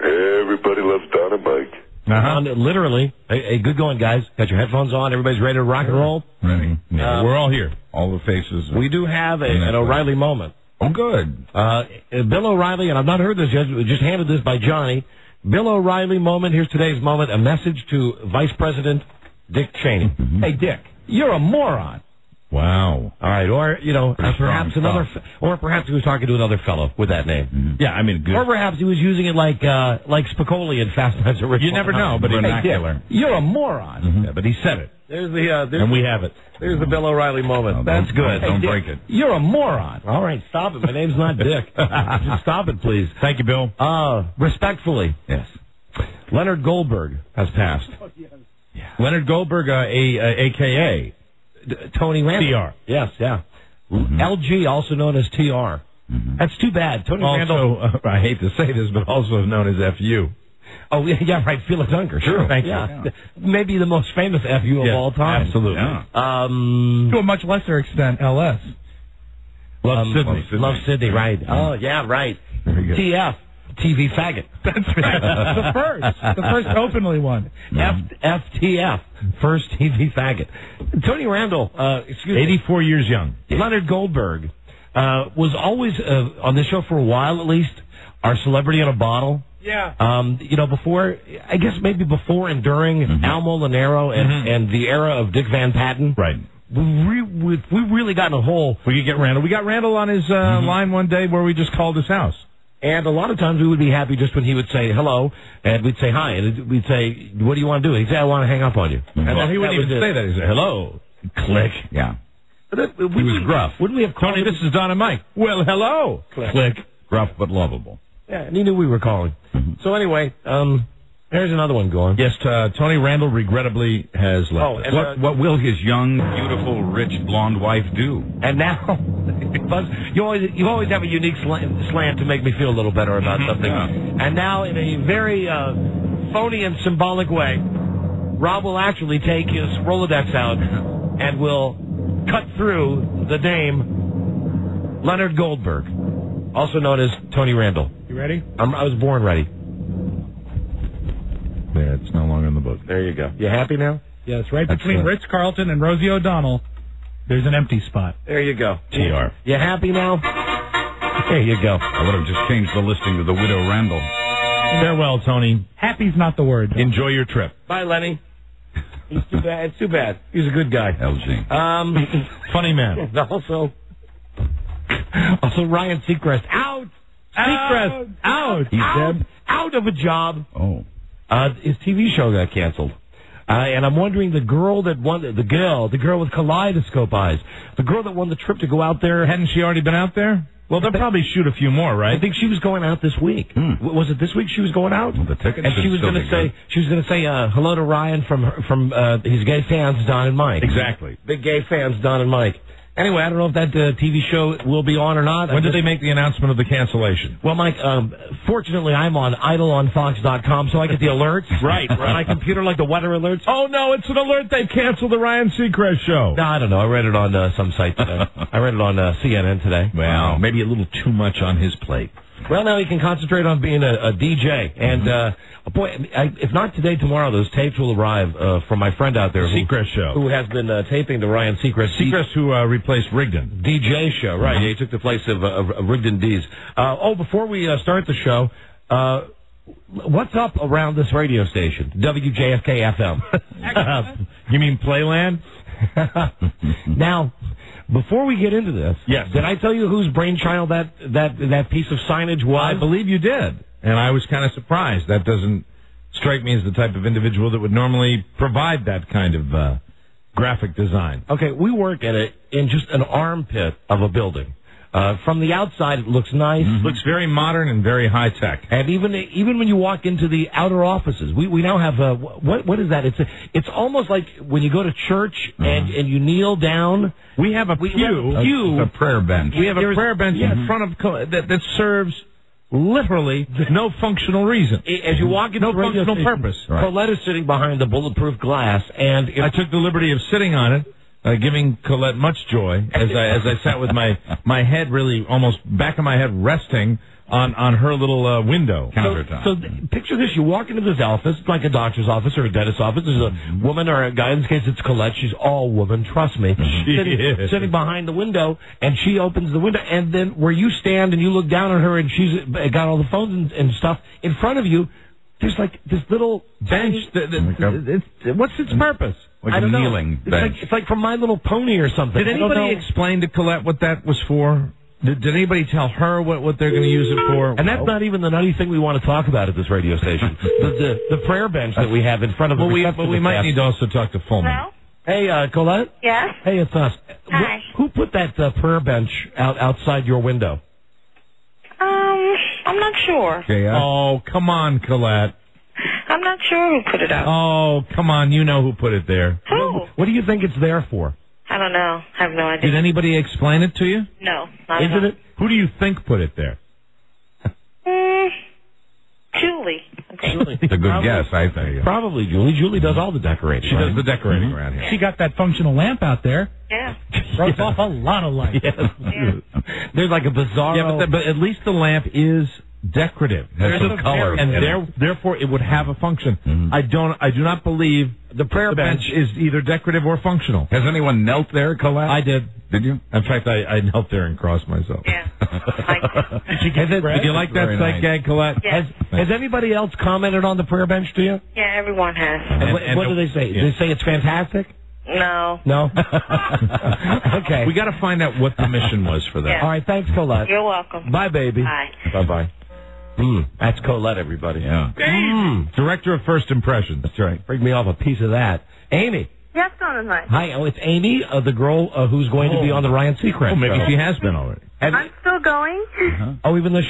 Everybody loves Don and Mike. Literally. Hey, good going, guys. Got your headphones on. Everybody's ready to rock and roll? Ready. We're all here. All the faces. We do have an O'Reilly moment. Oh, good. Bill O'Reilly, and I've not heard this yet, just handed this by Johnny. Bill O'Reilly moment. Here's today's moment. A message to Vice President Dick Cheney. Hey, Dick, you're a moron. Wow. All right, or, perhaps or perhaps he was talking to another fellow with that name. Mm-hmm. Yeah, I mean, good. Or perhaps he was using it like Spicoli in Fast Times at Ridgemont. You never know, but vernacular. Hey, Dick, you're a moron. Mm-hmm. Yeah, but he said it. And we have it. There's the Bill O'Reilly moment. Oh, That's good. Don't break it. You're a moron. All right, stop it. My name's not Dick. Just stop it, please. Thank you, Bill. Respectfully. Yes. Leonard Goldberg has passed. Yeah. Leonard Goldberg, a.k.a. Tony Randall. TR. Yes, yeah. Mm-hmm. LG, also known as TR. Mm-hmm. That's too bad. Tony Randall. I hate to say this, but also known as FU. Oh, yeah, right. Felix Unger. Sure. Thank you. Yeah. Maybe the most famous FU of all time. Absolutely. Yeah. To a much lesser extent, LS. Love Sydney. Love Sydney, right. Oh, yeah, right. Very good. TF. TV faggot. That's right. The first openly one. FTF. First TV faggot. Tony Randall, 84 years young. Leonard Goldberg was always, on this show for a while at least, our celebrity in a bottle. Yeah. Before, I guess maybe before and during Al Molinaro and the era of Dick Van Patten. Right. We really got in a hole. We could get Randall. We got Randall on his line one day where we just called his house. And a lot of times we would be happy just when he would say hello, and we'd say hi, and we'd say, what do you want to do? He'd say, I want to hang up on you. And then he wouldn't even say that. He'd say, hello. Click. Yeah. He was gruff. Wouldn't we have called Tony, this is Don and Mike. Well, hello. Click. Gruff but lovable. Yeah, and he knew we were calling. So anyway, there's another one going. Yes, Tony Randall regrettably has left. Oh, and, what will his young, beautiful, rich, blonde wife do? And now, you always have a unique slant to make me feel a little better about something. Yeah. And now, in a very phony and symbolic way, Rob will actually take his Rolodex out and will cut through the name Leonard Goldberg, also known as Tony Randall. You ready? I was born ready. Yeah, it's no longer in the book. There you go. You happy now? Yes, right between Ritz Carlton and Rosie O'Donnell, there's an empty spot. There you go. TR. You happy now? There you go. I would have just changed the listing to the Widow Randall. Farewell, Tony. Happy's not the word, though. Enjoy your trip. Bye, Lenny. It's too bad. It's too bad. He's a good guy. LG. Funny man. Also, Ryan Seacrest. Out! Seacrest! Out! He's dead? Out of a job. Oh. His TV show got canceled. And I'm wondering, the girl that won, the girl with kaleidoscope eyes, the girl that won the trip to go out there. Hadn't she already been out there? Well, they'll probably shoot a few more, right? I think she was going out this week. Was it this week she was going out? Well, the tickets and she was going to say hello to Ryan from his gay fans, Don and Mike. Exactly. Big gay fans, Don and Mike. Anyway, I don't know if that TV show will be on or not. When did they make the announcement of the cancellation? Well, Mike, fortunately, I'm on idleonfox.com, so I get the alerts. Right. On my computer, like the weather alerts. Oh, no, it's an alert. They've canceled the Ryan Seacrest show. No, I don't know. I read it on some site today. I read it on CNN today. Well, maybe a little too much on his plate. Well, now he can concentrate on being a DJ. And, boy, if not today, tomorrow, those tapes will arrive from my friend out there. Seacrest show. Who has been taping the Ryan Seacrest. Seacrest who replaced Rigdon. DJ show, right. He took the place of Rigdon D's. Before we start the show, what's up around this radio station, WJFK FM? You mean Playland? Now, before we get into this, yes. Did I tell you whose brainchild that piece of signage was? I believe you did, and I was kind of surprised. That doesn't strike me as the type of individual that would normally provide that kind of graphic design. Okay, we work in just an armpit of a building. From the outside, it looks nice. Looks very modern and very high tech. And even when you walk into the outer offices, we now have what is that? It's almost like when you go to church and you kneel down. We have a pew, a prayer bench. We have a prayer bench in front of that serves literally no functional reason. As you walk into no functional purpose. Right. Colette is sitting behind the bulletproof glass, and I took the liberty of sitting on it. Giving Colette much joy as I sat with my head really almost back of my head resting on her little window. Countertop. So picture this. You walk into this office, like a doctor's office or a dentist's office. There's a woman or a guy. In this case, it's Colette. She's all woman. Trust me. Sitting behind the window, and she opens the window. And then where you stand and you look down at her, and she's got all the phones and stuff in front of you, there's like this little bench. What's its purpose? Like I don't a know. kneeling bench. It's like from My Little Pony or something. Did anybody explain to Colette what that was for? Did anybody tell her what they're going to use it for? And that's not even the nutty thing we want to talk about at this radio station. the prayer bench that we have in front of the But we might need to also talk to Fulman. Hello? Hey, Colette? Yes? Hey, it's us. Hi. Who put that prayer bench outside your window? I'm not sure. Oh, come on, Colette. I'm not sure who put it up. Oh, come on. You know who put it there. Who? What do you think it's there for? I don't know. I have no idea. Did anybody explain it to you? No, not at Isn't all. it? Who do you think put it there? Julie. Okay. Julie. It's a good guess, I think. Probably Julie. Julie does all the decorating. She does the decorating around here. She got that functional lamp out there. Yeah. Throws off a lot of light. Yes. There's like a bizarre. Yeah, but at least the lamp is decorative. Has some color. And therefore it would have a function. I do not believe the prayer bench is either decorative or functional. Has anyone knelt there, Colette? I did. Did you? In fact, I knelt there and crossed myself. Yeah. Did you like that Very sight nice. gag, Colette? Yes. Has anybody else commented on the prayer bench to you? Yeah, everyone has. What do they say? Yeah. They say it's fantastic? No. No? Okay. We got to find out what the mission was for that. Yeah. All right, thanks, Colette. You're welcome. Bye, baby. Bye. Bye-bye. That's Colette, everybody. Yeah. Director of First Impressions. That's right. Bring me off a piece of that. Amy. Yes, Don is mine. Hi, it's Amy, the girl who's going to be on the Ryan Seacrest. Oh, maybe show. she has been already. I'm still going. Even though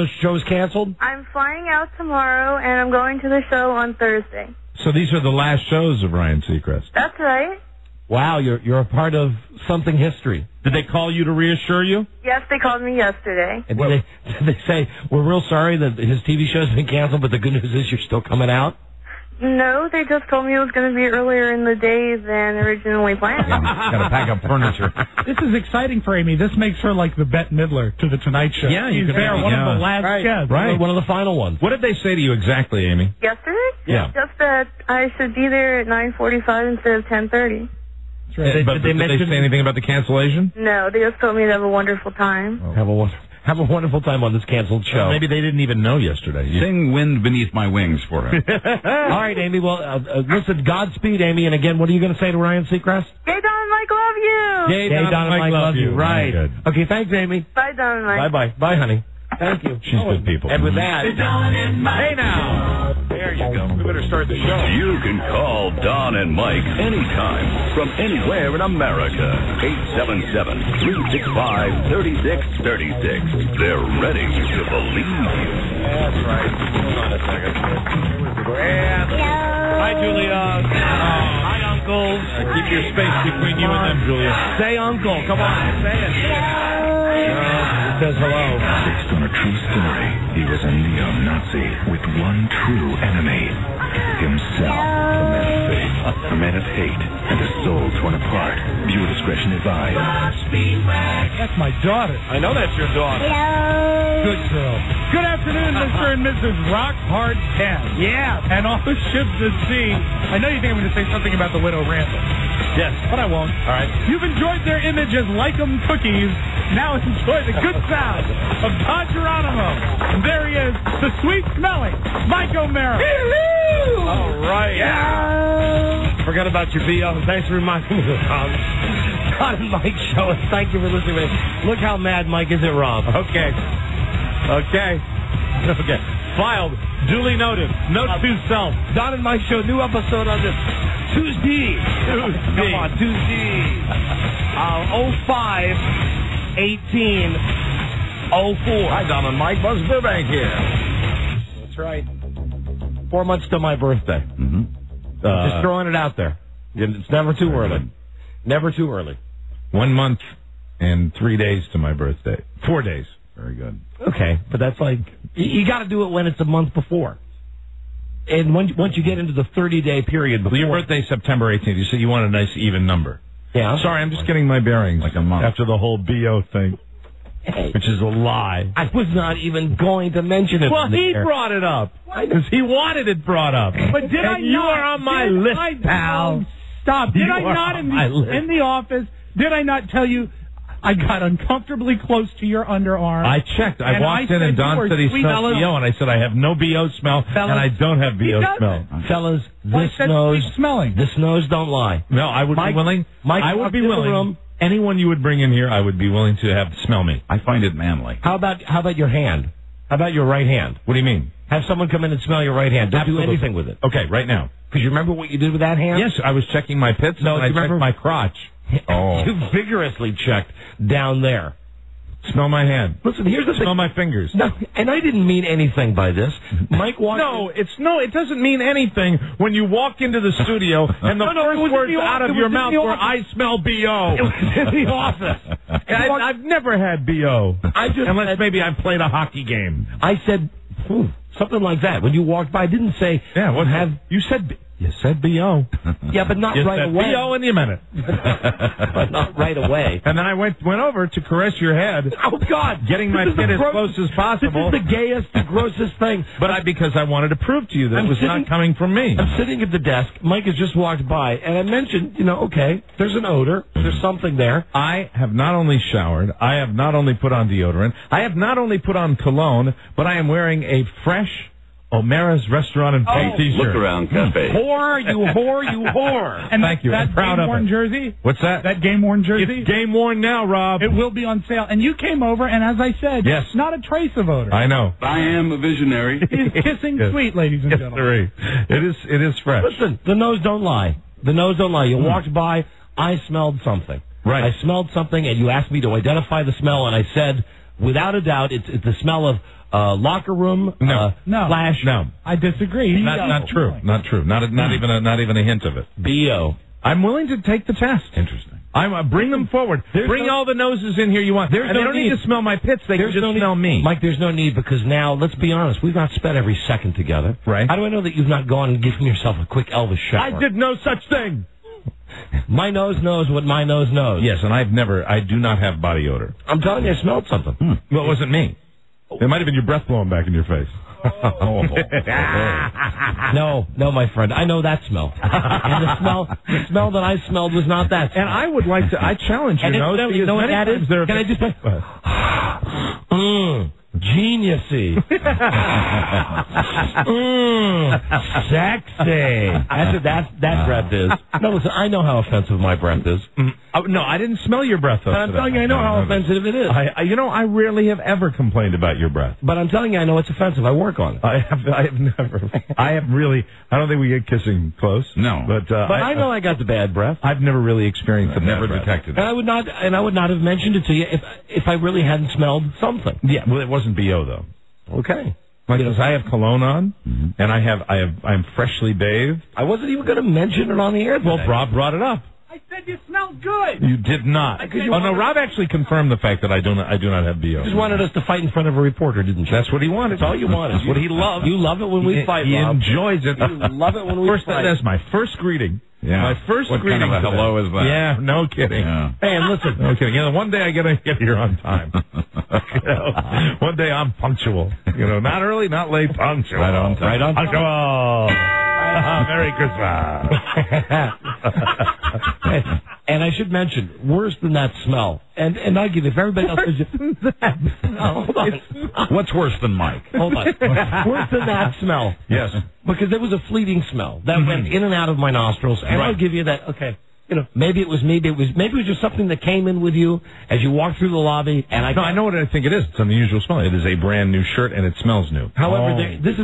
the show's canceled? I'm flying out tomorrow, and I'm going to the show on Thursday. So these are the last shows of Ryan Seacrest. That's right. Wow, you're a part of something history. Did they call you to reassure you? Yes, they called me yesterday. And did they say, we're real sorry that his TV show's been canceled, but the good news is you're still coming out? No, they just told me it was going to be earlier in the day than originally planned. Got to pack up furniture. This is exciting for Amy. This makes her like the Bette Midler to the Tonight Show. Yeah, you She's could there, be, one yeah. of the last guests. Right. One of the final ones. What did they say to you exactly, Amy? Yesterday? Yeah. Just that I should be there at 9:45 instead of 10:30. Did But did they say anything about the cancellation? No, they just told me to have a wonderful time. Have a wonderful time on this canceled show. Maybe they didn't even know yesterday. Sing Wind Beneath My Wings for her. All right, Amy. Well, listen, Godspeed, Amy. And again, what are you going to say to Ryan Seacrest? Hey, Don and Mike, love you. Yay, Hey, Don and Mike love you. Right. Very good. Okay, thanks, Amy. Bye, Don and Mike. Bye-bye. Bye, honey. Thank you. She's good people. And with that... Hey now! There you go. We better start the show. You can call Don and Mike anytime from anywhere in America. 877-365-3636. They're ready to believe you. That's right. Hold on a second. Hi, Julia. Hi, uncles. Keep your space between you and them, Julia. Say uncle. Come on. Say it. It says hello. Based on a true story, he was a neo-Nazi with one true enemy. Himself. A man of faith, a man of hate, and a soul torn apart. Viewer discretion advised. That's my daughter. I know that's your daughter. Good girl. Good afternoon, Mr. and Mrs. Rock Hard 10. Yeah. And all the ships at sea. I know you think I'm going to say something about the Widow Randall. Yes. But I won't. All right. You've enjoyed their image as Like-em cookies. Now enjoy the good sound of Todd Geronimo. And there he is, the sweet-smelling Mike O'Mara. All right. Yeah. Forgot about your VO. Thanks for reminding me of Rob. Todd and Mike show us. Thank you for listening. Look how mad Mike is at Rob. Okay. Filed. Duly noted. Note to self. Don and Mike show new episode on this Tuesday. Come on, Tuesday. 05/18/04. Hi, Don and Mike. Buzz Burbank here. That's right. 4 months to my birthday. Just throwing it out there. It's never too early. Never too early. 1 month and 3 days to my birthday. 4 days. Very good. Okay, but that's like, you got to do it when it's a month before. And once you get into the 30-day period before. Well, your birthday's September 18th. You said you want a nice even number. Yeah. Sorry, I'm just getting my bearings. Like a month. After the whole BO thing. which is a lie. I was not even going to mention it. Well, he brought it up because he wanted it brought up. But did and I you not? are on my Did list, I, pal. Oh, stop. Did You I are not on my list. in the office? Did I not tell you I got uncomfortably close to your underarm? I checked. I And walked I in and said you Don were said he sweet smelled fellas. BO, and I said I have no BO smell, and I don't have BO doesn't. smell. Fellas, Well, I this said nose, sweet smelling. this nose don't lie. No, I would Mike- be willing. Mike I would walked be in the willing. room. Anyone you would bring in here, I would be willing to have smell me. I find it manly. How about your hand? How about your right hand? What do you mean? Have someone come in and smell your right hand. Don't Absolutely. do anything with it. Okay, right now. Because you remember what you did with that hand? Yes, I was checking my pits, No, and I do you checked remember- my crotch. Oh. You vigorously checked down there. Smell my hand. Listen, here's the thing. Smell my fingers. No, and I didn't mean anything by this. Mike walked No, it doesn't mean anything when you walk into the studio and the No, it first was in words the out office. of It your was in mouth the were, office. I smell BO. It was in the office. I've never had BO. I just Unless said- maybe I played a hockey game. I said, something like that. When you walked by, I didn't say, Yeah, what you said? You said BO. yeah, but not You right said away. BO and you meant it. But not right away. And then I went over to caress your head. Oh, God. Getting my This is pit the as close as possible. This is the gayest, the grossest thing. But because I wanted to prove to you that I'm it was sitting- not coming from me. I'm sitting at the desk. Mike has just walked by, and I mentioned, okay, there's an odor. There's something there. I have not only showered, I have not only put on deodorant, I have not only put on cologne, but I am wearing a fresh O'Mara's Restaurant and Pay t-shirt. Look around cafe. Whore, you whore, you whore. And Thank you. That I'm proud of game-worn it. jersey? What's that? That game-worn jersey? It's game worn now, Rob. It will be on sale. And you came over, and as I said, Yes. not a trace of odor. I know. I am a visionary. It's kissing Yes. sweet, ladies and Yes, gentlemen. sirree. It is fresh. Listen, the nose don't lie. The nose don't lie. You walked by, I smelled something. Right. I smelled something, and you asked me to identify the smell, and I said, without a doubt, it's the smell of locker room. No. No. Flash. No. I disagree. Not true. Not true. Not even a hint of it. B.O. I'm willing to take the test. Interesting. Bring them forward. Bring all the noses in here you want. There's And they no don't need need. to smell my pits. They can There's just no need. smell me. Mike, there's no need because now, let's be honest, we've not spent every second together. Right. How do I know that you've not gone and given yourself a quick Elvis shower? I did no such thing. My nose knows what my nose knows. Yes, and I do not have body odor. I'm telling you, I smelled something. Well, it wasn't me. It might have been your breath blowing back in your face. No, my friend. I know that smell. And the smell that I smelled was not that smell. And I would like to, I challenge your And nose. you because know what many that times is? there have Can I been- just geniusy. Sexy. That's what that breath is. No, listen, I know how offensive my breath is. No, I didn't smell your breath. But I'm telling you, I know how offensive it is. I rarely have ever complained about your breath. But I'm telling you, I know it's offensive. I work on it. I have never. I don't think we get kissing close. No. But I know I got the bad breath. I've never really experienced the Never bad breath. detected And it. I would not have mentioned it to you if I really hadn't smelled something. Yeah, well, it wasn't BO though. Okay. Because I have cologne on, and I'm freshly bathed. I wasn't even going to mention it on the air. Well, Rob brought it up. I said you smell good. You did not. Oh no, Rob actually confirmed the fact that I do not have BO. just wanted us to fight in front of a reporter, didn't you? That's what he wanted. That's all you wanted. That's what he loves. You love it when we fight, He Rob. enjoys it. You love it when we First, fight. that's my first greeting. Yeah. My first What greeting. kind of a today. hello is that? Yeah, no kidding. Yeah. Hey, and listen. No kidding. One day I get here on time. One day I'm punctual. Not early, not late, punctual. Right on time. Right on time. Punctual. Merry Christmas. And I should mention, worse than that smell. And I'll give you, if everybody else is hold on. What's worse than Mike? Hold on. Worse than that smell. Yes. Because there was a fleeting smell that went in and out of my nostrils, and Right. I'll give you that. Okay, maybe it was just something that came in with you as you walked through the lobby, and I know what I think it is. It's an unusual smell. It is a brand new shirt, and it smells new. However, this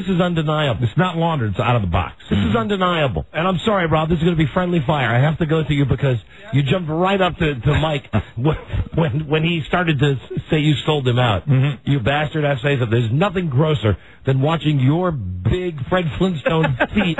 is undeniable. It's not laundered. It's out of the box. This is undeniable. And I'm sorry, Rob, this is going to be friendly fire. I have to go to you because you jumped right up to Mike when he started to say you sold him out. You bastard, I say that there's nothing grosser than watching your big Fred Flintstone feet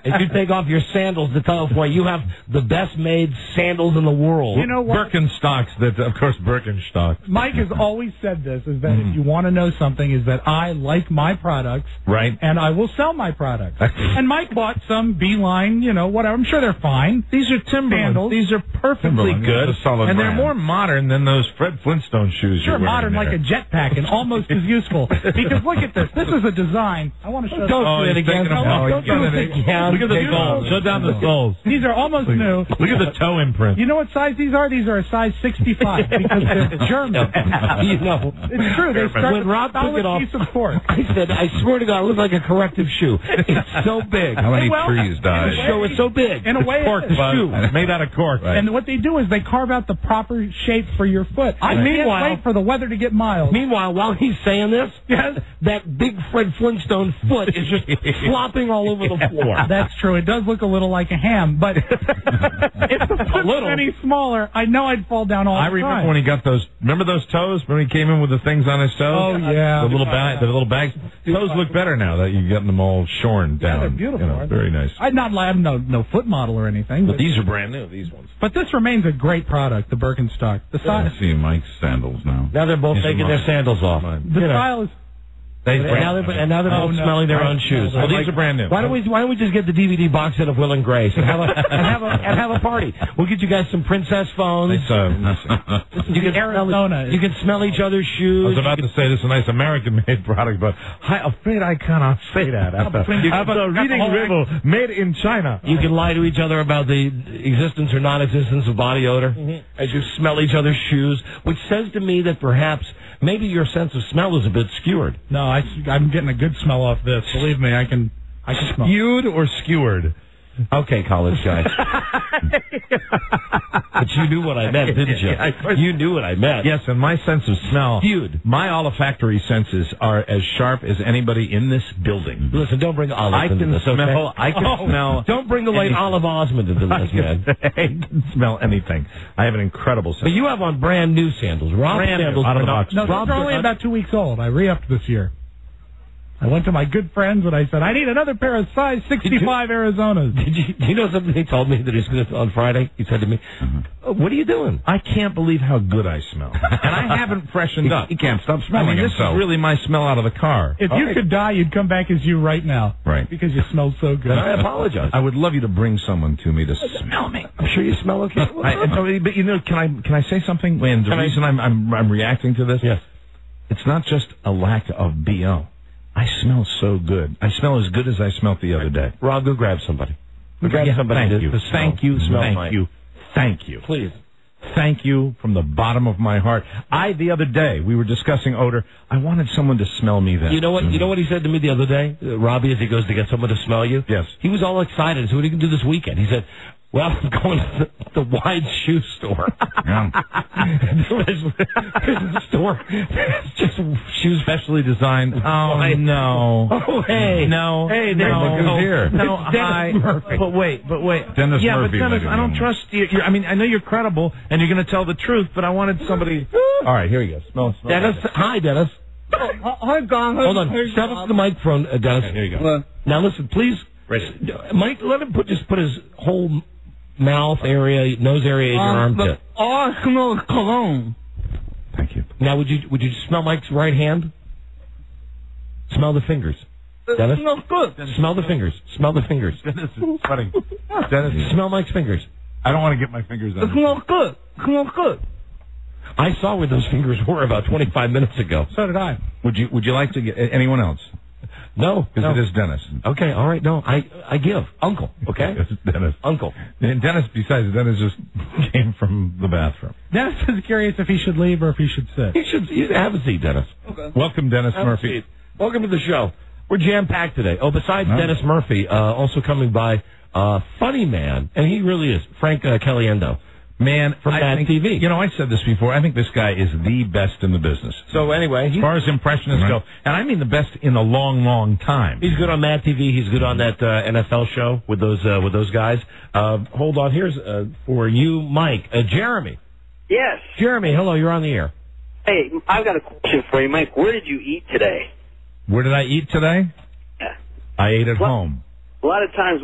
if you take off your sandals to tell us why you have the best made sandals in the world. You know what? Birkenstocks, of course, Birkenstocks. Mike has always said this, is that if you want to know something, is that I like my products. Right. And I will sell my products. And Mike bought some Beeline, whatever. I'm sure they're fine. These are Timberland. Sandals. These are perfectly Timberland, good. it's a solid and they're brand. more modern than those Fred Flintstone shoes Sure, you're wearing modern there. like a jetpack and almost as useful. Because look at this. This is a design. I want to show Don't do it he's again. taking them No, off. don't do it again. Look at the soles. Shut down the soles. These are almost new. Look at the toe imprint. You know what size these are? These are a size 65 because they're German. It's true. They start When Rob took it off, piece of cork. I said, I swear to God, it looks like a corrective shoe. It's so big. How many Well, trees died? So it's so big. In a way, Cork, it is. bud. Made out of cork. Right. And what they do is they carve out the proper shape for your foot. I Meanwhile- can't wait for the weather to get mild. Meanwhile, while he's saying this, that big Fred Flintstone foot is just flopping all over the floor. That's true. It does look a little like a ham, but if the foot was any smaller, I know I'd fall down all I the remember time. when he got those. Remember those toes when he came in with the things on his toes? Oh, yeah. the little bags. Toes look better now that you've gotten them all shorn down. they're beautiful, aren't they? Very nice. I'm no foot model or anything, But these are brand new. These ones. but this remains a great product, the Birkenstock. The I size, see Mike's sandals now. Now they're both These are taking their mine. sandals off. the style is. And now they're Oh, both no. smelling their own shoes. Well, these are brand new. Why don't we just get the DVD box set of Will and Grace and have a party? We'll get you guys some princess phones. It's, You can Arizona. You can smell each other's I shoes. was about to say this is a nice American-made product, but I'm afraid I cannot say that. After Reading Riddle made in China. You can lie to each other about the existence or non-existence of body odor as you smell each other's shoes, which says to me that perhaps maybe your sense of smell is a bit skewered. No, I'm getting a good smell off this. Believe me, I can smell. Skewed or skewered? Okay, college guys. But you knew what I meant, didn't you? You knew what I meant. Yes, and my sense of smell, Skewed. my olfactory senses are as sharp as anybody in this building. Listen, don't bring Olive I into can this, okay? smell. I can smell. Don't bring the late anything. Olive Osmond into this, man. I can smell anything. I have an incredible sense. But you have on brand new sandals. Rob's Brand new, sandals out of are the not. box. No, Rob's they're only are about 2 weeks old. I re-upped this year. I went to my good friends and I said, I need another pair of size 65 Arizonas. Do you know something he told me that he's going to on Friday? He said to me, "What are you doing?" I can't believe how good I smell, and I haven't freshened up. He can't stop I smelling mean, this himself. is really my smell out of the car. If you could die, you'd come back as you right now. Right. Because you smell so good. And I apologize. I would love you to bring someone to me to smell me. I'm sure you smell okay. But you know, can I say something? And the reason I'm reacting to this, Yes. it's not just a lack of BO. I smell so good. I smell as good as I smelt the other day. Rob, go grab somebody. Go grab Yeah, somebody. thank to you. smell. Thank you. Smell Thank Mike. you. Thank you. Please. Thank you from the bottom of my heart. The other day, we were discussing odor. I wanted someone to smell me then. You know what? You know what he said to me the other day, Robbie, as he goes to get someone to smell you. Yes. He was all excited. So what are you going to do this weekend? He said, "Well, I'm going to the Wide Shoe Store." There's a store. It's just shoes Specially designed. Oh, no. Oh, hey. No. Hey, no. look who's here. No, It's Dennis hi. Murphy. But wait. Dennis yeah, Murphy, but Dennis, ladies I don't and trust you. I mean, I know you're credible and you're going to tell the truth, but I wanted somebody. All right, here you go. Smell. Dennis, hi, Dennis. Hold on. Hold on. Step up to the microphone, Dennis. Okay, here you go. Now listen, please. Mike, let him put his whole mouth area, nose area in your armpit. I smell cologne. Thank you. Now, would you smell Mike's right hand? Smell the fingers. Dennis? It smells good. Smell the fingers. Smell the fingers. Dennis is sweating. Dennis, Smell Mike's fingers. I don't want to get my fingers It on it. smells good. It smells good. I saw where those fingers were about 25 minutes ago. So did I. Would you like to get anyone else? No. Because it is Dennis. Okay, all right. No, I give. Uncle, okay? It's Dennis. Uncle. And Dennis, besides, Dennis just came from the bathroom. Dennis is curious if he should leave or if he should sit. You have a seat, Dennis. Welcome, Dennis Have a Murphy. seat. Welcome to the show. We're jam-packed today. Oh, besides Dennis Murphy, also coming by, funny man, and he really is, Frank Caliendo. Man, From Mad think, TV. You know, I said this before. I think this guy is the best in the business. So anyway, As far as impressionists go, and I mean the best in a long, long time. he's good on Mad TV. He's good on that NFL show with those guys. Hold on, here's for you, Mike. Jeremy. Yes. Jeremy, hello. You're on the air. Hey, I've got a question for you, Mike. Where did you eat today? Where did I eat today? Yeah. I ate at home. A lot of times,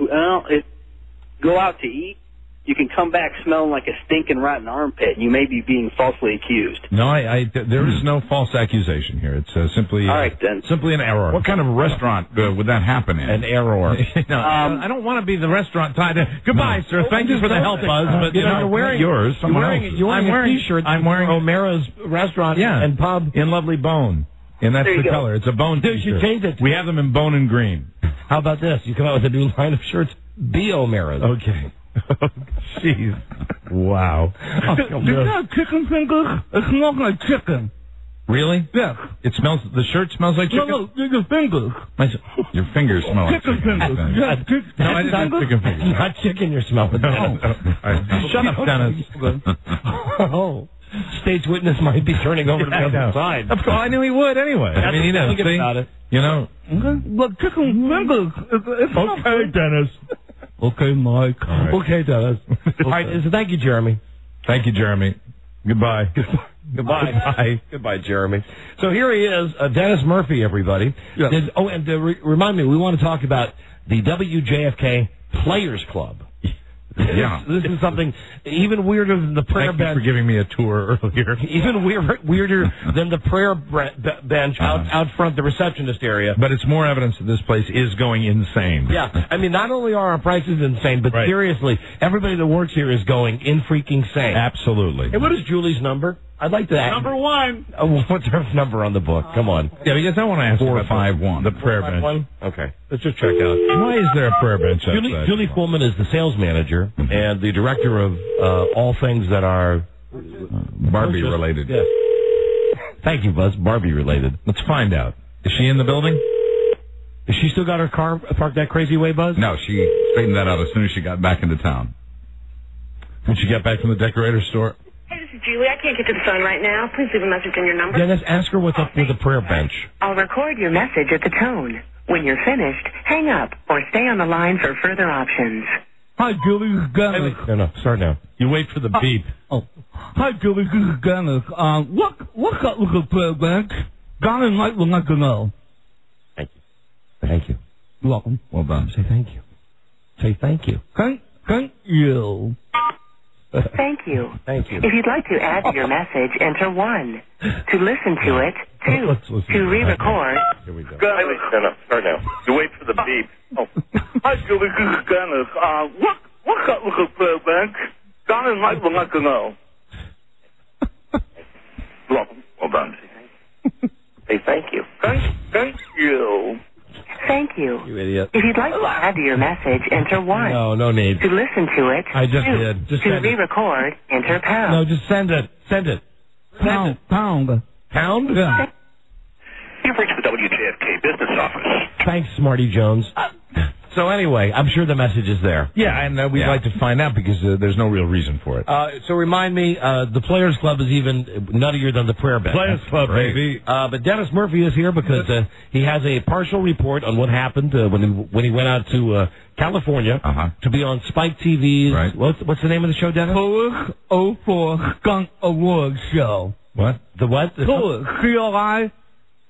go out to eat, you can come back smelling like a stinking rotten armpit, and you may be being falsely accused. No, there is no false accusation here. It's simply all right, then. Simply an error. What kind of restaurant would that happen in? An error. No, I don't want to be the restaurant tied in. Goodbye, sir. Thank you for the help, Buzz. But you're wearing yours. Someone else's. You're wearing a T-shirt. I'm wearing O'Mara's restaurant and pub in lovely bone. And that's the go. color. It's a bone Dude, T-shirt. you changed it. We have them in bone and green. How about this? You come out with a new line of shirts. Be O'Mara's. Okay. Jeez. Wow. That chicken fingers? It smells like chicken. Really? Yes. The shirt smells like chicken? No, your fingers. Your fingers smell like Chicken fingers. Yeah, No, I didn't have chicken fingers. Not chicken you're smelling. No. Shut up, Dennis. Oh. State's witness might be turning over to the other side. Of course, I knew he would anyway. I mean, you know. But chicken fingers. Okay, Dennis. Okay, Mike. Right. Okay, Dennis. All right, so thank you, Jeremy. Thank you, Jeremy. Goodbye. Goodbye. Goodbye, Jeremy. So here he is, Dennis Murphy, everybody. Yeah. Remind me, we want to talk about the WJFK Players Club. Yeah. This is something even weirder than the prayer Thank you bench. for giving me a tour earlier. Even weirder than the prayer bench out front, the receptionist area. But it's more evidence that this place is going insane. Yeah. I mean, not only are our prices insane, but seriously, everybody that works here is going in freaking sane. Absolutely. Hey, what is Julie's number? I'd like to ask. Number 1. What's her number on the book? Come on. Yeah, because I want to ask 451. the prayer bench. Okay. Let's just check out. Why is there a prayer bench outside? Julie Fullman is the sales manager and the director of all things that are Barbie related. Yes. Thank you, Buzz. Barbie related. Let's find out. Is she in the building? Has she still got her car parked that crazy way, Buzz? No, she straightened that out as soon as she got back into town. When she got back from the decorator store? Hey, this is Julie. I can't get to the phone right now. Please leave a message on your number. Dennis, ask her what's up with the prayer bench. I'll record your message at the tone. When you're finished, hang up or stay on the line for further options. Hi, Julie. This is Dennis. No, start now. You wait for the beep. Hi, Julie. This is Dennis. What's up with the prayer bench? Don and Mike would like to know. Thank you. Thank you. You're welcome. Well done. Say thank you. Say thank you. Thank you. Thank you. Thank you. If you'd like to add to your message, enter 1. To listen to it, 2. To re-record. Here we go. No, start now. You wait for the beep. Hi, Julie. This is Dennis. What's up with the prayer bench? Don and Mike would like to know. Well done. Say thank you. Thank you. Thank you. You idiot. If you'd like to add to your message, enter 1. No need. To listen to it, I just 2. did. Just to send it. re-record, enter pound. No, just send it. Send it. Send it. Pound. Pound? Yeah. You've reached the WJFK business office. Thanks, Smarty Jones. So anyway, I'm sure the message is there. Yeah, and we'd like to find out because there's no real reason for it. So remind me, the Players Club is even nuttier than the prayer bench. Players Club, baby. But Dennis Murphy is here because he has a partial report on what happened when he went out to California to be on Spike TV's. Right. What's the name of the show, Dennis? Polish 04 Skunk Award Show. What? The what? Polish. C-O-I.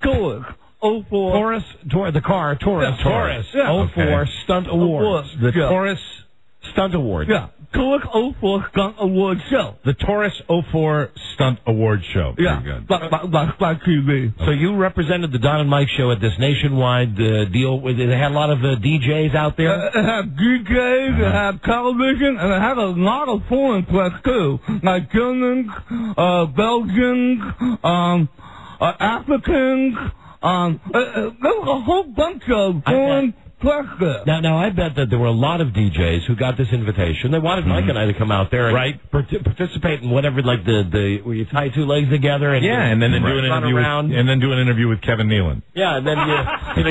Polish 04. Taurus. Taurus. Yeah. 04 Stunt Awards. The Taurus Stunt Awards. Yeah. Polish 04 Skunk Award Show. The Taurus 04 Stunt Award Show. Yeah. Very good. Like TV. So you represented the Don and Mike show at this nationwide deal. They had a lot of DJs out there. It had DJs, it had television, and it had a lot of foreign press too, like Germans, Belgians, Africans. There was a whole bunch of foreign press there. Now, I bet that there were a lot of DJs who got this invitation. They wanted Mike and I to come out there and participate in whatever, like where you tie two legs together and and then do an interview with Kevin Nealon. Yeah, and then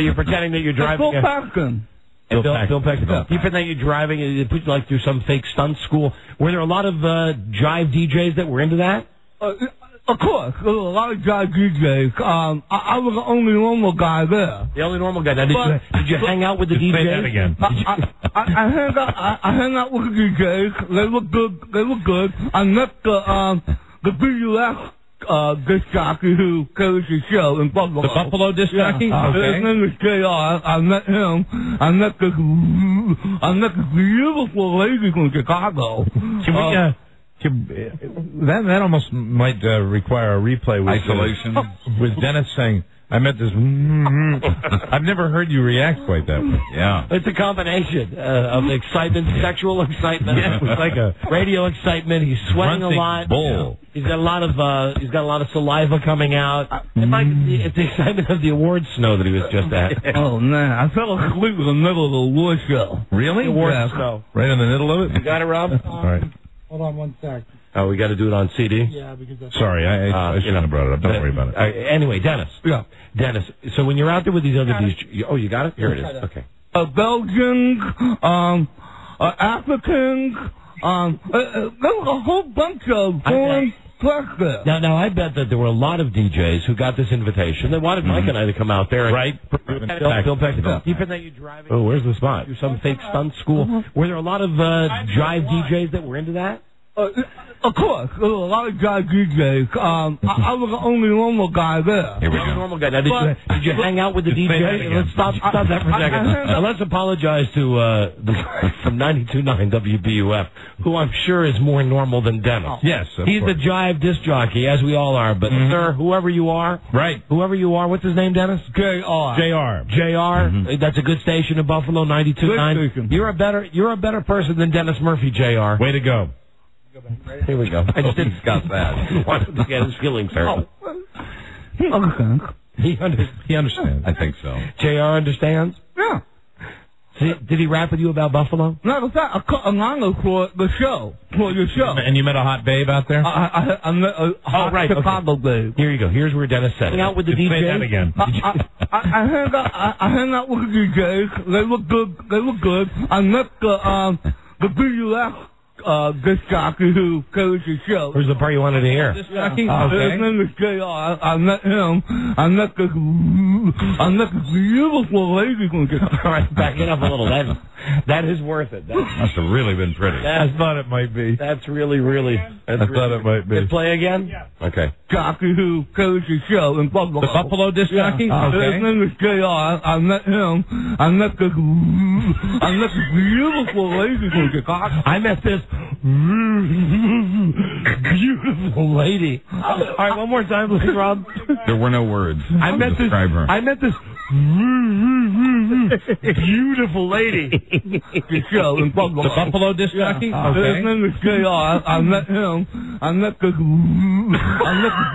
you're pretending that you're driving. Bill Paxton. Bill Paxton. Yeah. You pretend that you're driving and you put you through some fake stunt school. Were there a lot of jive DJs that were into that? Of course, there were a lot of jive DJs. I was the only normal guy there. The only normal guy. Now, did you hang out with the DJs? Say that again. I hang out with the DJs. They look good. I met the BUS disc jockey who carries the show in Buffalo. The Buffalo disc jockey? Yeah. Okay. His name is JR. I met him. I met this beautiful lady from Chicago. That almost might require a replay with Isolation. With Dennis saying, I met this. I've never heard you react quite that way. Yeah. It's a combination of excitement, sexual excitement. Yeah, it was like a radio excitement. He's sweating a lot. Bull. He's got a lot of saliva coming out. It's the excitement of the awards snow that he was just at. Oh man, I fell asleep in the middle of the award show. Really? The awards snow. Right in the middle of it? You got it, Rob? All right. Hold on one sec. Oh, we got to do it on CD? Yeah, because that's... Sorry, I shouldn't have brought it up. Don't worry about it. Anyway, Dennis. Yeah. Dennis, so when you're out there with these other DJs... Oh, you got it? Here it is. Okay. A Belgian, African, there was a whole bunch of foreign press there. Now, I bet that there were a lot of DJs who got this invitation. They wanted Mike and I to come out there. Right. Bill Peck. Even that you driving... Oh, where's the spot? Some fake stunt school. Were there a lot of jive DJs that were into that? Of course, there were a lot of jive DJs. I was the only normal guy there. Here we go. Normal guy. Now, did you hang out with the DJ? Let's stop that for a second. Now, let's apologize to from 92.9 WBUF, who I'm sure is more normal than Dennis. Yes, he's the jive disc jockey, as we all are. But sir, whoever you are, right? Whoever you are, what's his name, Dennis? JR. That's a good station in Buffalo, 92.9. You're a better person than Dennis Murphy, JR. Way to go. Here we go. I just didn't discuss that. Wanted to get his feelings hurt. He understands. He understands. I think so. JR understands? Yeah. Did he rap with you about Buffalo? Matter of fact, I cut a line for the show, for your show. And you met a hot babe out there? I met a hot Chicago babe. Here you go. Here's where Dennis said it. Hang out with the DJs? Say that again. I hang out with the DJs. They look good. I met the BUF disc jockey who carries the show. Where's the part you wanted to hear? His name is JR. I met him. I met this beautiful lady from Chicago. All right, back it up a little. That is worth it. That must have really been pretty. I thought it might be. That's really. I thought it might be. Play again? Yeah. Okay. Jockey who carries the show in Buffalo. The Buffalo disc jockey? Okay. His name is JR. I met him. I met this beautiful lady from Chicago. I met this beautiful lady. All right, one more time, please, Rob. There were no words. I met this beautiful lady. The show in Buffalo. The Buffalo disc jockey? Okay. His name is JR. I met him. I met this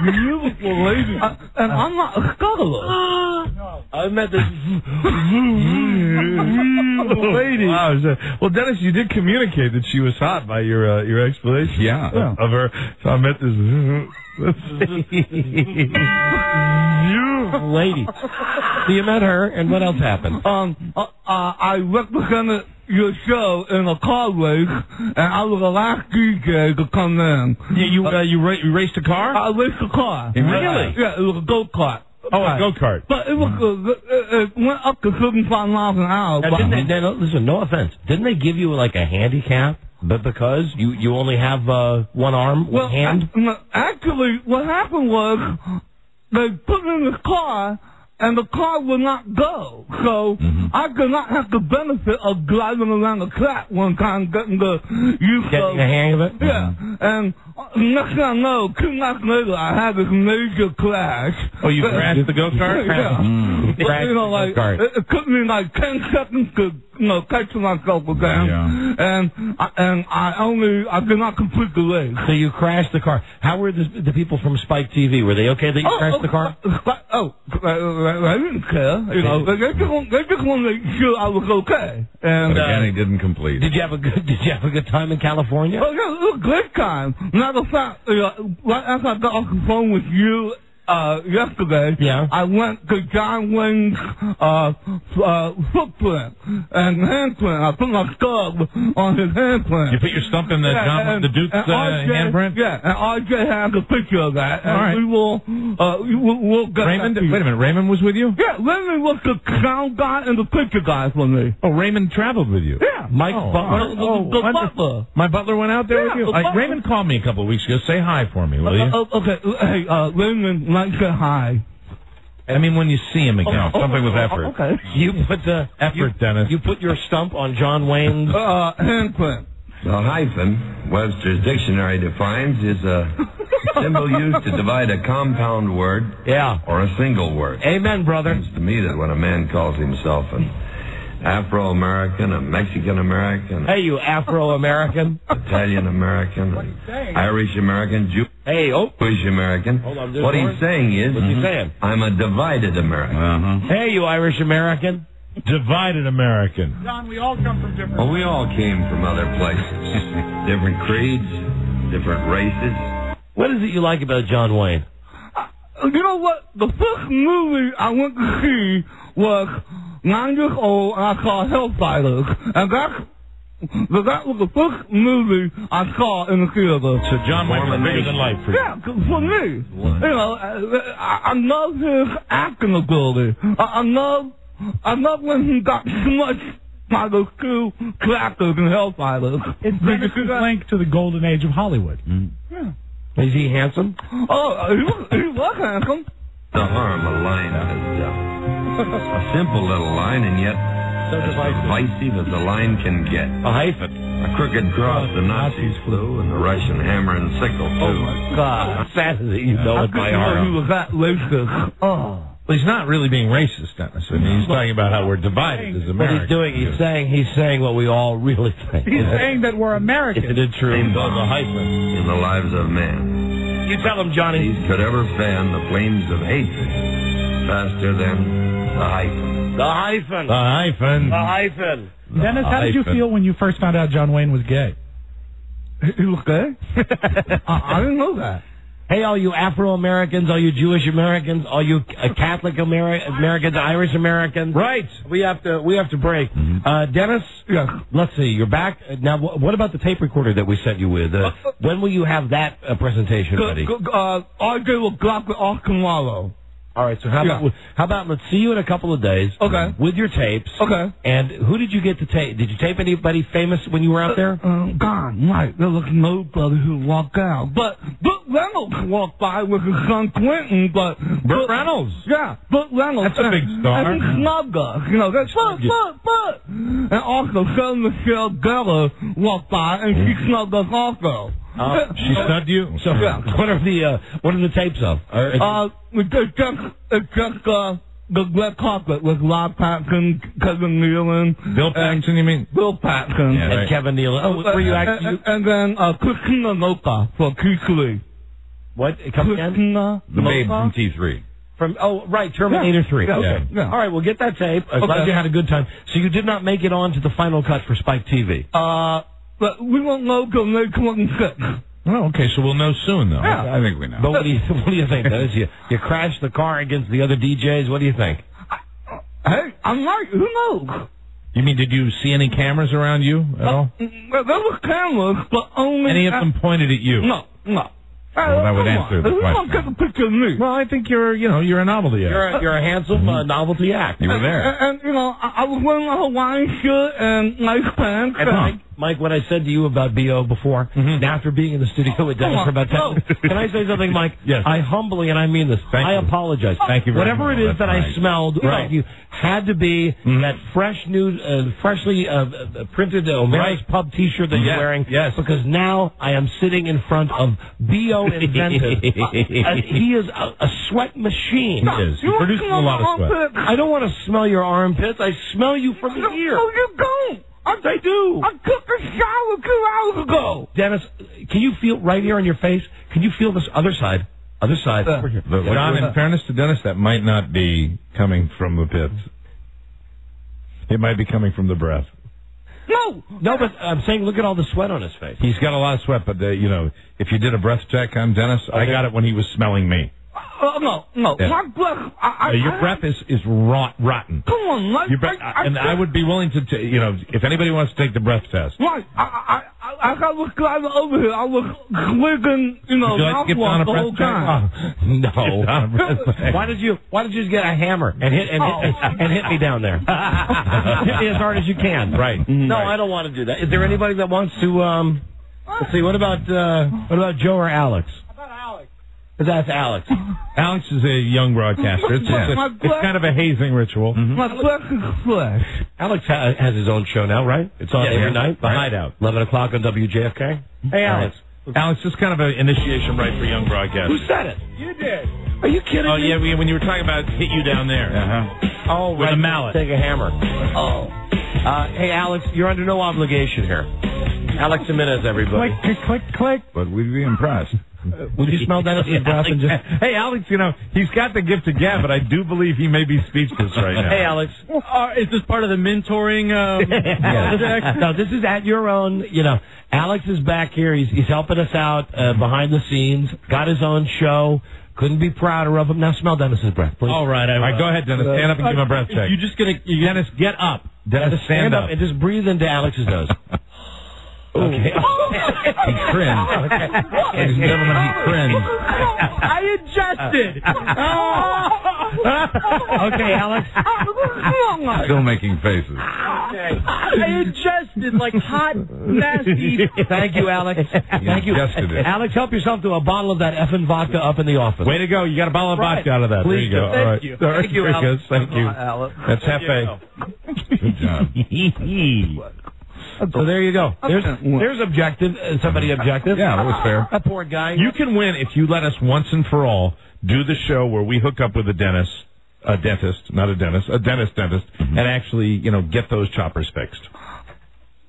beautiful lady. And I'm not a scholar. I met this beautiful lady. Wow. Well, Dennis, you did communicate that she was hot by your explanation of her. So I met this beautiful lady. So you met her, and what else happened? I represented your show in a car race, and I was the last DJ to come in. You raced a car? I raced a car. Really? Yeah, it was a go-kart. Oh, a go-kart. But it was it went up to 75 miles an hour. Now, listen, no offense. Didn't they give you like a handicap? But because you only have one arm, one hand? Actually, what happened was they put in this car, and the car would not go. So I did not have the benefit of driving around the track one time, getting the hang of it. Yeah, and next thing I know, 2 nights later, I had this major crash. Oh, you crashed the go-kart? Yeah. Crashed you know, like it took me like 10 seconds to catch myself again. Yeah. And I did not complete the race. So you crashed the car. How were the people from Spike TV? Were they okay that you crashed the car? I didn't care. You know, they just wanted to make sure I was okay. And but again, he didn't complete. Did you have a good time in California? Oh yeah, it was a great time. Matter of fact, right after I got off the phone with you, yesterday, I went to John Wayne's footprint and handprint. I put my stub on his handprint. You put your stump in the Duke's handprint? Yeah, and RJ has a picture of that. And right. we'll get Raymond? that to you. Wait a minute, Raymond was with you? Yeah, Raymond was the sound guy and the picture guy for me. Oh, Raymond traveled with you? Yeah. Mike Butler? The butler. My butler went out there with you? Raymond called me a couple of weeks ago. Say hi for me, will you? Okay, hey, Raymond, like say hi. I mean, when you see him again, something with effort. Okay. You put the effort, Dennis. You put your stump on John Wayne's handprint. The hyphen, Webster's dictionary defines, is a symbol used to divide a compound word or a single word. Amen, brother. It seems to me that when a man calls himself an Afro-American, a Mexican-American... Hey, you Afro-American. Italian-American, Irish-American, Jewish-American. Hold on, what he's saying is... What's he saying? I'm a divided American. Hey, you Irish-American. Divided American. John, we all come from different... Well, we all came from other places. Different creeds, different races. What is it you like about John Wayne? You know what? The first movie I went to see was 9 years old, and I saw Hellfighters. And that was the first movie I saw in the theater. So John Wayne was bigger than life for you? Yeah, for me. You know, I love his acting ability. I love when he got smushed by those two crackers in Hellfighters. It's Dennis's link to the golden age of Hollywood. Yeah. Is he handsome? Oh, he was handsome. The harm a line has done. A simple little line, and yet as divisive as a line can get. A hyphen. A crooked cross the Nazis flew, and the Russian hammer and sickle, too. Oh, my God. Sad that you know it by heart. He was that racist. Oh. Well, he's not really being racist, Dennis. I mean, he's talking about how we're divided as Americans. What he's doing, he's saying what we all really think. He's saying that we're Americans. Isn't it true? Same a hyphen in the lives of man. You tell him, Johnny. These could ever fan the flames of hatred faster than the hyphen. The hyphen. The hyphen. The hyphen. Dennis, how did you feel when you first found out John Wayne was gay? He was gay? I didn't know that. Hey, all you Afro-Americans, all you Jewish Americans, all you Catholic Americans, Irish Americans. Right. We have to break. Dennis, let's see, you're back. Now, what about the tape recorder that we sent you with? When will you have that presentation ready? RJ will drop it off tomorrow. All right, so how about let's see you in a couple of days. Okay. With your tapes. Okay. And who did you get to tape? Did you tape anybody famous when you were out there? God, Mike, there was nobody who walked out. But Burt Reynolds walked by with his son Quentin, but... Burt Reynolds? Yeah, Burt Reynolds. That's a big star. And he snubbed us. You know, that's Burt. And also, Sarah Michelle Gellar walked by, and she snubbed us also. She snubbed you? So, what are the tapes of? It's just the red carpet with Rob Patton, Kevin Nealon. Bill Paxton, you mean? Bill Paxton. Yeah, and Kevin Nealon. Oh, were you actually... And then Christina Loca for T3. What? Come again? The babe from T3. Right, Terminator 3. Yeah, okay. yeah. All right, we'll get that tape. I'm glad you had a good time. So you did not make it on to the final cut for Spike TV? But we won't know till May 26th. Oh, okay, so we'll know soon, though. Yeah. I think we know. But what do you think, Dennis? You crashed the car against the other DJs? What do you think? Hey, I'm right. Who knows? You mean, did you see any cameras around you at all? There were cameras, but only... Any of them pointed at you? No. Well, that would answer the question. Who's going to take a picture of me? Well, I think you're a novelty act. You're a handsome novelty act. You were there. And I was wearing a Hawaiian shirt and nice pants. And Mike, what I said to you about B.O. before, after being in the studio with Dennis for about 10 minutes, can I say something, Mike? Yes. I humbly, and I mean this, I apologize. Thank you very much. Whatever it is that I smelled, you had to be that fresh, new, freshly printed O'Mara's Pub T-shirt that you're wearing. Yes. Because now I am sitting in front of B.O. Invented. He is a sweat machine. He is. He produces a lot of sweat. I don't want to smell your armpits. I smell you from here. No, you don't. I do. I took a shower 2 hours ago. Dennis, can you feel right here on your face? Can you feel this other side? Other side. Over here. John, in fairness to Dennis, that might not be coming from the pits. It might be coming from the breath. No, but I'm saying look at all the sweat on his face. He's got a lot of sweat, but, if you did a breath check on Dennis, I got it when he was smelling me. No. Yeah. My breath. Your breath is rotten. Come on, like, Your breath, and I would be willing to, if anybody wants to take the breath test. Right. I got this guy over here. I was licking, Would you like to get on a the breath whole check? time. No. Why did you just get a hammer and hit me down there? Hit me as hard as you can. Right. No, I don't want to do that. Is there anybody that wants to? Let's see. What about Joe or Alex? That's Alex. Alex is a young broadcaster. It's kind of a hazing ritual. My breath is fresh. Alex has his own show now, right? It's on every night. The Hideout, 11 o'clock on WJFK. Hey, Alex. Alex, this is kind of an initiation right for young broadcasters. Who said it? You did. Are you kidding me? Oh, yeah, when you were talking about hit you down there. Oh, with right. a mallet. Take a hammer. Oh. Hey, Alex, you're under no obligation here. Alex Jimenez, everybody. Click. But we'd be impressed. Would you smell Dennis's breath and just... Hey, Alex, he's got the gift of gab, but I do believe he may be speechless right now. Hey, Alex. Is this part of the mentoring project? No, this is at your own, Alex is back here. He's helping us out behind the scenes. Got his own show. Couldn't be prouder of him. Now smell Dennis's breath, please. All right, go ahead, Dennis. Stand up and give him a breath check. Dennis, get up. Dennis, stand up. And just breathe into Alex's nose. Okay. He cringed. Ladies and gentlemen, he cringed. I adjusted. Okay, Alex. Still making faces. I adjusted like hot, nasty. Thank you, Alex. Thank you. Adjusted it. Alex, help yourself to a bottle of that effing vodka up in the office. Way to go. You got a bottle of vodka out of that. Please there you go. do. All right. Thank you. Thank you, Alex. Thank you. That's Hefe. Good job. So there you go. There's objective. Somebody objective. Yeah, that was fair. That poor guy. You can win if you let us once and for all do the show where we hook up with a dentist, and actually, get those choppers fixed.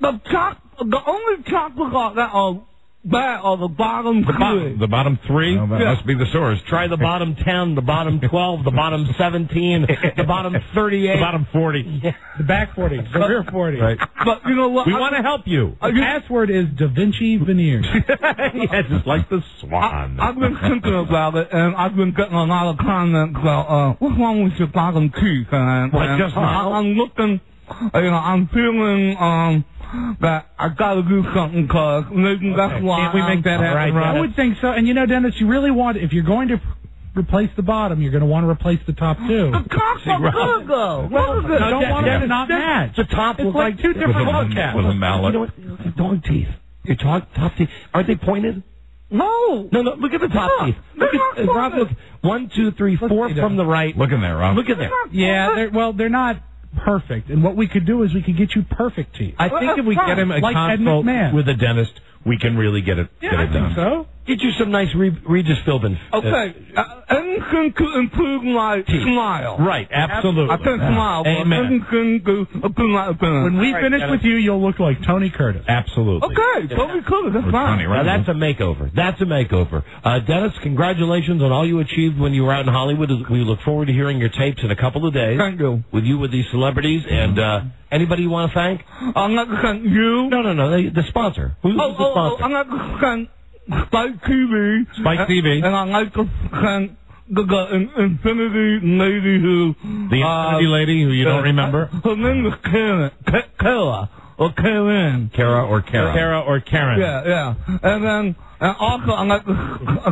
The only choppers that are bad are the bottom three. The bottom three? Well, that must be the source. Try the bottom 10, the bottom 12, the bottom 17, the bottom 38. The bottom 40. Yeah. The back 40, the rear 40. Right. But you know what? We want to help you. The password is Da Vinci Veneers. Yes, it's like the swan. I've been thinking about it, and I've been getting a lot of comments about, what's wrong with your bottom teeth? And I'm looking, I'm feeling, that I gotta do something, cause maybe that's why. Can't we make that happen, I would think so. And Dennis, you really want, if you're going to replace the bottom, you're going to want to replace the top too. The top's a good though. Well, don't want them to not match. The top It's looks like two different podcasts. With a mallet. Dog teeth. Your top teeth. Aren't they pointed? No. No, look at the top teeth. Rob, look. 1, 2, 3, 4 from the right. Look in there, Rob. Look in there. Yeah, they're not perfect. And what we could do is we could get you perfect teeth. I think if we get him a like Ed consult McMahon. with a dentist, we can really get it I done. think so. Get you some nice Regis Philbin. Okay. Anything to improve my smile. Right, absolutely. I can smile, but anything to improve my appearance. When we finish with you, you'll look like Tony Curtis. Absolutely. Okay, Tony Curtis, that's fine. Now, that's a makeover. That's a makeover. Dennis, congratulations on all you achieved when you were out in Hollywood. We look forward to hearing your tapes in a couple of days. Thank you. With these celebrities. And anybody you want to thank? I'm not going to thank you. No. The sponsor. Who's the sponsor? I'm not going to thank Spike TV. Spike TV. And I'd like to thank the Infinity lady who... The Infinity lady who you don't remember? Her name is Kara. Or Karen. Kara or Karen. Kara or Karen. Yeah. And then, also, I'd like to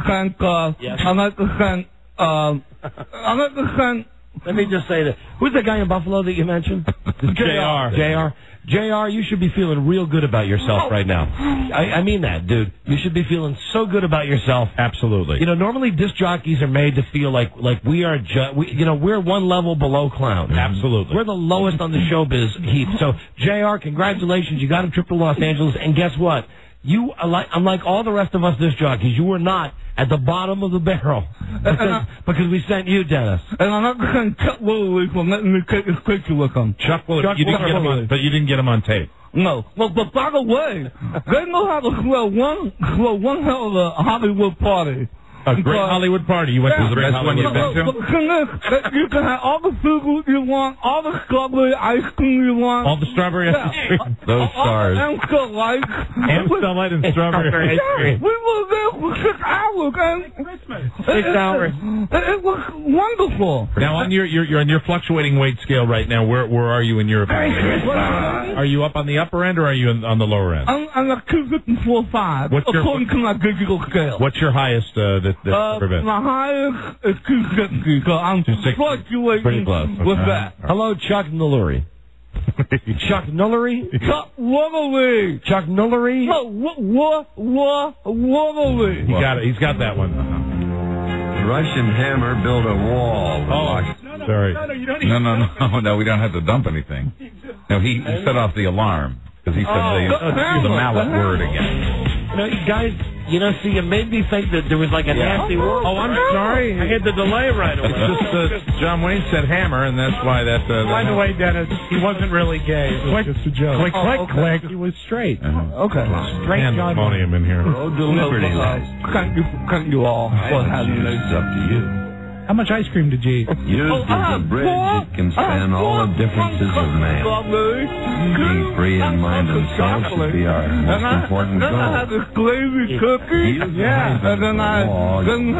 thank... I'd like to thank... Let me just say that. Who's the guy in Buffalo that you mentioned? JR, you should be feeling real good about yourself right now. I mean that, dude. You should be feeling so good about yourself. Absolutely. Normally disc jockeys are made to feel like we are we're one level below clowns. Absolutely. We're the lowest on the showbiz heap. So, JR, congratulations. You got a trip to Los Angeles, and guess what? You, unlike all the rest of us disc jockeys, you were not at the bottom of the barrel because we sent you, Dennis. And I'm not going to Chuck Woolley for letting me take this picture with him. Chuck Woolley, but you didn't get him on tape. No. Well, but by the way, they know how to throw one hell of a Hollywood party. A great Hollywood party. You went to the best one you've been to? You can have all the food you want, all the strawberry ice cream you want. All the strawberry ice cream. Those stars. Amstel Light. Amstel Light and strawberry ice cream. We were there for 6 hours. Christmas. 6 hours. It was wonderful. Now, on your on your fluctuating weight scale right now, where are you in your opinion? Are you up on the upper end or are you on the lower end? I'm like 254.5, according to my digital scale. What's your highest that's ever been? My highest is 260, so I'm fluctuating pretty close. with that. Hello, Chuck Nullery. Chuck Nullery? Chuck Woolery. Chuck Nullery? No, Woolery. He got it. He's got that one. Russian hammer built a wall. Sorry. No, we don't have to dump anything. No, he set off the alarm because he said the mallet word again. Guys, you made me think that there was like a nasty word. Oh, I'm sorry. I had the delay right away. It's just John Wayne said hammer, and that's why that. By the way, Dennis, he wasn't really gay. It was just a joke. Click. He was straight. Okay. Straight John Wayne. in here. Liberty Lies. Can't you all? It's up to you. How much ice cream did you eat? Used as a bridge, it can span all the differences of man. Be free in mind and soul should be our most important goal. Then I had this glazed cookie. And then I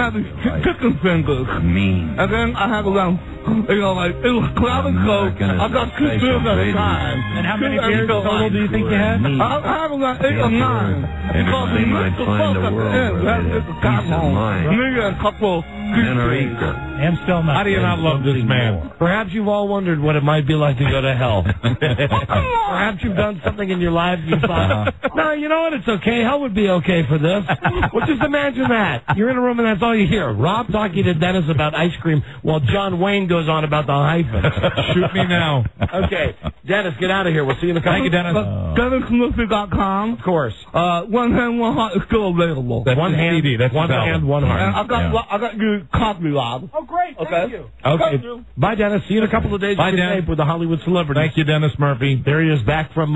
had these chicken fingers. Mean. And then I had around, it was clouded coat. I got 2 beers at a time. And how many beers total do you think you had? I had around 8 or 9. Anybody might find a world where there's peace of mind. Me and a couple. Men are equal. How do you not love this man? Perhaps you've all wondered what it might be like to go to hell. Perhaps you've done something in your life and you thought, no, you know what, it's okay. Hell would be okay for this. Well, just imagine that. You're in a room and that's all you hear. Rob talking to Dennis about ice cream while John Wayne goes on about the hyphen. Shoot me now. Okay. Dennis, get out of here. We'll see you in a couple. Thank you, Dennis. DennisMurphy.com. Of course. One Hand, One Heart is still available. That's one hand, CD. That's one hand, one heart. And I got you copy, Rob. Oh, great. Thank you. Okay. Bye, Dennis. See you in a couple of days. Bye, Dennis. With the Hollywood celebrity. Thank you, Dennis Murphy. There he is, back from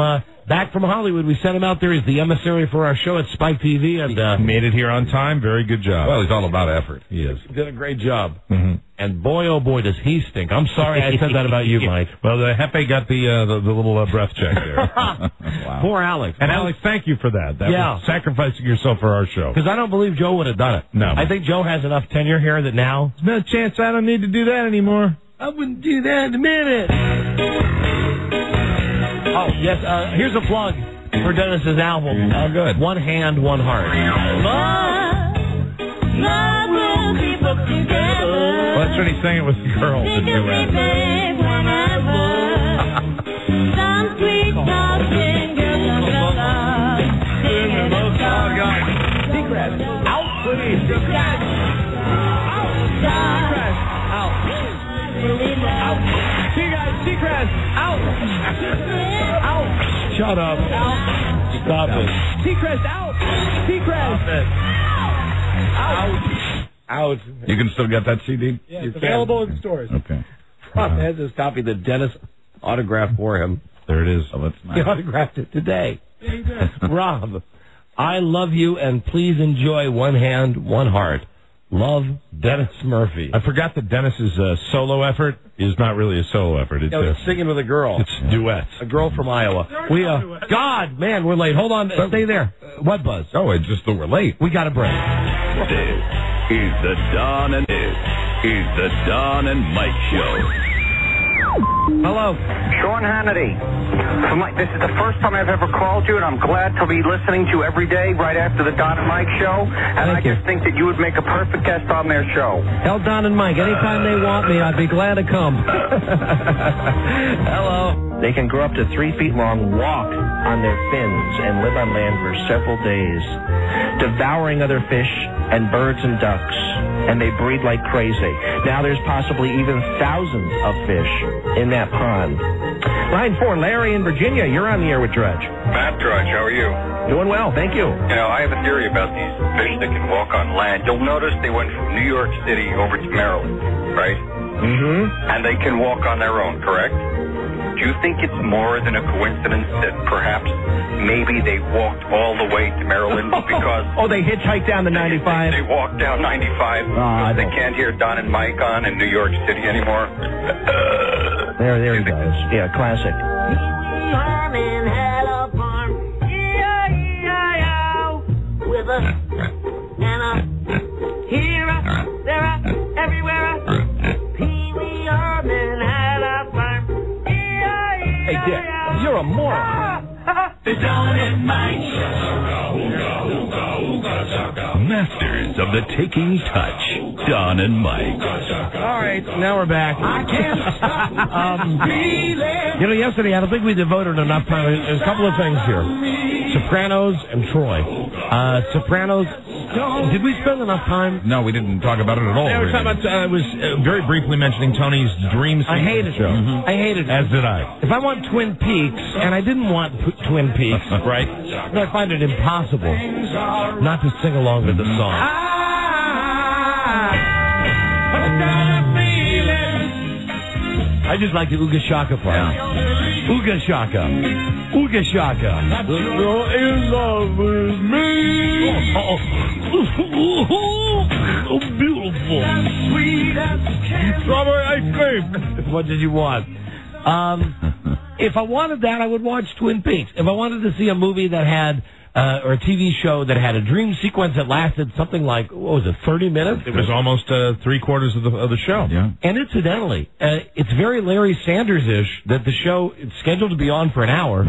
Hollywood. We sent him out there. He's the emissary for our show at Spike TV, and he made it here on time. Very good job. Well, he's all about effort. He is. He did a great job. Mm-hmm. And boy, oh boy, does he stink. I'm sorry I said that about you, Mike. Well, the Hefe got the little breath check there. Wow. Poor Alex. And Alex, thank you for that. That was sacrificing yourself for our show. Because I don't believe Joe would have done it. No. I think Joe has enough tenure here that now there's no chance I don't need to do that anymore. I wouldn't do that in a minute. Oh, yes. Here's a plug for Dennis's album. Oh, good. One Hand, One Heart. Love will keep us together. Well, that's when he sang it with the girls. Some sweet talking girls Seacrest, out, please. Seacrest, out. Seacrest, out. Out. Seacrest, out. Out. Shut up. Out. Stop it. Seacrest, out. Seacrest. Stop it. Out. Out. You can still get that CD? Yeah, it's available in stores. Okay. Rob has this copy that Dennis autographed for him. There it is. Oh, that's nice. He autographed it today. Rob, I love you, and please enjoy One Hand, One Heart. Love, Dennis Murphy. I forgot that Dennis's solo effort is not really a solo effort. It's singing with a girl. It's duets. A girl from Iowa. God, man, we're late. Hold on. Stay there. What buzz? Oh, it's just that we're late. We got a break. This is the Don and Mike Show. Hello, Sean Hannity. This is the first time I've ever called you, and I'm glad to be listening to you every day right after the Don and Mike show. And I just think that you would make a perfect guest on their show. Tell Don and Mike, anytime they want me, I'd be glad to come. Hello. They can grow up to 3 feet long, walk on their fins, and live on land for several days, devouring other fish and birds and ducks, and they breed like crazy. Now there's possibly even thousands of fish in that pond. Line 4, Larry in Virginia, you're on the air with Drudge. Matt Drudge, how are you? Doing well, thank you. You know, I have a theory about these fish that can walk on land. You'll notice they went from New York City over to Maryland, right? Mm-hmm. And they can walk on their own, correct? Do you think it's more than a coincidence that perhaps maybe they walked all the way to Maryland because... Oh, they hitchhiked down the 95? They walked down 95 because they can't hear Don and Mike on in New York City anymore. There he goes. Yeah, classic. Herman had a farm, E-I-E-I-O, with a and a here, there, everywhere. Pee Wee Herman had a farm, E-I-E-I-O. Hey, Dick, you're a moron. The Don and Mike Masters of the taking touch. Don and Mike. All right, now we're back. I can't stop feeling. Yesterday, I don't think we devoted enough time. There's a couple of things here. Sopranos and Troy. Sopranos, did we spend enough time? No, we didn't talk about it at all. Yeah, we were talking about, I was very briefly mentioning Tony's dream I hated show. it. I hated it. As did I. If I want Twin Peaks, and I didn't want Twin Peaks, right? I find it impossible not to sing along with the song. I just like the Ooga Shaka part. Yeah. Ooga Shaka. Ooga Shaka. You're in love with me. Oh, beautiful. Sweet as strawberry ice cream. What did you want? If I wanted that, I would watch Twin Peaks. If I wanted to see a movie that had, or a TV show that had a dream sequence that lasted something like, what was it, 30 minutes? It was almost 3/4 of the show. Yeah. And incidentally, it's very Larry Sanders-ish that the show is scheduled to be on for an hour.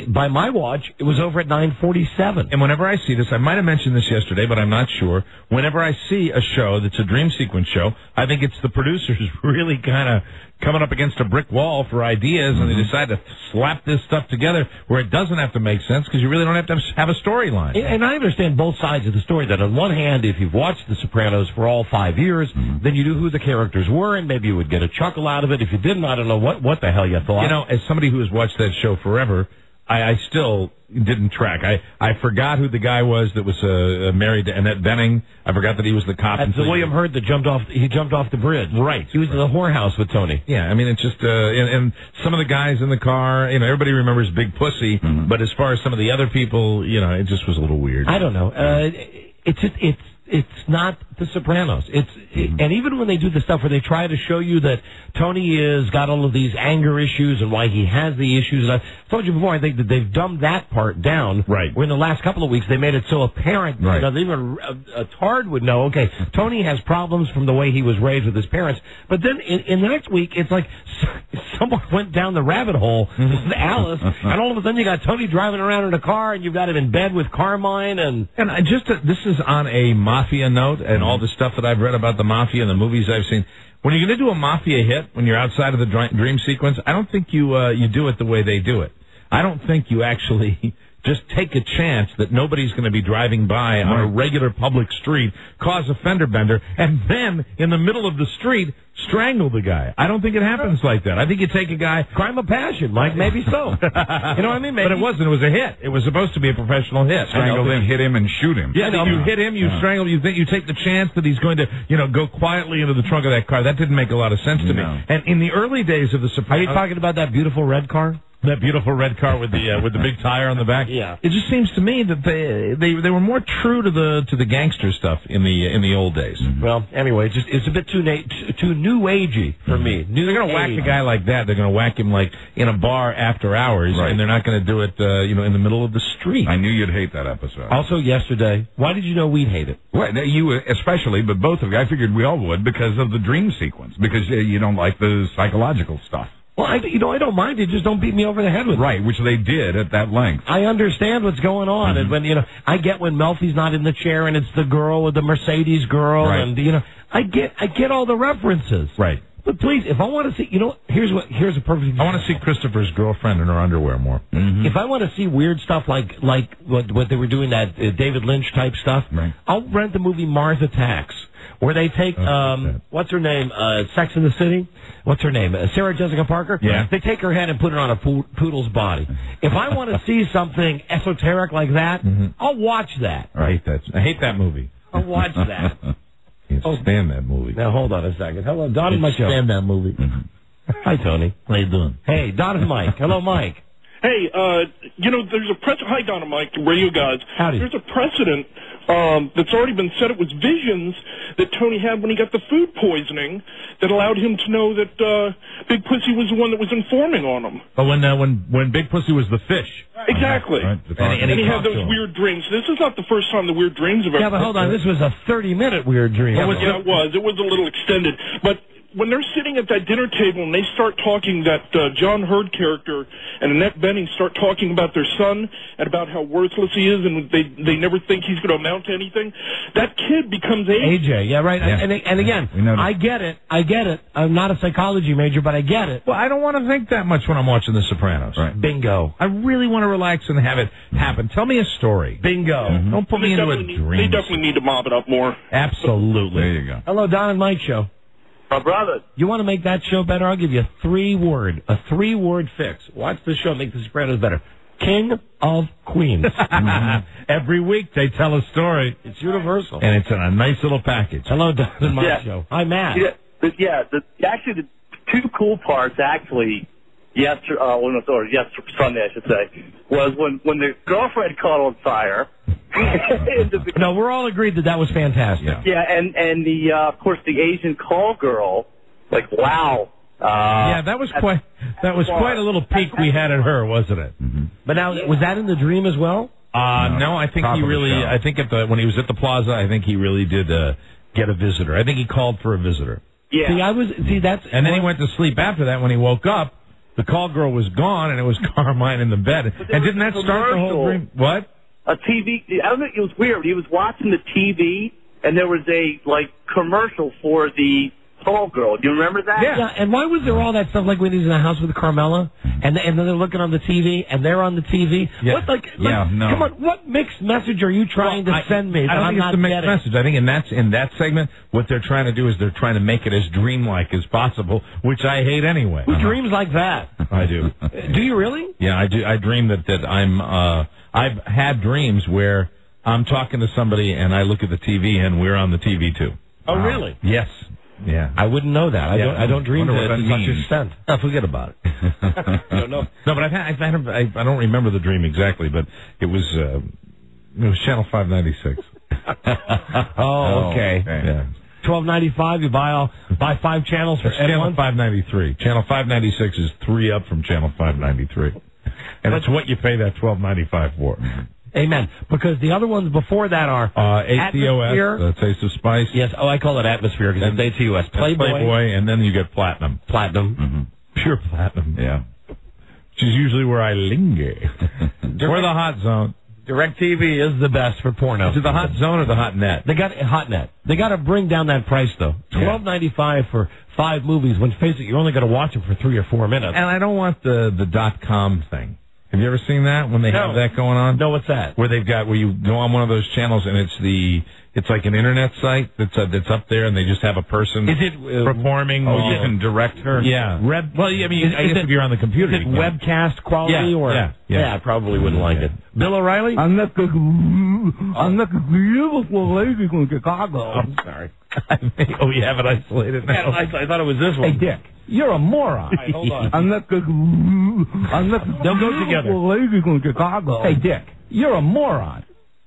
By my watch, it was over at 9:47. And whenever I see this, I might have mentioned this yesterday, but I'm not sure. Whenever I see a show that's a dream sequence show, I think it's the producers really kind of coming up against a brick wall for ideas, and they decide to slap this stuff together where it doesn't have to make sense because you really don't have to have a storyline. And I understand both sides of the story, that on one hand, if you've watched The Sopranos for all 5 years, then you knew who the characters were, and maybe you would get a chuckle out of it. If you didn't, I don't know what the hell you thought. You know, as somebody who has watched that show forever, I still didn't track. I forgot who the guy was that was married to Annette Bening. I forgot that he was the cop. That's William Hurt that jumped off the bridge. Right. He was in the whorehouse with Tony. Yeah, I mean, it's just, and some of the guys in the car, everybody remembers Big Pussy, but as far as some of the other people, it just was a little weird. I don't know. It's not The Sopranos. And even when they do the stuff where they try to show you that Tony is got all of these anger issues and why he has the issues, and I've told you before, I think that they've dumbed that part down. Right. Where in the last couple of weeks they made it so apparent, right. Even a tard would know, okay, Tony has problems from the way he was raised with his parents. But then in the next week, it's like someone went down the rabbit hole with Alice, and all of a sudden you got Tony driving around in a car, and you've got him in bed with Carmine, and I just this is on a mafia note, and all the stuff that I've read about the mafia and the movies I've seen. When you're going to do a mafia hit, when you're outside of the dream sequence, I don't think you do it the way they do it. I don't think you actually just take a chance that nobody's going to be driving by on a regular public street, cause a fender bender, and then in the middle of the street strangle the guy. I don't think it happens like that. I think you take a guy. Crime of passion, Mike. Maybe so. You know what I mean? Maybe. But it wasn't. It was a hit. It was supposed to be a professional hit. Strangle him, hit him, and shoot him. Yeah, you hit him, you strangle him. You take the chance that he's going to, go quietly into the trunk of that car. That didn't make a lot of sense to me. And in the early days of The Sopranos, are you talking about that beautiful red car? That beautiful red car with the big tire on the back. Yeah. It just seems to me that they were more true to the gangster stuff in the old days. Well, anyway, it's a bit too new agey for me. They're going to whack a guy like that. They're going to whack him like in a bar after hours, and they're not going to do it in the middle of the street. I knew you'd hate that episode. Also, yesterday, why did you know we'd hate it? Well, you especially, but both of you. I figured we all would because of the dream sequence. Because you don't like the psychological stuff. Well, I don't mind it. Just don't beat me over the head with it. Right, which they did at that length. I understand what's going on. And when, I get when Melfi's not in the chair and it's the girl with the Mercedes girl. Right. And, I get all the references. Right. But please, if I want to see, here's a perfect example. I want to see Christopher's girlfriend in her underwear more. If I want to see weird stuff like what they were doing, that David Lynch type stuff, I'll rent the movie Mars Attacks, where they take, what's her name, Sex and the City? What's her name? Sarah Jessica Parker? Yeah. They take her head and put it on a poodle's body. If I want to see something esoteric like that, I'll watch that. I hate that movie. I'll watch that. Can't stand that movie. Now, hold on a second. Hello, Don and Mike. Stand that movie. Hi, Tony. How you doing? Hey, Don and Mike. Hello, Mike. Hey, there's a precedent. Hi, Don and Mike, radio guys. Howdy. There's a precedent that's already been set. It was visions that Tony had when he got the food poisoning that allowed him to know that Big Pussy was the one that was informing on him. Oh, when Big Pussy was the fish. Exactly. Right. And he had those weird dreams. This is not the first time the weird dreams have ever. Yeah, but hold on. This was a 30-minute weird dream. It was. It was a little extended. But when they're sitting at that dinner table and they start talking, that John Hurd character and Annette Bening start talking about their son and about how worthless he is, and they never think he's going to amount to anything, that kid becomes AJ. Yeah, right. Yeah. And again, I get it. I'm not a psychology major, but I get it. Well, I don't want to think that much when I'm watching The Sopranos. Right. Bingo. I really want to relax and have it happen. Tell me a story. Bingo. Mm-hmm. Don't put me into a dream. They definitely need to mop it up more. Absolutely. There you go. Hello, Don and Mike show. My brother. You want to make that show better? I'll give you a three-word fix. Watch the show, make The Sopranos better. King of Queens. Every week they tell a story. It's universal. And it's in a nice little package. Hello, Don and Mike show. Hi, Matt. Actually, the two cool parts, actually, Sunday, I should say, was when the girlfriend caught on fire. No, we're all agreed that was fantastic. Yeah, and the of course the Asian call girl, like wow. Yeah, that was quite a little peek we had at her, wasn't it? Mm-hmm. But now, was that in the dream as well? No, I think he really. I think when he was at the plaza, I think he really did get a visitor. I think he called for a visitor. Yeah. And then he went to sleep after that. When he woke up, the call girl was gone, and it was Carmine in the bed. And didn't that start the whole dream? What? A TV. I don't know. It was weird. He was watching the TV, and there was a commercial for the call girl. Do you remember that? Yeah. And why was there all that stuff like when he's in the house with Carmela, and then they're looking on the TV, and they're on the TV? Yeah. What come on, what mixed message are you trying to send me? I don't think it's a mixed message. I think in that segment, what they're trying to do is they're trying to make it as dreamlike as possible, which I hate anyway. Who dreams like that? I do. Do you really? Yeah, I do. I dream that I'm. I've had dreams where I'm talking to somebody and I look at the TV and we're on the TV too. Oh, really? Yes. Yeah. I wouldn't know that. I don't dream to such extent. Oh, forget about it. I don't know. No, but I don't remember the dream exactly, but it was Channel 596. Oh, okay. Yeah. $12.95. You buy 5 channels for Channel 593. Channel 596 is 3 up from Channel 593, and it's what you pay that $12.95 for. Amen. Because the other ones before that are ATOS, Taste of Spice. Yes. Oh, I call it Atmosphere because it's ATOS. Playboy, and then you get Platinum. Platinum. Pure Platinum. Yeah. Which is usually where I linger. Or the Hot Zone. DirecTV is the best for porno. Is it the Hot Zone or the Hot Net? They got Hot Net. They got to bring down that price though. $12.95 for 5 movies. When face it, you're only going to watch them for 3 or 4 minutes. And I don't want the .com thing. Have you ever seen that when they have that going on? No, what's that? Where where you go on one of those channels and it's like an internet site that's up there and they just have a person performing. Oh, you can direct her. Yeah. I guess if you're on the computer. Is it webcast quality or? Yeah, I probably wouldn't like it. Bill O'Reilly? I'm not a beautiful lady from Chicago. I'm sorry. You have it isolated now. I thought it was this one. Hey, Dick, you're a moron. Right, hold on. I'm not They'll go together. Lady from Chicago. Hey, Dick, you're a moron.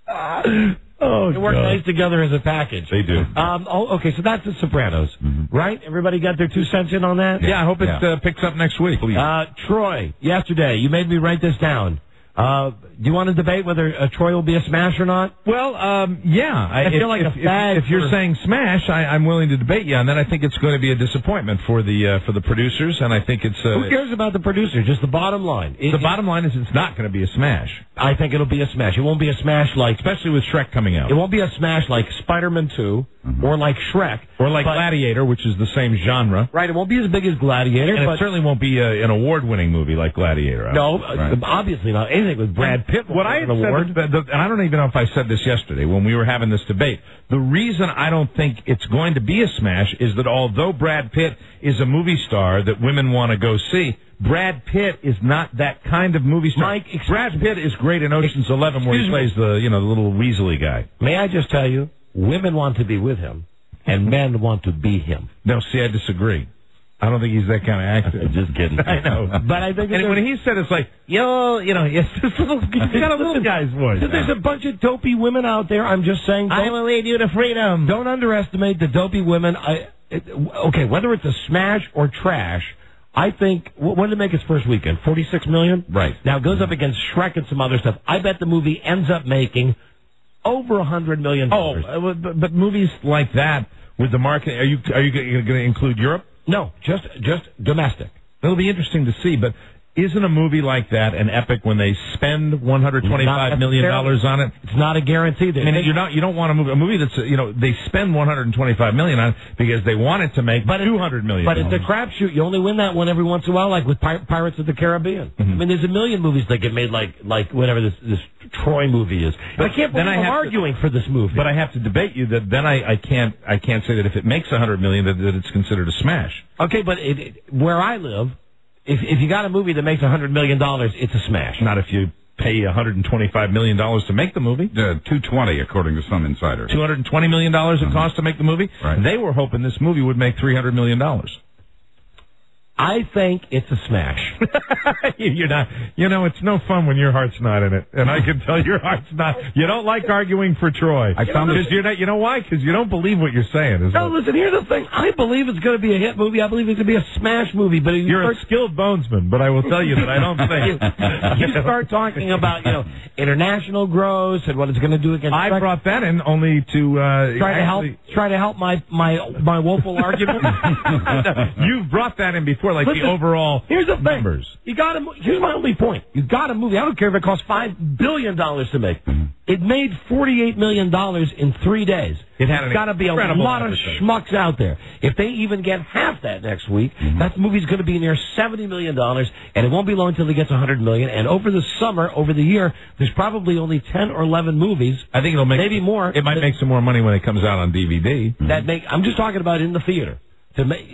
They work nice together as a package. They do. Okay, so that's The Sopranos, right? Everybody got their 2 cents in on that? Yeah, I hope it picks up next week. Troy, yesterday, you made me write this down. Do you want to debate whether Troy will be a smash or not? Well, yeah. I feel like if you're saying smash, I'm willing to debate you on that. I think it's going to be a disappointment for the producers, and I think it's. Who cares about the producers? Just the bottom line. The bottom line is it's not going to be a smash. I think it'll be a smash. It won't be a smash like, especially with Shrek coming out. It won't be a smash like Spider-Man 2 or like Shrek or like Gladiator, which is the same genre. Right. It won't be as big as Gladiator, and it certainly won't be an award-winning movie like Gladiator. No, obviously not. Anything with Brad Pitt. What I had said, and I don't even know if I said this yesterday when we were having this debate, the reason I don't think it's going to be a smash is that although Brad Pitt is a movie star that women want to go see, Brad Pitt is not that kind of movie star. Mike, Brad Pitt is great in Ocean's 11 where he plays the little Weasley guy. May I just tell you, women want to be with him, and men want to be him. No, see, I disagree. I don't think he's that kind of actor. Just kidding. I know. But I think and when he said it's like, he's got a little guy's voice. There's a bunch of dopey women out there. I'm just saying. I will lead you to freedom. Don't underestimate the dopey women. Okay, whether it's a smash or trash, I think, when did it make its first weekend? 46 million? Right. Now, it goes up against Shrek and some other stuff. I bet the movie ends up making over $100 million. Oh, but movies like that with the market, are you going to include Europe? No, just domestic. It'll be interesting to see, but isn't a movie like that an epic when they spend $125 million on it? It's not a guarantee. I mean, you don't want a movie that's, they spend $125 million on it because they want it to make $200 million. But it's a crapshoot. You only win that one every once in a while, like with Pirates of the Caribbean. Mm-hmm. I mean, there's a million movies that get made like whatever this Troy movie is. But I can't believe I'm arguing for this movie. But I have to debate you that then I can't say that if it makes $100 million that it's considered a smash. Okay, but where I live, if you got a movie that makes $100 million, it's a smash. Not if you pay $125 million to make the movie. $220, according to some insiders. $220 million it cost to make the movie. Right. They were hoping this movie would make $300 million. I think it's a smash. You're not. It's no fun when your heart's not in it, and I can tell your heart's not. You don't like arguing for Troy. I found because you're not. You know why? Because you don't believe what you're saying. No, listen. Here's the thing. I believe it's going to be a hit movie. I believe it's going to be a smash movie. But you're a skilled bonesman. But I will tell you that I don't think you start talking about international gross and what it's going to do against. I brought that in only to try to help my woeful argument. You've brought that in before. Like the overall here's the numbers. Thing. Here's my only point. You got a movie. I don't care if it costs $5 billion to make. It made $48 million in 3 days. It had got to be a lot of schmucks out there. If they even get half that next week, that movie's going to be near $70 million, and it won't be long until it gets $100 million. And over the summer, over the year, there's probably only 10 or 11 movies. I think it'll make maybe more. It might make some more money when it comes out on DVD. I'm just talking about in the theater. To make,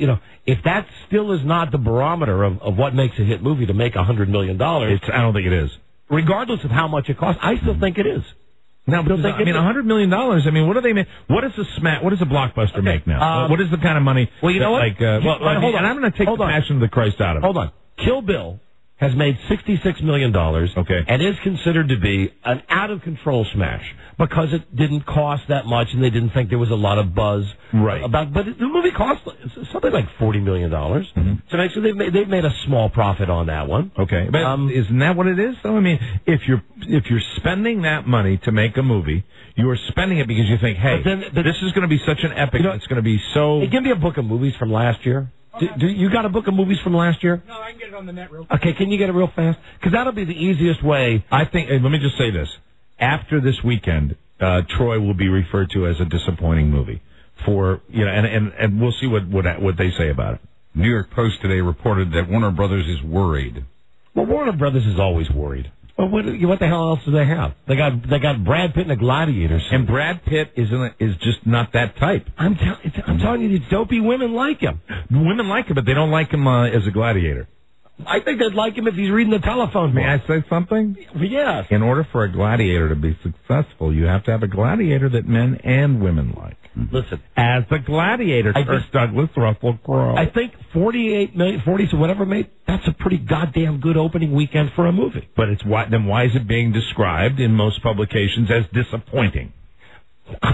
if that still is not the barometer of what makes a hit movie to make $100 million, I don't think it is. Regardless of how much it costs, I still think it is. Now, $100 million. I mean, what do they make? What does a blockbuster make now? What is the kind of money? Well, you know what? Hold on. And I'm going to take the Passion of the Christ out of it. Hold on. Kill Bill has made $66 million. Okay. And is considered to be an out-of-control smash because it didn't cost that much and they didn't think there was a lot of buzz about. But the movie cost something like $40 million. So they've made a small profit on that one. Okay. But isn't that what it is, though? I mean, if you're spending that money to make a movie, you are spending it because you think, hey, this is going to be such an epic. It's going to be so. Hey, give me a book of movies from last year. Do you got a book of movies from last year? No, I can get it on the net real quick. Okay, can you get it real fast? Because that'll be the easiest way. I think. Let me just say this: after this weekend, Troy will be referred to as a disappointing movie. And we'll see what they say about it. New York Post today reported that Warner Brothers is worried. Well, Warner Brothers is always worried. Well, what the hell else do they have? They got Brad Pitt in a Gladiator scene. And Brad Pitt is just not that type. I'm telling you, the dopey women like him. Women like him, but they don't like him as a gladiator. I think they'd like him if he's reading the telephone book. May I say something? Yes. In order for a gladiator to be successful, you have to have a gladiator that men and women like. Listen, as the gladiator, Kirk Douglas, Russell Crowe. I think 48 million, 40, so whatever made, that's a pretty goddamn good opening weekend for a movie. But why is it being described in most publications as disappointing?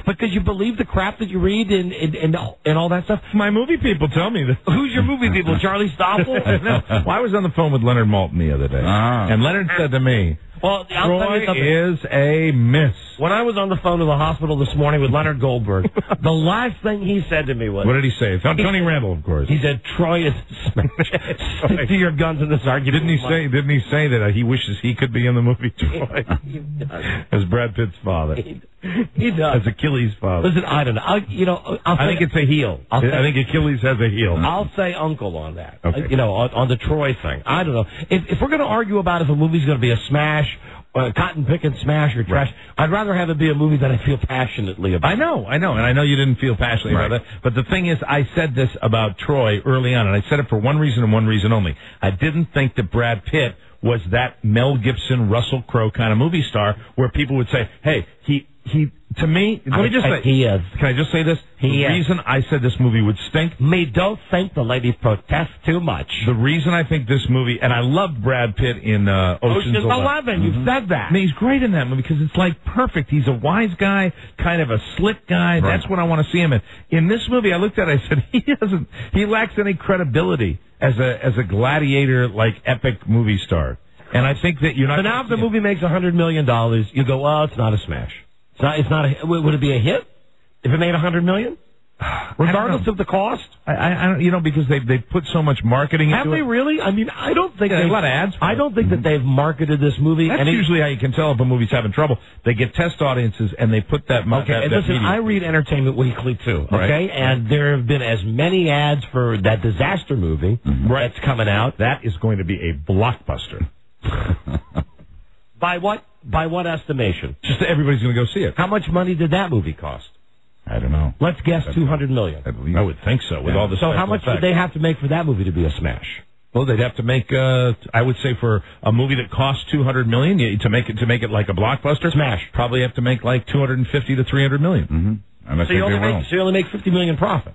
Because you believe the crap that you read and all that stuff. My movie people tell me that. Who's your movie people? Charlie Stoffel? No. Well, I was on the phone with Leonard Maltin the other day, and Leonard said to me, "Well, Troy is a miss." When I was on the phone to the hospital this morning with Leonard Goldberg, the last thing he said to me was... What did he say? It's on Tony Randall, of course. He said, Troy is... Stick to your guns in this argument. Didn't he say that he wishes he could be in the movie Troy? He does. As Brad Pitt's father. He does. As Achilles' father. Listen, I don't know. I think it's a heel. I think Achilles has a heel. I'll say uncle on that. Okay. On the Troy thing. I don't know. If we're going to argue about if a movie's going to be a smash... cotton picking smash or trash. I'd rather have it be a movie that I feel passionately about. I know, and I know you didn't feel passionately about that. But the thing is, I said this about Troy early on, and I said it for one reason and one reason only. I didn't think that Brad Pitt was that Mel Gibson, Russell Crowe kind of movie star where people would say, hey, to me, let me just say, he is. Can I just say this? The reason I said this movie would stink. Me don't think the lady protests too much. The reason I think this movie, and I loved Brad Pitt in Ocean's 11. You said that. I mean, he's great in that movie because it's like perfect. He's a wise guy, kind of a slick guy. Right. That's what I want to see him in. In this movie, I looked at it, I said, he lacks any credibility as a gladiator, like, epic movie star. And I think that you're not. So now if the movie makes $100 million, you go, well, it's not a smash. It's not a, would it be a hit if it made $100 million? Regardless of the cost? I don't, because they put so much marketing into it. Have they really? I mean, I don't think a lot of ads. I don't think that they've marketed this movie. That's usually how you can tell if a movie's having trouble. They get test audiences and they put that. Okay, and listen, I read Entertainment Weekly too. Okay, right. And there have been as many ads for that disaster movie that's coming out. That is going to be a blockbuster. By what estimation? Just that everybody's going to go see it. How much money did that movie cost? I don't know. Let's guess $200 million. I would think so. With all the so how much would they have to make for that movie to be a smash? Well, they'd have to make. I would say for a movie that costs $200 million to make it like a blockbuster, smash. Probably have to make like $250 to $300 million. Mm-hmm. So you only make $50 million profit.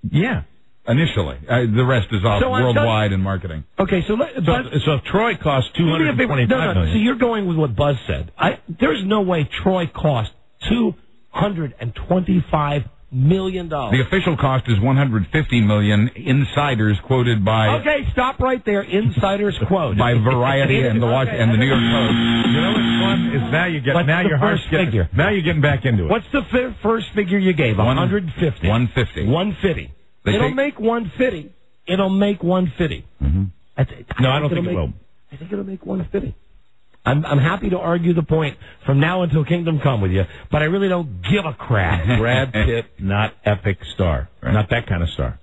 Yeah. Initially, the rest is off worldwide in marketing. Okay, so if Troy costs $225 million. So you're going with what Buzz said. There's no way Troy cost $225 million. The official cost is $150 million. Insiders quoted by. Okay, stop right there. Insiders quote by Variety and the and the New York Post. You know what's fun is now you're getting back into it. What's the first figure you gave? 150. 150. 150. It'll make 150. It'll make 150. Mm-hmm. I don't think it will. I think it'll make 150. I'm happy to argue the point from now until Kingdom Come with you, but I really don't give a crap. Brad Pitt, not epic star. Right. Not that kind of star.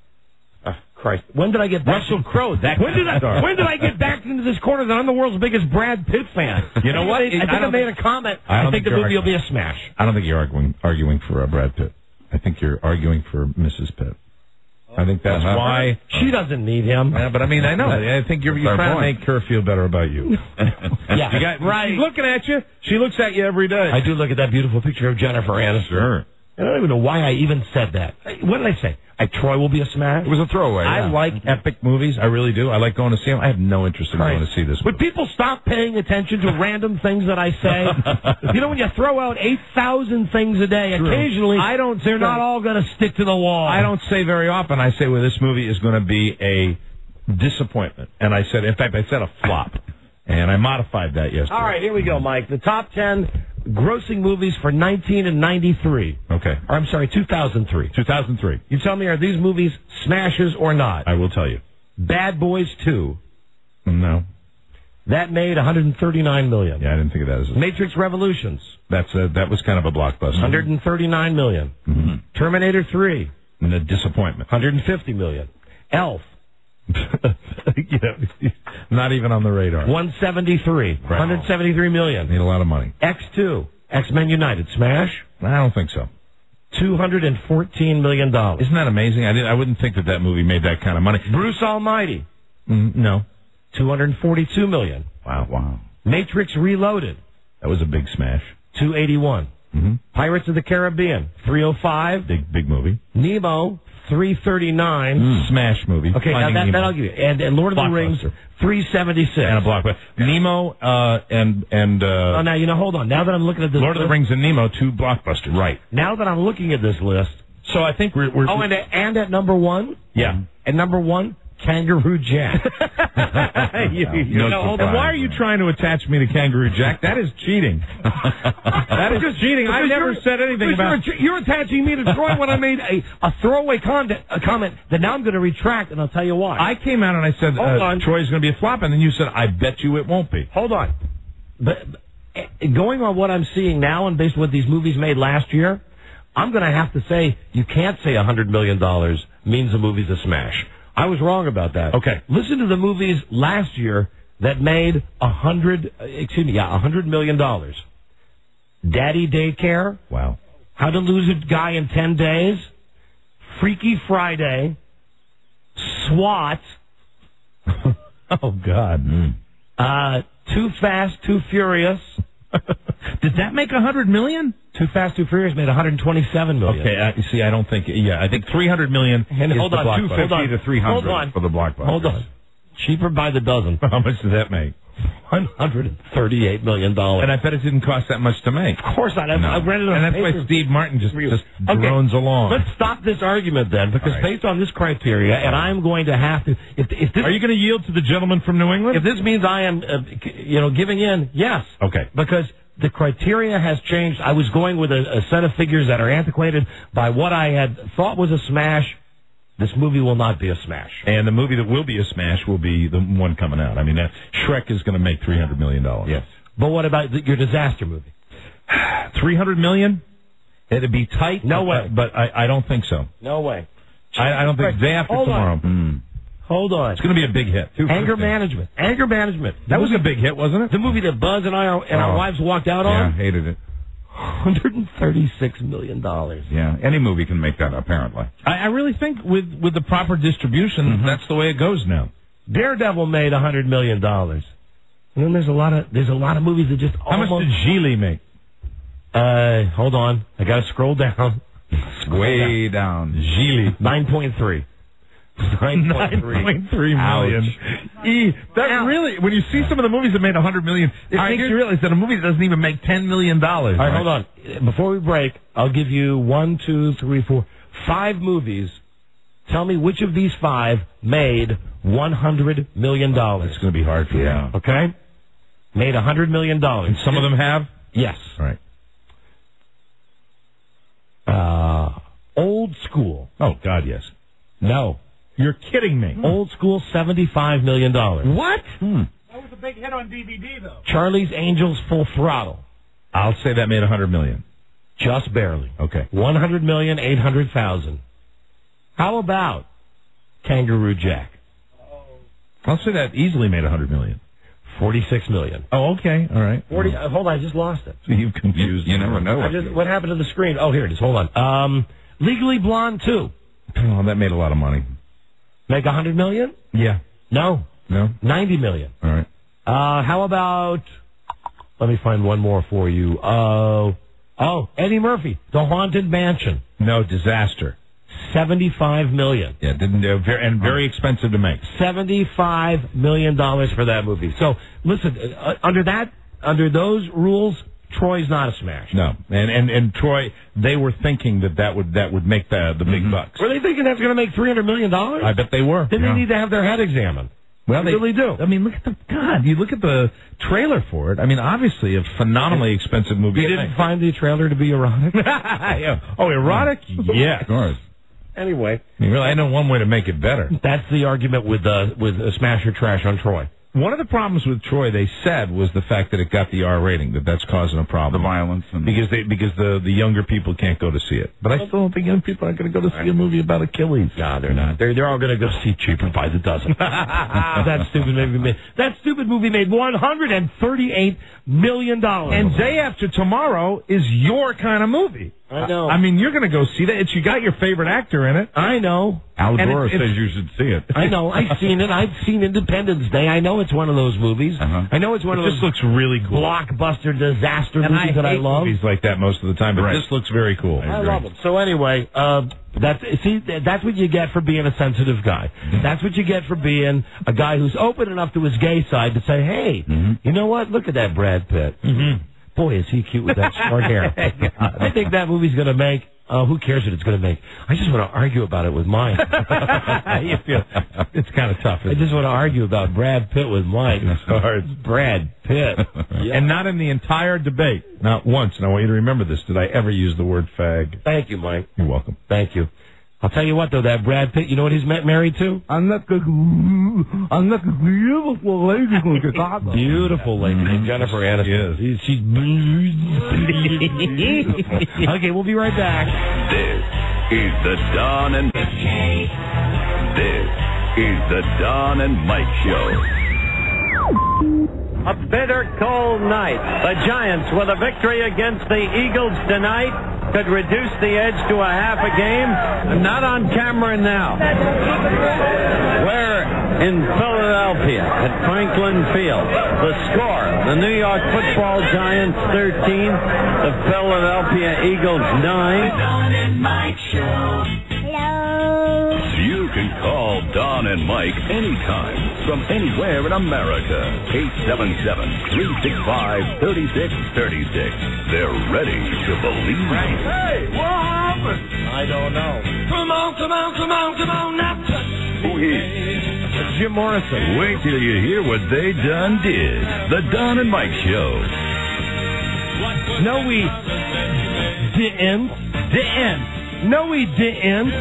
Christ. When did I get back? Russell Crowe, that kind of star. When did I get back into this corner that I'm the world's biggest Brad Pitt fan? You know what? I think I made a comment. I think the movie will be a smash. I don't think you're arguing for Brad Pitt. I think you're arguing for Mrs. Pitt. I think that's why she doesn't need him. Yeah, but I mean, I know. I think you're trying to make her feel better about you. Yeah, right. She's looking at you. She looks at you every day. I do look at that beautiful picture of Jennifer Aniston. Sure. I don't even know why I even said that. What did I say? Troy will be a smash? It was a throwaway. I like epic movies. I really do. I like going to see them. I have no interest in going to see this movie. Would people stop paying attention to random things that I say? You know, when you throw out 8,000 things a day, occasionally they're not all going to stick to the wall. I don't say very often. I say, well, this movie is going to be a disappointment. And I said, in fact, I said a flop. And I modified that yesterday. All right, here we go, Mike. The top 10 grossing movies for 1993. Okay. Or, I'm sorry, 2003. 2003. You tell me, are these movies smashes or not? I will tell you. Bad Boys 2. No. That made $139 million. Yeah, I didn't think of that as a... Matrix Revolutions. That was kind of a blockbuster. $139 million. Mm-hmm. Terminator 3. And a disappointment. $150 million. Elf. Not even on the radar. 173. Wow. $173 million. Need a lot of money. X2. X-Men United. Smash? I don't think so. $214 million. Isn't that amazing? I wouldn't think that movie made that kind of money. Bruce Almighty. No. $242 million. Wow. Matrix Reloaded. That was a big smash. $281. Mm-hmm. Pirates of the Caribbean. $305. Big movie. Nemo. $339. Smash movie. Okay, now that I'll give you. And Lord of the Rings, $376. And a blockbuster. Nemo and oh, now, hold on. Now that I'm looking at this Lord of the Rings and Nemo, 2 blockbusters. Right. Now that I'm looking at this list. So I think we're and at number 1? Yeah. At number 1, Kangaroo Jack. Hold on. Why are you trying to attach me to Kangaroo Jack? That is cheating. That is cheating. I never said anything about... You're attaching me to Troy when I made a throwaway comment that now I'm going to retract, and I'll tell you why. I came out and I said, Troy's going to be a flop, and then you said, I bet you it won't be. Hold on. But going on what I'm seeing now and based on what these movies made last year, I'm going to have to say you can't say $100 million means a movie's a smash. I was wrong about that. Okay. Listen to the movies last year that made $100 million. Daddy Daycare. Wow. How to Lose a Guy in 10 Days. Freaky Friday. SWAT. Oh, God. Too Fast, Too Furious. Did that make $100 million? Too Fast, Too Furious made $127 million. Okay, you see, I don't think. Yeah, I think $300 million And is hold the on, blockbuster. hold on. 250 to 300 Hold on. for the blockbuster. Hold on. Cheaper by the dozen. How much does that make? $138 million. And I bet it didn't cost that much to make. Of course not. I read it on And that's paper. why Steve Martin just drones along. Let's stop this argument then, because based on this criteria, and I'm going to have to. If this, are you going to yield to the gentleman from New England? If this means I am, giving in, yes. Okay. Because the criteria has changed. I was going with a set of figures that are antiquated by what I had thought was a smash. This movie will not be a smash. And the movie that will be a smash will be the one coming out. I mean, Shrek is going to make $300 million. Yes. But what about your disaster movie? $300 million? It'd be tight. No way. But I don't think so. No way. I don't think day after tomorrow. Hold on. It's going to be a big hit. Anger Management. Anger Management. That was a big hit, wasn't it? The movie that Buzz and our wives walked out on? Yeah, hated it. $136 million. Yeah, any movie can make that, apparently. I really think with the proper distribution, that's the way it goes now. Daredevil made $100 million. And then there's a lot of movies that just How much did Geely make? Hold on. I got to scroll down. Way down. Geely. 9.3. 9.3 million. That really, when you see some of the movies that made $100 million, it makes you realize that a movie that doesn't even make $10 million. All right, hold on. Before we break, I'll give you 5 movies. Tell me which of these 5 made $100 million. It's going to be hard for you. Okay? Made $100 million. And some of them have? Yes. All right. Old School. Oh, God, yes. No. You're kidding me. Old School, $75 million. What? That was a big hit on DVD, though. Charlie's Angels, Full Throttle. I'll say that made $100 million. Just barely. Okay. $100,800,000. How about Kangaroo Jack? I'll say that easily made $100 million. $46 million. Oh, okay. All right. Hold on, I just lost it. So you've confused. You never know. What happened to the screen? Oh, here it is. Hold on. Legally Blonde 2. Oh, that made a lot of money. Make $100 million? Yeah. No. $90 million. All right. How about? Let me find one more for you. Eddie Murphy, The Haunted Mansion. No, disaster. $75 million. Yeah, and very expensive to make. $75 million for that movie. So listen, under those rules, Troy's not a smash. No, and Troy, they were thinking that would make the big bucks. Were they thinking that's going to make $300 million? I bet they were. Then they need to have their head examined. Well, they really do. I mean, you look at the trailer for it. I mean, obviously a phenomenally expensive movie. You didn't find the trailer to be erotic? Yeah. Oh, erotic? Yeah, of course. Anyway, I know one way to make it better. That's the argument with Smash or Trash on Troy. One of the problems with Troy, they said, was the fact that it got the R rating. That's causing a problem. The violence, because the younger people can't go to see it. But I still don't think young people are going to go to see a movie about Achilles. No, they're not. They're all going to go see Cheaper by the Dozen. That stupid movie made $138 million. And Day After Tomorrow is your kind of movie. I know. I mean, you're going to go see that. You got your favorite actor in it. I know. Al Gore says you should see it. I know. I've seen it. I've seen Independence Day. I know it's one of those movies. I know it's one of those. This looks really cool. Blockbuster disaster movies that I love. Movies like that most of the time, but this looks very cool. I love it. So anyway, that's what you get for being a sensitive guy. That's what you get for being a guy who's open enough to his gay side to say, hey, you know what? Look at that Brad Pitt. Boy, is he cute with that short hair. I think that movie's going to make, who cares what it's going to make? I just want to argue about it with Mike. It's kind of tough. I just want to argue about Brad Pitt with Mike. It's Brad Pitt. And not in the entire debate. Not once. And I want you to remember this. Did I ever use the word fag? Thank you, Mike. You're welcome. Thank you. I'll tell you what, though, that Brad Pitt, you know what he's married to? I'm not a beautiful lady from Chicago. Beautiful lady named Jennifer Aniston. Yes. She's Okay, we'll be right back. This is the Don and This is the Don and Mike Show. A bitter cold night. The Giants with a victory against the Eagles tonight. could reduce the edge to a half a game. Not on camera now. We're in Philadelphia at Franklin Field. The score, the New York Football Giants 13, the Philadelphia Eagles 9. Don and Mike Show. You can call Don and Mike anytime from anywhere in America. 877-365-3636. They're ready to believe. Hey, what happened? I don't know. Come on now. Who is? Jim Morrison. Wait till you hear what they done did. The Don and Mike Show. No, we didn't. No, we didn't.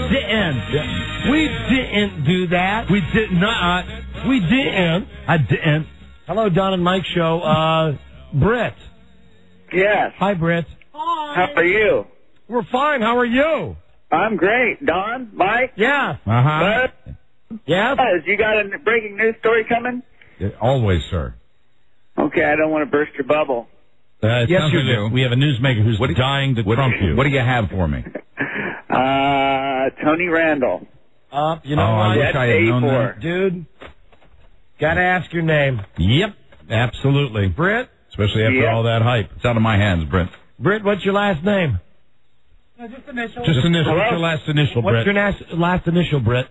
We didn't do that. We did not. We didn't. I didn't. Hello, Don and Mike Show. Britt. Yes. Hi, Britt. How are you? We're fine. How are you? I'm great. Don, Mike? Yeah. Bud? Yeah. You got a breaking news story coming? Always, sir. Okay, I don't want to burst your bubble. Yes, you do. We have a newsmaker who's dying to trump you. What do you have for me? Tony Randall. You know I what? wish I had known that. Dude, gotta ask your name. Yep, absolutely. Britt? Especially after all that hype. It's out of my hands, Brent. Britt, what's your last name? Just initial. Just initial. What's your last initial, Britt? What's your last initial, Britt?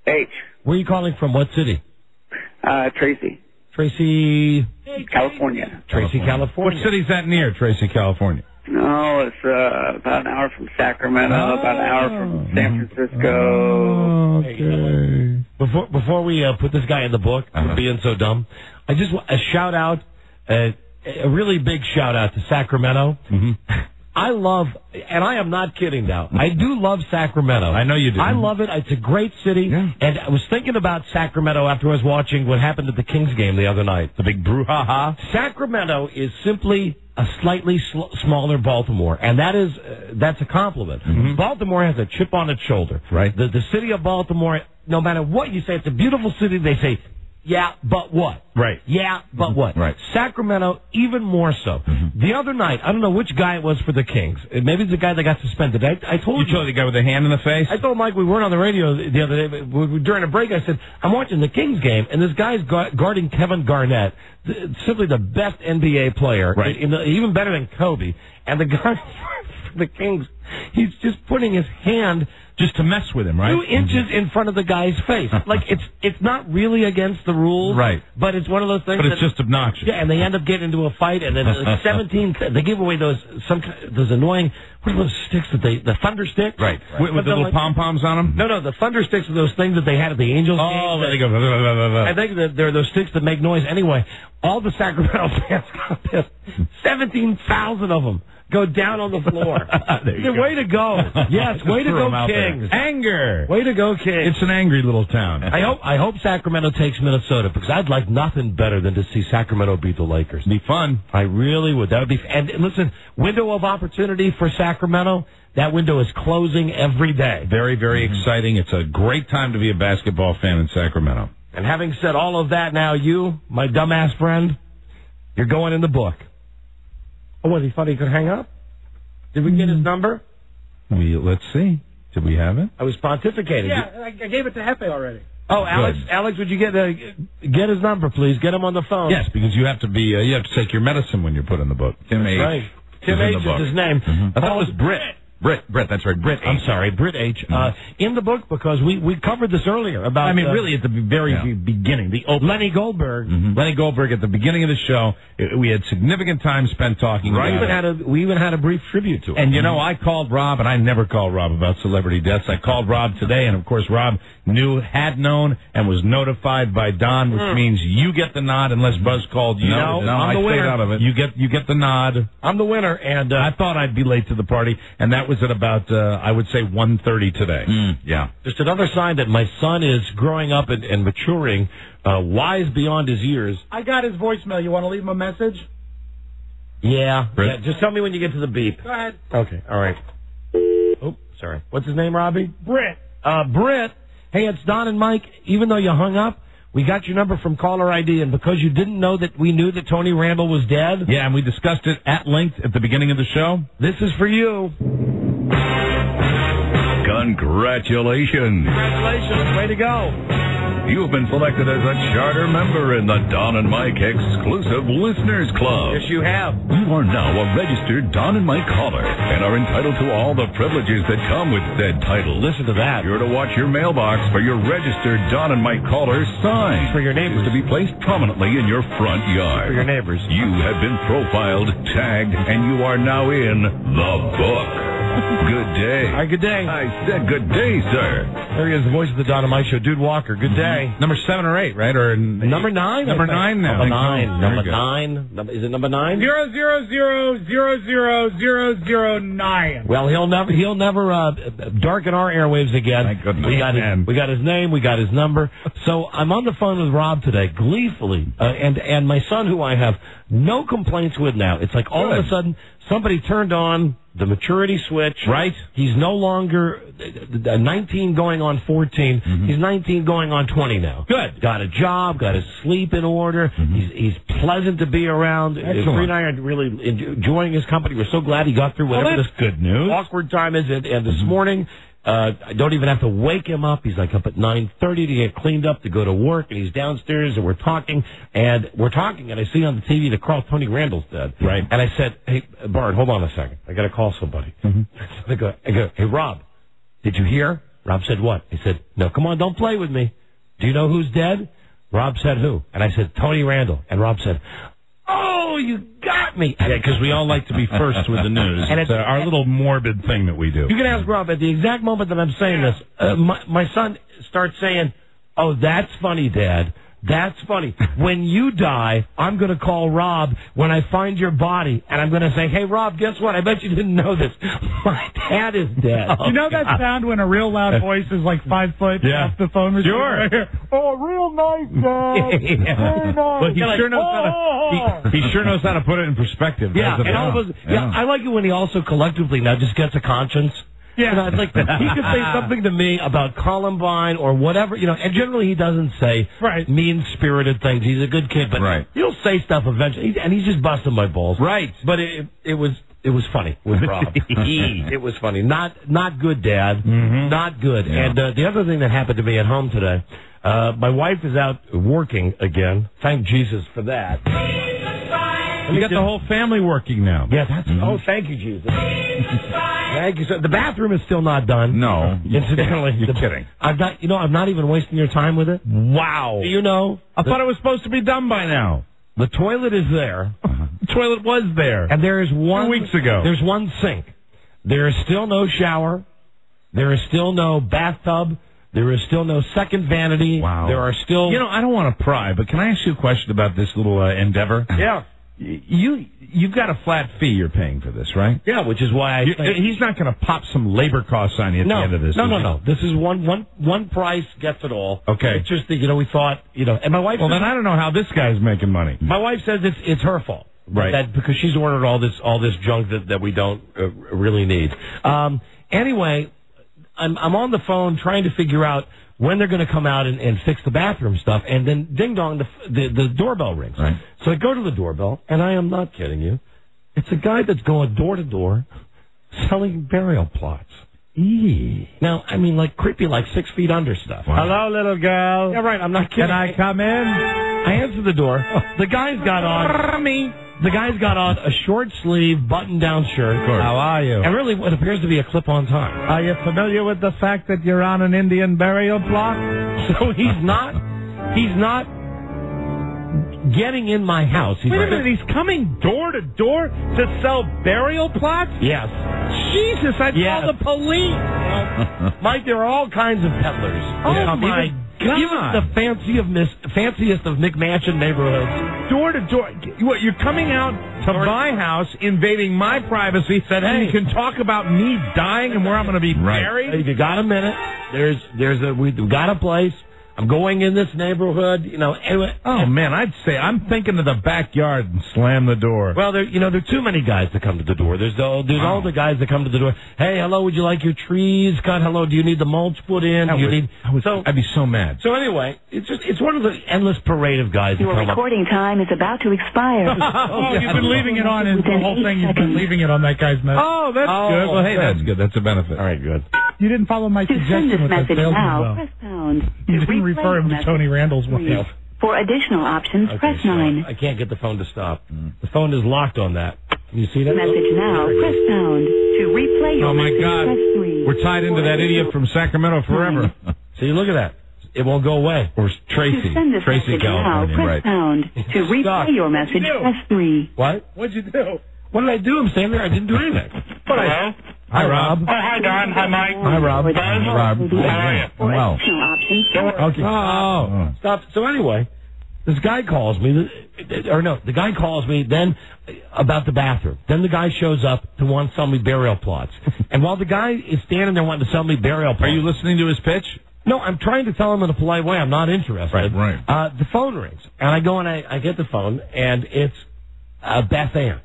H. Where are you calling from? What city? Tracy. Tracy, California. Tracy, California. What city's that near, Tracy, California? No, it's about an hour from Sacramento, about an hour from San Francisco. Okay. Before we put this guy in the book for being so dumb, I just want a shout out, a really big shout out to Sacramento. I love, and I am not kidding now, I do love Sacramento. I know you do. I love it. It's a great city. Yeah. And I was thinking about Sacramento after I was watching what happened at the Kings game the other night. The big brouhaha. Sacramento is simply a slightly smaller Baltimore, and that's a compliment. Baltimore has a chip on its shoulder. Right. The city of Baltimore, no matter what you say, it's a beautiful city. They say, yeah, but what? Right. Yeah, but what? Right. Sacramento, even more so. The other night, I don't know which guy it was for the Kings. Maybe it's the guy that got suspended. I told you. You told the guy with the hand in the face? I told Mike we weren't on the radio the other day. But during a break, I said, I'm watching the Kings game, and this guy's guarding Kevin Garnett, simply the best NBA player. Right. Even better than Kobe. And the guy for the Kings, he's just putting his hand just to mess with him, right? 2 inches in front of the guy's face. Like, it's not really against the rules. Right. But it's one of those things. But it's just obnoxious. Yeah, and they end up getting into a fight, and then 17, they give away those annoying, what are those sticks the thunder sticks? Right. With the little pom-poms on them? No, the thunder sticks are those things that they had at the Angels game. Oh, there they go. Blah, blah, blah, blah. I think that they're those sticks that make noise. Anyway, all the Sacramento fans got pissed. 17,000 of them go down on the floor. Way to go. Yes, way to go, Kings. Anger. Way to go, Kings. It's an angry little town. I hope Sacramento takes Minnesota, because I'd like nothing better than to see Sacramento beat the Lakers. Be fun. I really would. That would be. And listen, window of opportunity for Sacramento. That window is closing every day. Very, very exciting. It's a great time to be a basketball fan in Sacramento. And having said all of that, now you, my dumbass friend, you're going in the book. Oh, what, he thought he could hang up? Did we get his number? Let's see. Did we have it? I was pontificating. Yeah, I gave it to Hefe already. Oh, Alex, Good. Alex, would you get his number, please? Get him on the phone. Yes, because you have to be you have to take your medicine when you're put in the book. Tim H. Right. Tim H. is his name. I thought it was Britt. Britt, that's right. Britt H. I'm sorry, Britt H. In the book, because we covered this earlier about. I mean, really at the very beginning, the open. Lenny Goldberg. Lenny Goldberg at the beginning of the show. We had significant time spent talking about it. We even had a brief tribute to it. And you know, I called Rob, and I never call Rob about celebrity deaths. I called Rob today, and of course, Rob had known, and was notified by Don, which means you get the nod unless Buzz called you. No, I'm the winner. Stayed out of it. You get the nod. I'm the winner, and I thought I'd be late to the party, and that was at about I would say 1:30 today. Yeah. Just another sign that my son is growing up and maturing, wise beyond his years. I got his voicemail. You want to leave him a message? Yeah. Just tell me when you get to the beep. Go ahead. Okay. All right. Oh, sorry. What's his name, Robbie? Britt. Britt. Hey, it's Don and Mike. Even though you hung up, we got your number from caller ID, and because you didn't know that we knew that Tony Randall was dead. Yeah, and we discussed it at length at the beginning of the show. This is for you. Congratulations. Congratulations. Way to go. You have been selected as a charter member in the Don and Mike Exclusive Listeners Club. Yes, you have. You are now a registered Don and Mike caller and are entitled to all the privileges that come with said title. Listen to that. You're to watch your mailbox for your registered Don and Mike caller sign. For your neighbors. To be placed prominently in your front yard. For your neighbors. You have been profiled, tagged, and you are now in the book. Good day. All right, good day. I said good day, sir. There he is, the voice of the Don and Mike Show, Dude Walker. Good day. Number 7 or 8, right? Or number 9? Number 9 now. Number 9. Number 9. Is it number 9? 0000009. Well, he'll never darken our airwaves again. Thank goodness. We got his name, we got his number. So I'm on the phone with Rob today, gleefully, and my son, who I have no complaints with now. It's like all of a sudden somebody turned on the maturity switch. Right. He's no longer 19 going on 14. Mm-hmm. He's 19 going on 20 now. Good. Got a job, got his sleep in order. Mm-hmm. He's pleasant to be around. Excellent. Free and I are really enjoying his company. We're so glad he got through whatever this good news. awkward time is. And this morning, I don't even have to wake him up. He's like up at 9:30 to get cleaned up to go to work, and he's downstairs, and we're talking, and I see on the TV that Tony Randall's dead. Right. And I said, hey, Bart, hold on a second. I got to call somebody. Mm-hmm. I go, hey, Rob, did you hear? Rob said, what? He said, no, come on, don't play with me. Do you know who's dead? Rob said, who? And I said, Tony Randall. And Rob said, oh, you got me. Yeah, because we all like to be first with the news. And it's our little morbid thing that we do. You can ask Rob, at the exact moment that I'm saying this, my son starts saying, oh, that's funny, Dad. That's funny. When you die, I'm going to call Rob when I find your body, and I'm going to say, hey, Rob, guess what? I bet you didn't know this. My dad is dead. You know that sound when a real loud voice is like 5 foot off the phone receiver? Sure. Oh, real nice, Dad. Very nice. But he sure knows how to put it in perspective. Yeah, and all of us, I like it when he also collectively now just gets a conscience. Yeah, I'd like he could say something to me about Columbine or whatever, and generally he doesn't say mean-spirited things. He's a good kid, but he'll say stuff eventually, and he's just busting my balls. Right. But it was funny with Rob. It was funny. Not good, Dad. Mm-hmm. Not good. Yeah. And the other thing that happened to me at home today, my wife is out working again. Thank Jesus for that. You got the whole family working now. Yeah, that's. Mm-hmm. Oh, thank you, Jesus. Thank you. So the bathroom is still not done. No, incidentally, you're kidding. I'm not even wasting your time with it. Wow. Do you know? I thought it was supposed to be done by now. The toilet is there. The toilet was there, and there is 1 2 weeks ago. There's one sink. There is still no shower. There is still no bathtub. There is still no second vanity. Wow. There are still. I don't want to pry, but can I ask you a question about this little endeavor? Yeah. You've got a flat fee you're paying for this, right? Yeah, which is why he's not going to pop some labor costs on you at the end of this. No. This is one price gets it all. Okay. It's just that we thought and my wife. Well, then I don't know how this guy's making money. My wife says it's her fault, right? That because she's ordered all this junk that we don't really need. Anyway, I'm on the phone trying to figure out when they're going to come out and fix the bathroom stuff, and then ding dong, the doorbell rings. Right. So I go to the doorbell, and I am not kidding you. It's a guy that's going door to door selling burial plots. Now, I mean, like creepy, like 6 feet under stuff. Wow. Hello, little girl. Yeah, right. I'm not kidding. Can I come in? I answer the door. The guy's got on a short sleeve button down shirt. How are you? And really, what appears to be a clip-on tie. Are you familiar with the fact that you're on an Indian burial plot? So he's not getting in my house. Wait a minute, he's coming door to door to sell burial plots? Yes. Jesus, I'd call the police. Mike, there are all kinds of peddlers. Oh, my God. Even the fanciest of McMansion neighborhoods. Door to door. What, you're coming out to my house, invading my privacy, said, hey, you can talk about me dying and where I'm going to be buried? If you got a minute, we've got a place. I'm going in this neighborhood, anyway. Oh, man, I'd say I'm thinking of the backyard and slam the door. Well, there are too many guys that come to the door. There's all the guys that come to the door. Hey, hello, would you like your trees cut? Hello, do you need the mulch put in? I'd be so mad. So anyway, it's one of the endless parade of guys. Your recording time is about to expire. You've been leaving it on the whole thing. You've been leaving it on that guy's message. Oh, that's good. Well, hey, that's good. That's a benefit. All right, good. You didn't follow my suggestion with that salesman, though. Press pound. You didn't refer him to Tony Randall's wife. For additional options, press 9. I can't get the phone to stop. The phone is locked on that. Can you see that? Message now, press pound. To replay your Oh, my message, God. press 3. We're tied into that idiot from Sacramento forever. See, look at that. It won't go away. Or Tracy. To send this Tracy, message now, California. press Right. pound. To replay your message, press 3. What? What'd you do? What did I do? I'm standing there. I didn't do anything. Hello? Hi, Rob. Oh, hi, Don. Hi, Mike. Hi, Rob. Buzz. Rob. How are you? For Well. additional options, Okay. Oh. Stop. So anyway, this guy calls me, the guy calls me then about the bathroom. Then the guy shows up to want to sell me burial plots. And while the guy is standing there wanting to sell me burial plots. Are you listening to his pitch? No, I'm trying to tell him in a polite way I'm not interested. Right. The phone rings, and I go and I get the phone, and it's Beth Ann.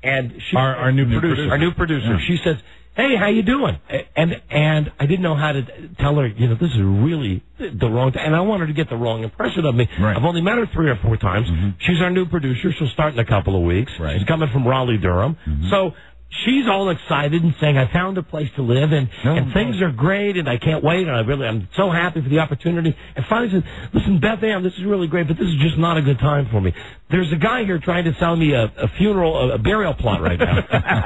And she, Our new producer. Our new producer. Yeah. She says, "Hey, how you doing?" And I didn't know how to tell her, this is really the wrong and I want her to get the wrong impression of me. Right. I've only met her 3 or 4 times. Mm-hmm. She's our new producer. She'll start in a couple of weeks. Right. She's coming from Raleigh, Durham. Mm-hmm. So she's all excited and saying, "I found a place to live, and things are great, and I can't wait, and I'm so happy for the opportunity." And finally said, "Listen, Beth Ann, this is really great, but this is just not a good time for me. There's a guy here trying to sell me a burial plot right now."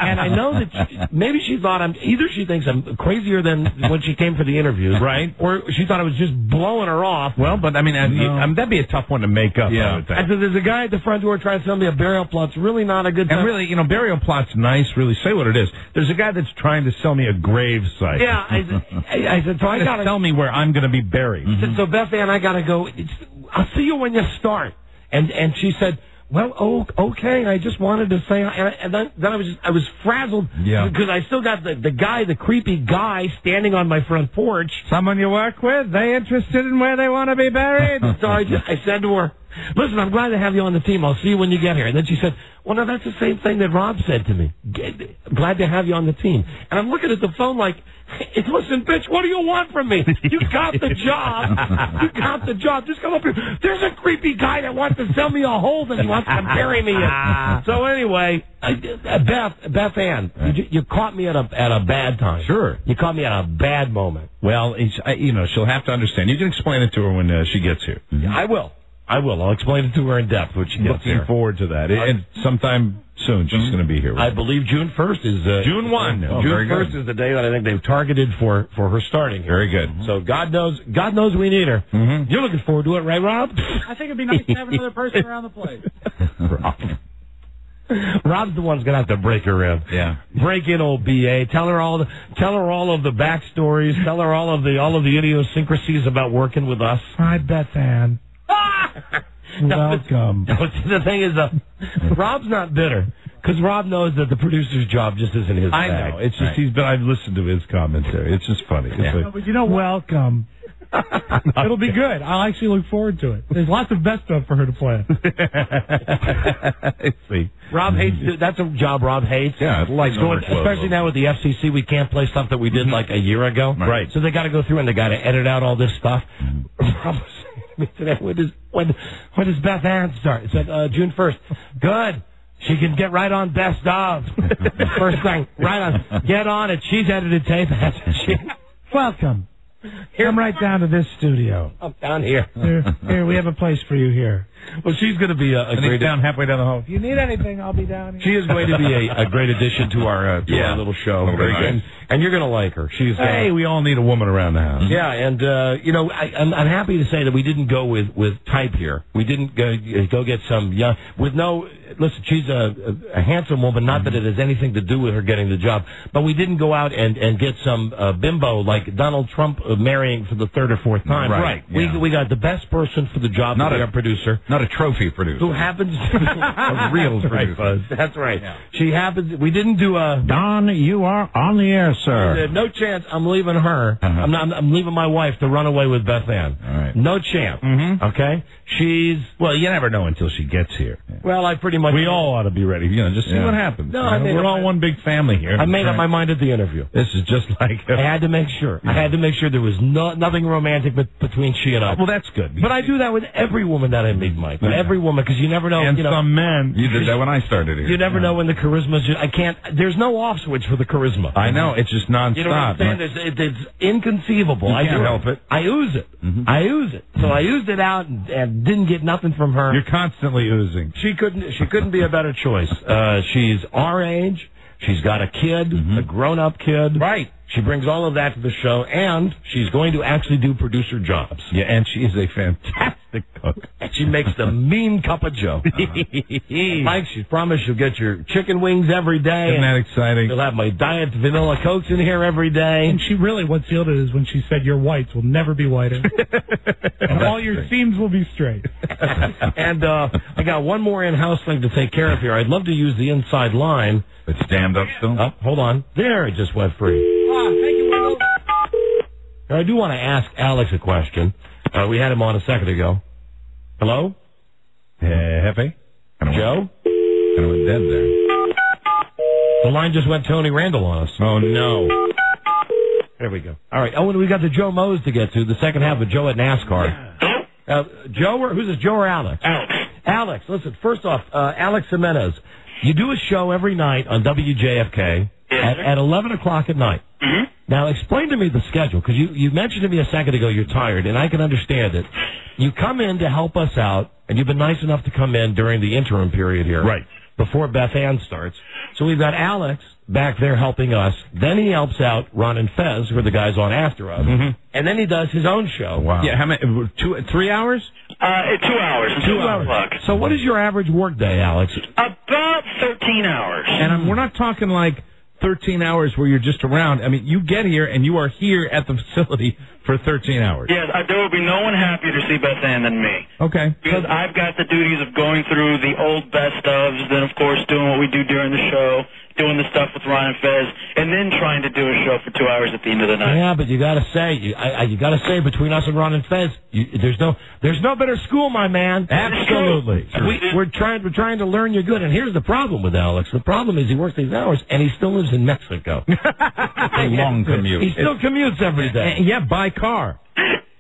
And I know that maybe she thought either she thinks I'm crazier than when she came for the interview. Right. Or she thought I was just blowing her off. Well, but I mean, that'd be a tough one to make up. Yeah. I would think. I said, there's a guy at the front door trying to sell me a burial plot. It's really not a good time. And really, burial plot's nice. Really, say what it is. There's a guy that's trying to sell me a grave site. Yeah, I said, so I got to tell me where I'm going to be buried. So Beth Ann, I got to go. I'll see you when you start. And she said, "Well, okay. I just wanted to say," and then I was frazzled because I still got the creepy guy standing on my front porch. Someone you work with? They interested in where they want to be buried? So I said to her, "Listen, I'm glad to have you on the team. I'll see you when you get here." And then she said, "Well, no, that's the same thing that Rob said to me. Glad to have you on the team." And I'm looking at the phone like, "Listen, bitch, what do you want from me? You got the job. You got the job. Just come up here. There's a creepy guy that wants to sell me a hole that he wants to bury me in." So anyway, Beth Ann, you caught me at a bad time. Sure. You caught me at a bad moment. Well, she'll have to understand. You can explain it to her when she gets here. I will. I'll explain it to her in depth when she gets here. Looking forward to that. And sometime soon she's going to be here. I believe June 1st is... June 1. June 1st is the day that I think they've targeted for her starting here. Very good. So God knows we need her. Mm-hmm. You're looking forward to it, right, Rob? I think it'd be nice to have another person around the place. Rob's the one who's going to have to break her in. Yeah. Break in old BA. Tell her all of the backstories. Tell her all of the idiosyncrasies about working with us. Hi, Beth Ann. Welcome. The thing is, Rob's not bitter because Rob knows that the producer's job just isn't his bag. I know. It's just I've listened to his commentary. It's just funny. Yeah. But welcome. It'll be good. I'll actually look forward to it. There's lots of best stuff for her to play. See. Rob hates. That's a job Rob hates. Yeah, especially now with the FCC, we can't play stuff that we did like a year ago. Right. So they got to go through and they got to edit out all this stuff. Rob was saying to me today, when does Beth Ann start? It said June 1st. Good. She can get right on best of. First thing, right on. Get on it. She's edited tape. Welcome. Come right down to this studio. I'm down here. Here, we have a place for you here. Well, she's going to be a great... halfway down the hall. If you need anything, I'll be down here. She is going to be a great addition to our little show. Very good. And you're going to like her. She's we all need a woman around the house. Yeah, and I'm happy to say that we didn't go with type here. We didn't go get some young with no. Listen, she's a handsome woman. Not that it has anything to do with her getting the job, but we didn't go out and get some bimbo like Donald Trump marrying for the 3rd or 4th time. Right. Yeah. We got the best person for the job. Not our producer. Not a trophy producer. Who happens to be a real producer. Buzz. That's right. Yeah. She happens. We didn't do a... Don, you are on the air, sir. No chance I'm leaving her. I'm leaving my wife to run away with Beth Ann. All right. No chance. Mm-hmm. Okay? She's... Well, you never know until she gets here. Well, I pretty much... We all ought to be ready. Just see what happens. No, we're all one big family here. I made up my mind at the interview. This is just like... I had to make sure. I had to make sure there was nothing romantic between she and I. Well, that's good. But I do that with every woman that I meet, Mike. With every woman, because you never know. And some men. You did that when I started here. You never know when the charisma's... There's no off switch for the charisma. I know. It's just nonstop. You know what I'm saying? It's inconceivable. You can't help it. I ooze it. I ooze it. So I oozed it out and didn't get nothing from her. You're constantly oozing. She couldn't be a better choice. She's our age. She's got a kid, a grown-up kid. Right. She brings all of that to the show, and she's going to actually do producer jobs. Yeah, and she is a fantastic cook. And she makes the mean cup of joe. Mike, she promised she'll get your chicken wings every day. Isn't that exciting? She'll have my Diet Vanilla Cokes in here every day. And she really, what sealed it is when she said your whites will never be whiter. And all your seams will be straight. And I got one more in-house thing to take care of here. I'd love to use the inside line. It's jammed up still? Hold on. There, it just went free. Thank you, Will. Now, I do want to ask Alex a question. We had him on a second ago. Hello? Hefe? Joe? Kind of went dead there. The line just went Tony Randall on us. Oh, no. There we go. All right. Oh, and we got the Joe Mose to get to, the second half of Joe at NASCAR. Joe, who's this, Joe or Alex? Alex, listen, first off, Alex Jimenez, you do a show every night on WJFK at 11 o'clock at night. Mm-hmm. Now, explain to me the schedule, because you mentioned to me a second ago you're tired, and I can understand it. You come in to help us out, and you've been nice enough to come in during the interim period here. Right. Before Beth Ann starts. So we've got Alex back there helping us. Then he helps out Ron and Fez, who are the guys on after us. Mm-hmm. And then he does his own show. Wow. Yeah, how many? 3 hours? 2 hours. 2 hours. So what is your average work day, Alex? About 13 hours. And we're not talking like 13 hours where you're just around. I mean, you get here and you are here at the facility for 13 hours. Yes, there will be no one happier to see Beth Ann than me. Okay. Because I've got the duties of going through the old best ofs, then of course doing what we do during the show, doing the stuff with Ron and Fez, and then trying to do a show for 2 hours at the end of the night. Yeah, but you got to say, you got to say, between us and Ron and Fez, there's no better school, my man. Absolutely. We're trying to learn you good. And here's the problem with Alex. The problem is he works these hours and he still lives in Mexico. It's a long commute. He still commutes every day. Yeah, by car.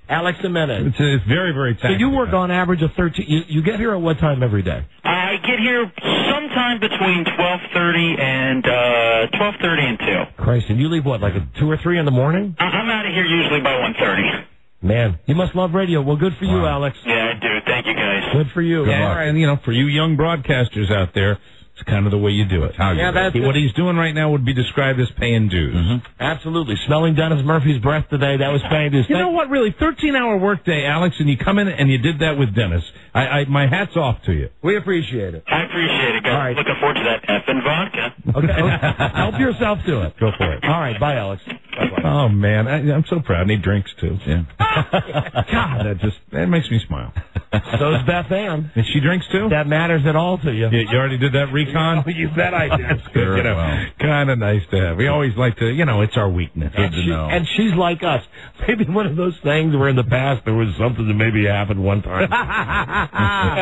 Alex Jimenez. It's very, very taxing. So you work on average of 13. You get here at what time every day? I get here sometime between 12:30 and 12:30 and 2. Christ, and you leave what, like at 2 or 3 in the morning? I'm out of here usually by 1:30. Man, you must love radio. Well, good for you, Alex. Yeah, I do. Thank you, guys. Good for you. Yeah, and for you young broadcasters out there, it's kind of the way you do it. What he's doing right now would be described as paying dues. Mm-hmm. Absolutely. Smelling Dennis Murphy's breath today, that was paying dues. You know what, really, 13-hour workday, Alex, and you come in and you did that with Dennis. My hat's off to you. We appreciate it. I appreciate it, guys. All right. Looking forward to that effing vodka. Okay. Help yourself to it. Go for it. All right. Bye, Alex. Bye-bye. Oh, man. I'm so proud. And he drinks, too. Yeah. God, that makes me smile. So is Beth Ann. And she drinks, too? That matters at all to you. You already did that recon? Oh, you bet I did. That's good. Sure, Kind of nice to have. We always like to, it's our weakness. Good to know. And she's like us. Maybe one of those things where in the past there was something that maybe happened one time.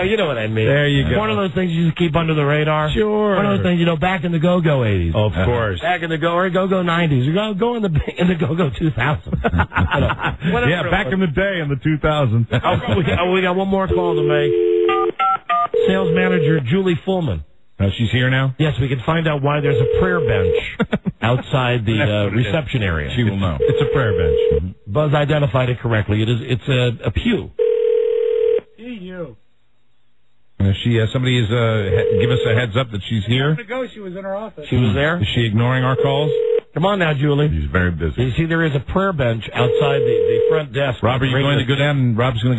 You know what I mean. There you go. One of those things you just keep under the radar. Sure. One of those things, back in the go-go 80s. Of course. Back in the go-go 90s. You go in the go-go 2000s. Yeah, back in the day in the 2000s. We got one more call to make. Sales manager Julie Fullman. She's here now? Yes, we can find out why there's a prayer bench outside the reception area. She will know. It's a prayer bench. Buzz identified it correctly. It's a pew. You. Somebody is give us a heads up that she's here. She was in her office. She was there? Is she ignoring our calls? Come on now, Julie. She's very busy. You see, there is a prayer bench outside the front desk. Rob's going to go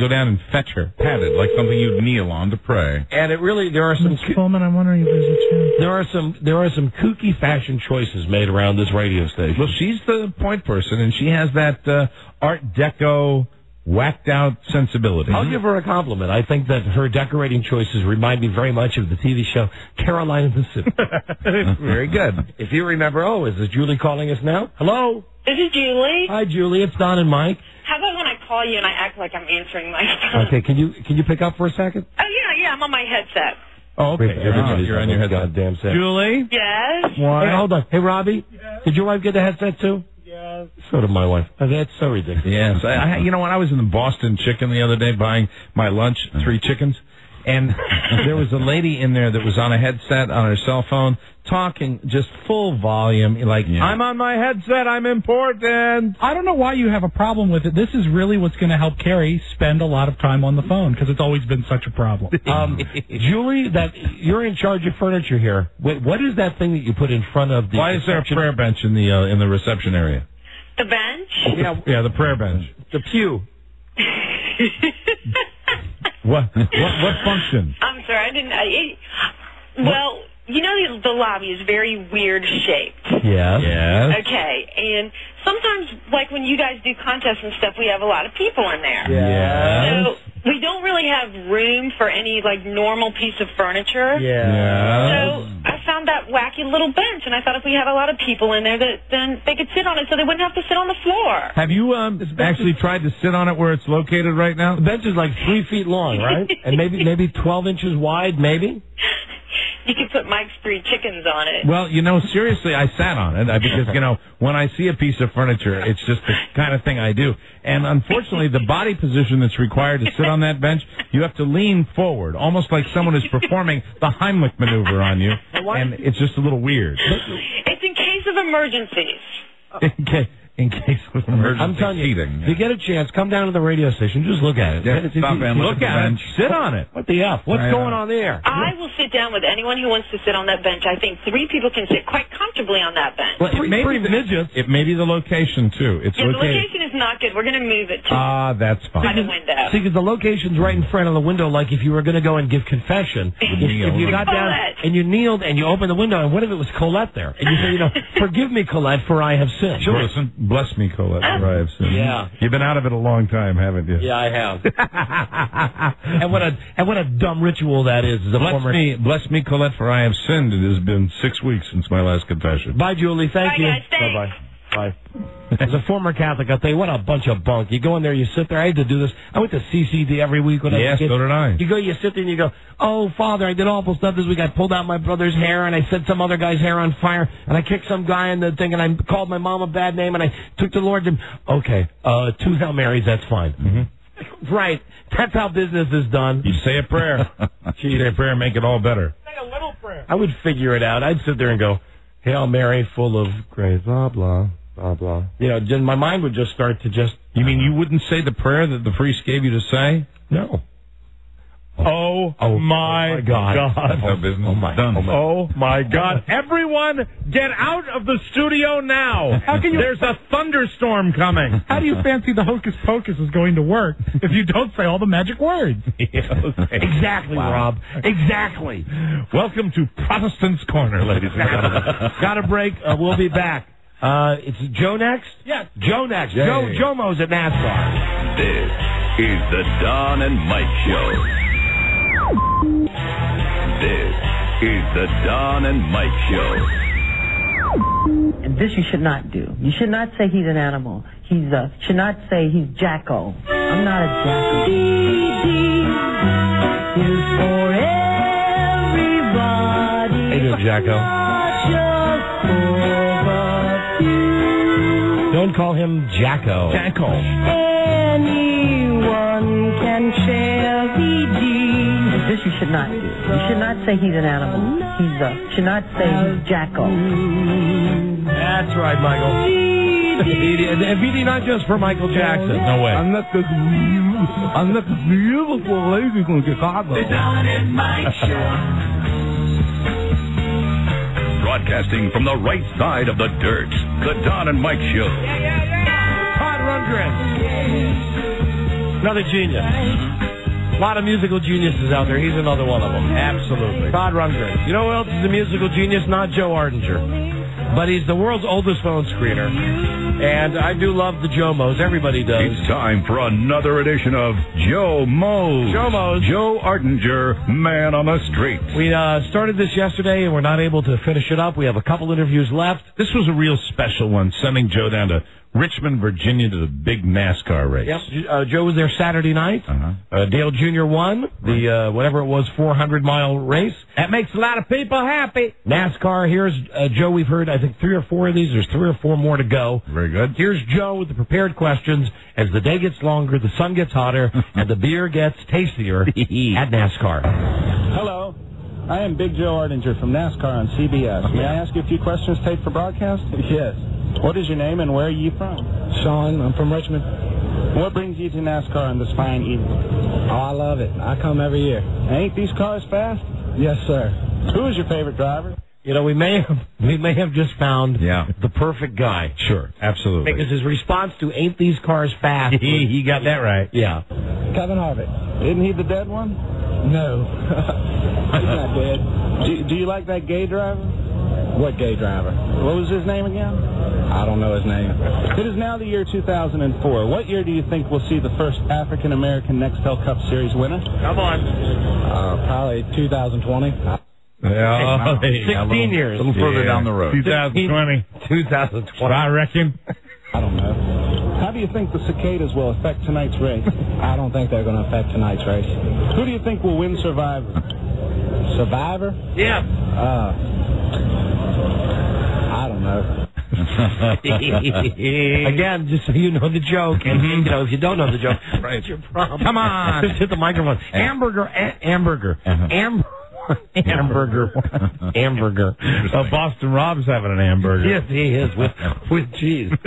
down and fetch her. Padded, like something you'd kneel on to pray. And there are some... Ms. Coleman, I'm wondering if there's a chance. There are some kooky fashion choices made around this radio station. Well, she's the point person, and she has that Art Deco whacked out sensibility. I'll give her a compliment. I think that her decorating choices remind me very much of the TV show Caroline in the City. Very good. If you remember, is this Julie calling us now? Hello? This is Julie. Hi, Julie. It's Don and Mike. How about when I call you and I act like I'm answering my phone? Okay, can you pick up for a second? Oh, yeah, I'm on my headset. Oh, okay. You're on your headset. Goddamn set. Julie? Yes? What? Hey, hold on. Hey, Robbie? Yes? Did your wife get the headset, too? Yes. So did my wife. That's so ridiculous. Yes. You know what? I was in the Boston Chicken the other day buying my lunch, 3 chickens, And there was a lady in there that was on a headset on her cell phone talking just full volume, like, I'm on my headset, I'm important. I don't know why you have a problem with it. This is really what's going to help Carrie spend a lot of time on the phone, because it's always been such a problem. Julie, that you're in charge of furniture here. What is that thing that you put in front of the... Why is there a prayer bench in the reception area? The bench? Yeah, the prayer bench. The pew. What function? I'm sorry, I didn't... well, you know the lobby is very weird shaped. Yes. Okay, and sometimes, like when you guys do contests and stuff, we have a lot of people in there. Yes. So we don't really have room for any, like, normal piece of furniture. Yeah. So I found that wacky little bench, and I thought if we had a lot of people in there, that then they could sit on it so they wouldn't have to sit on the floor. Have you actually tried to sit on it where it's located right now? The bench is like 3 feet long, right? And maybe 12 inches wide, maybe? You could put Mike's 3 chickens on it. Well, seriously, I sat on it because, when I see a piece of furniture, it's just the kind of thing I do. And unfortunately, the body position that's required to sit on that bench, you have to lean forward, almost like someone is performing the Heimlich maneuver on you, and it's just a little weird. It's in case of emergencies. In case of emergency. I'm telling you, if you get a chance, come down to the radio station. Just look at it. Look at it. Sit on it. What the F? What's going on there? I will sit down with anyone who wants to sit on that bench. I think 3 people can sit quite comfortably on that bench. Well, it may be the location, too. The location is not good. We're going to move it to that's fine. by the window. See, because the location's right in front of the window, like if you were going to go and give confession. If you got down and you kneeled and you opened the window, and what if it was Colette there? And you say, forgive me, Colette, for I have sinned. Sure. Listen, bless me, Colette, for I have sinned. Yeah. You've been out of it a long time, haven't you? Yeah, I have. and what a dumb ritual that is. Bless me, Colette, for I have sinned. It has been 6 weeks since my last confession. Bye, Julie. Thank you. Guys, thanks. Bye-bye. Bye. As a former Catholic, I'll tell you, what a bunch of bunk. You go in there, you sit there. I had to do this. I went to CCD every week when I was a kid. So did I. You sit there and you go, oh, Father, I did awful stuff this week. I pulled out my brother's hair, and I set some other guy's hair on fire, and I kicked some guy in the thing, and I called my mom a bad name, and I took the Lord to... Okay, 2 Hail Marys, that's fine. Mm-hmm. Right. That's how business is done. You say a prayer. Say a prayer, make it all better. Say a little prayer. I would figure it out. I'd sit there and go, Hail Mary, full of grace, blah, blah. Blah, blah. Then my mind would just start to just... You mean you wouldn't say the prayer that the priest gave you to say? No. Oh my God. Oh, my God. Everyone, get out of the studio now. There's a thunderstorm coming. How do you fancy the hocus pocus is going to work if you don't say all the magic words? Exactly, Rob. Exactly. Welcome to Protestant's Corner, ladies and gentlemen. Got a break. We'll be back. It's Joe next? Yes. Joe next. Joe Mo's at NASCAR. This is the Don and Mike Show. This is the Don and Mike Show. And this you should not do. You should not say he's an animal. Should not say he's Jacko. I'm not a Jacko. Is for everybody. Hey, you Jacko. Don't call him Jacko. Anyone can share VG. This you should not do. You should not say he's an animal. Should not say he's Jacko. That's right, Michael. VD not just for Michael Jackson. No way. I'm not the beautiful lady from Chicago. The Don and Mike Show. Broadcasting from the right side of the dirt, the Don and Mike Show. Todd Rundgren. Another genius. A lot of musical geniuses out there. He's another one of them. Absolutely. Todd Rundgren. You know who else is a musical genius? Not Joe Ardinger. But he's the world's oldest phone screener. And I do love the Joe Mo's. Everybody does. It's time for another edition of Joe Mo's. Joe Mo's. Joe Ardinger, man on the street. We started this yesterday, and we're not able to finish it up. We have a couple interviews left. This was a real special one, sending Joe down to Richmond, Virginia to the big NASCAR race. Yep. Joe was there Saturday night. Dale Jr. Jr. won the, whatever it was, 400-mile race. That makes a lot of people happy. NASCAR, here's Joe. We've heard, I think, 3 or 4 of these. There's 3 or 4 more to go. Very good. Here's Joe with the prepared questions. As the day gets longer, the sun gets hotter, and the beer gets tastier at NASCAR. Hello. I am Big Joe Ardinger from NASCAR on CBS. May I ask you a few questions taped for broadcast? Yes. What is your name and where are you from? Sean, I'm from Richmond. What brings you to NASCAR on this fine evening? Oh, I love it. I come every year. Ain't these cars fast? Yes, sir. Who is your favorite driver? You know, we may have just found the perfect guy. Sure, absolutely. Because his response to "Ain't these cars fast?" he got that right. Yeah. Kevin Harvick. Isn't he the dead one? No. He's not dead. Do you like that gay driver? What gay driver? What was his name again? I don't know his name. It is now the year 2004. What year do you think we'll see the first African-American Nextel Cup Series winner? Come on. Probably 2020. Yeah, 16 years. A little further down the road. 2020. 2020. I reckon. I don't know. How do you think the cicadas will affect tonight's race? I don't think they're going to affect tonight's race. Who do you think will win Survivor? Survivor? Yeah. I don't know. Again, just so you know the joke, and you know if you don't know the joke, what's your problem? Come on, just hit the microphone. Hamburger. Boston Rob's having an hamburger. Yes, he is with cheese, and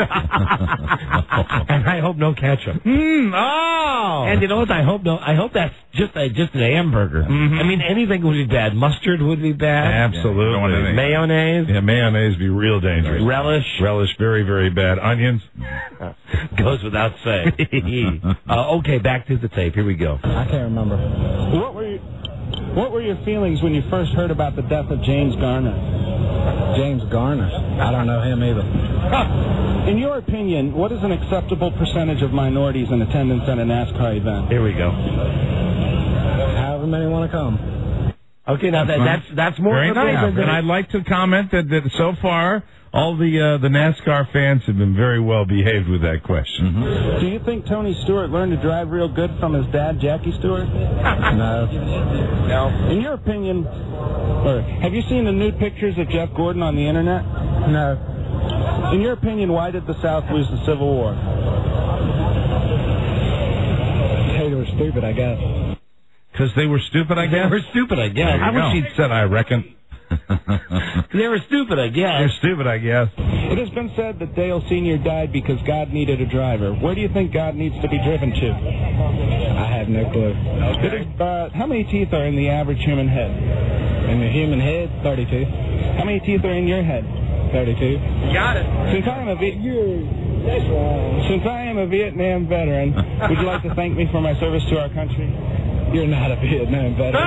I hope no ketchup. Oh, and you know what? I hope that's just an hamburger. Mm-hmm. I mean, anything would be bad. Mustard would be bad. Absolutely. Mayonnaise. Yeah, mayonnaise would be real dangerous. Relish, very, very bad. Onions goes without saying. Okay, back to the tape. Here we go. I can't remember. What were your feelings when you first heard about the death of James Garner? James Garner? I don't know him either. In your opinion, what is an acceptable percentage of minorities in attendance at a NASCAR event? Here we go. However many want to come. Okay, now that's more very nice. And I'd like to comment that so far all the NASCAR fans have been very well behaved with that question. Mm-hmm. Do you think Tony Stewart learned to drive real good from his dad, Jackie Stewart? No. In your opinion, have you seen the nude pictures of Jeff Gordon on the internet? No. In your opinion, why did the South lose the Civil War? They were stupid, I guess. Because they were stupid, I guess? They were stupid, I guess. I wish he'd said, I reckon. They were stupid, I guess. They're stupid, I guess. It has been said that Dale Sr. died because God needed a driver. Where do you think God needs to be driven to? I have no clue. Okay. How many teeth are in the average human head? In the human head, 32. How many teeth are in your head? 32. Got it. Since I am a Vietnam veteran, would you like to thank me for my service to our country? You're not a Vietnam veteran.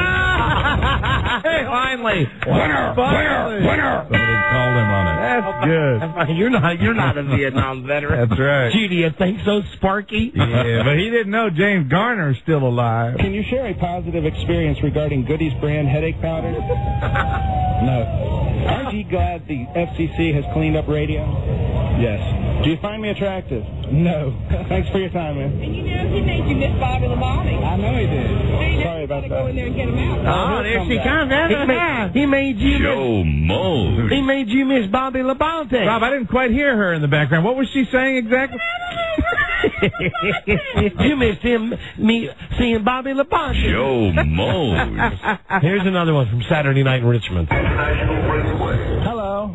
Hey, finally. Winner. Somebody called him on it. That's good. You're not a Vietnam veteran. That's right. Gee, do you think so, Sparky? Yeah, but he didn't know James Garner's still alive. Can you share a positive experience regarding Goody's brand headache powder? No. Aren't you glad the FCC has cleaned up radio? Yes. Do you find me attractive? No. Thanks for your time, man. And you know he made you miss Bobby Labonte. I know he did. Sorry about that. Go in there and get him out. Oh, there she comes. He made you Joe Moe. He made you miss Bobby Labonte. Rob, I didn't quite hear her in the background. What was she saying exactly? You missed me seeing Bobby Labonte. Joe Moe. Here's another one from Saturday Night in Richmond. Hello.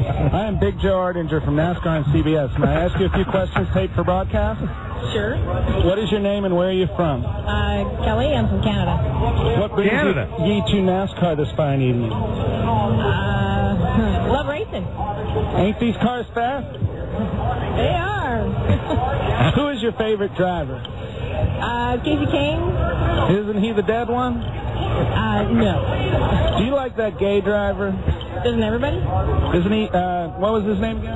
I am Big Joe Ardinger from NASCAR and CBS. May I ask you a few questions taped for broadcast? Sure. What is your name and where are you from? Kelly, I'm from Canada. What brings ye to NASCAR this fine evening? Love racing. Ain't these cars fast? They are. Who is your favorite driver? Casey King. Isn't he the dead one? No. Do you like that gay driver? Doesn't everybody? Isn't he, what was his name again?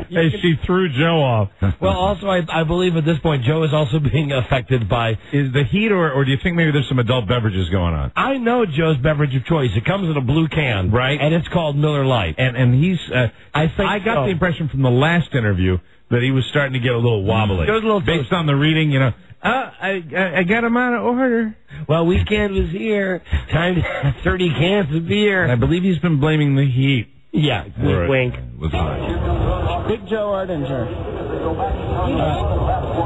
Hey, she threw Joe off. Well, also, I believe at this point, Joe is also being affected by... Is the heat, or do you think maybe there's some adult beverages going on? I know Joe's beverage of choice. It comes in a blue can. Right. And it's called Miller Lite. And he's... I got the impression from the last interview that he was starting to get a little wobbly. It was a little based on the reading, you know. I got them out of order. Well, weekend was here. Time to have 30 cans of beer. I believe he's been blaming the heat. Yeah, wink, wink. Was fine. Big Joe Ardinger.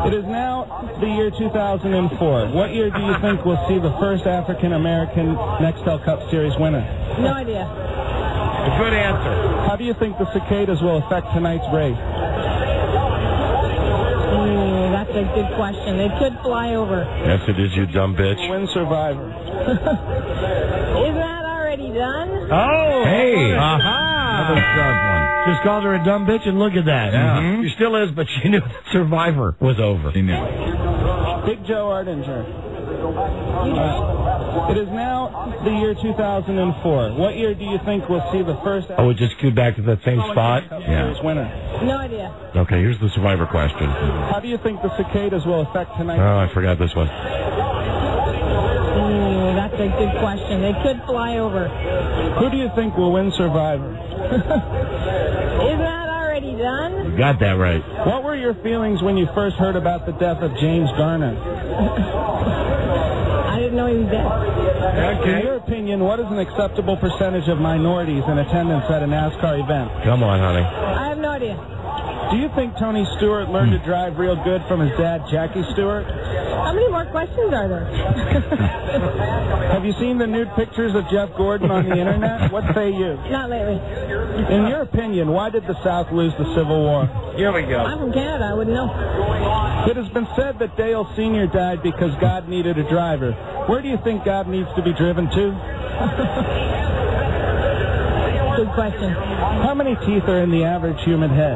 It is now the year 2004. What year do you think we'll see the first African-American Nextel Cup Series winner? No idea. A good answer. How do you think the cicadas will affect tonight's race? That's a good question. They could fly over. Yes, it is, you dumb bitch. Win Survivor. Is that already done? Oh! Hey! Aha! Just called her a dumb bitch, and look at that. Yeah. She still is, but she knew that Survivor was over. She knew. Big Joe Ardinger. It is now the year 2004. What year do you think we'll see the first... Oh, it just queued back to that same spot? Series winner? No idea. Okay, here's the Survivor question. How do you think the cicadas will affect tonight? Oh, I forgot this one. That's a good question. They could fly over. Who do you think will win Survivor? Is that already done? You got that right. What were your feelings when you first heard about the death of James Garner? I didn't know he was dead. In your opinion, what is an acceptable percentage of minorities in attendance at a NASCAR event? Come on, honey. I have no idea. Do you think Tony Stewart learned to drive real good from his dad, Jackie Stewart? How many more questions are there? Have you seen the nude pictures of Jeff Gordon on the internet? What say you? Not lately. In your opinion, why did the South lose the Civil War? Here we go. I'm from Canada. I wouldn't know. It has been said that Dale Sr. died because God needed a driver. Where do you think God needs to be driven to? Good question. How many teeth are in the average human head?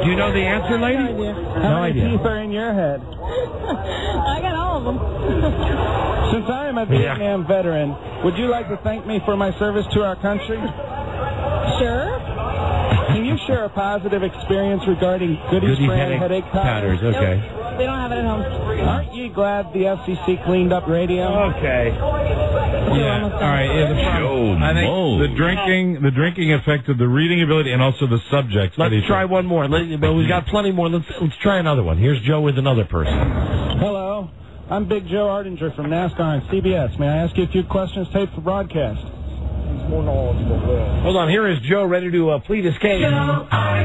Do you know the answer, lady? No idea. How many teeth are in your head? I got all of them. Since I am a Vietnam veteran, would you like to thank me for my service to our country? Sure. Can you share a positive experience regarding Goody's brand headache powders? Okay. Nope. They don't have it at home. Aren't you glad the FCC cleaned up radio? Okay. Yeah. All right. Yeah, I think the drinking affected the reading ability and also the subject. Let's try one more. But we've got plenty more. Let's try another one. Here's Joe with another person. Hello. I'm Big Joe Ardinger from NASCAR and CBS. May I ask you a few questions taped for broadcast? More knowledgeable. Hold on. Here is Joe ready to plead his case. Hi,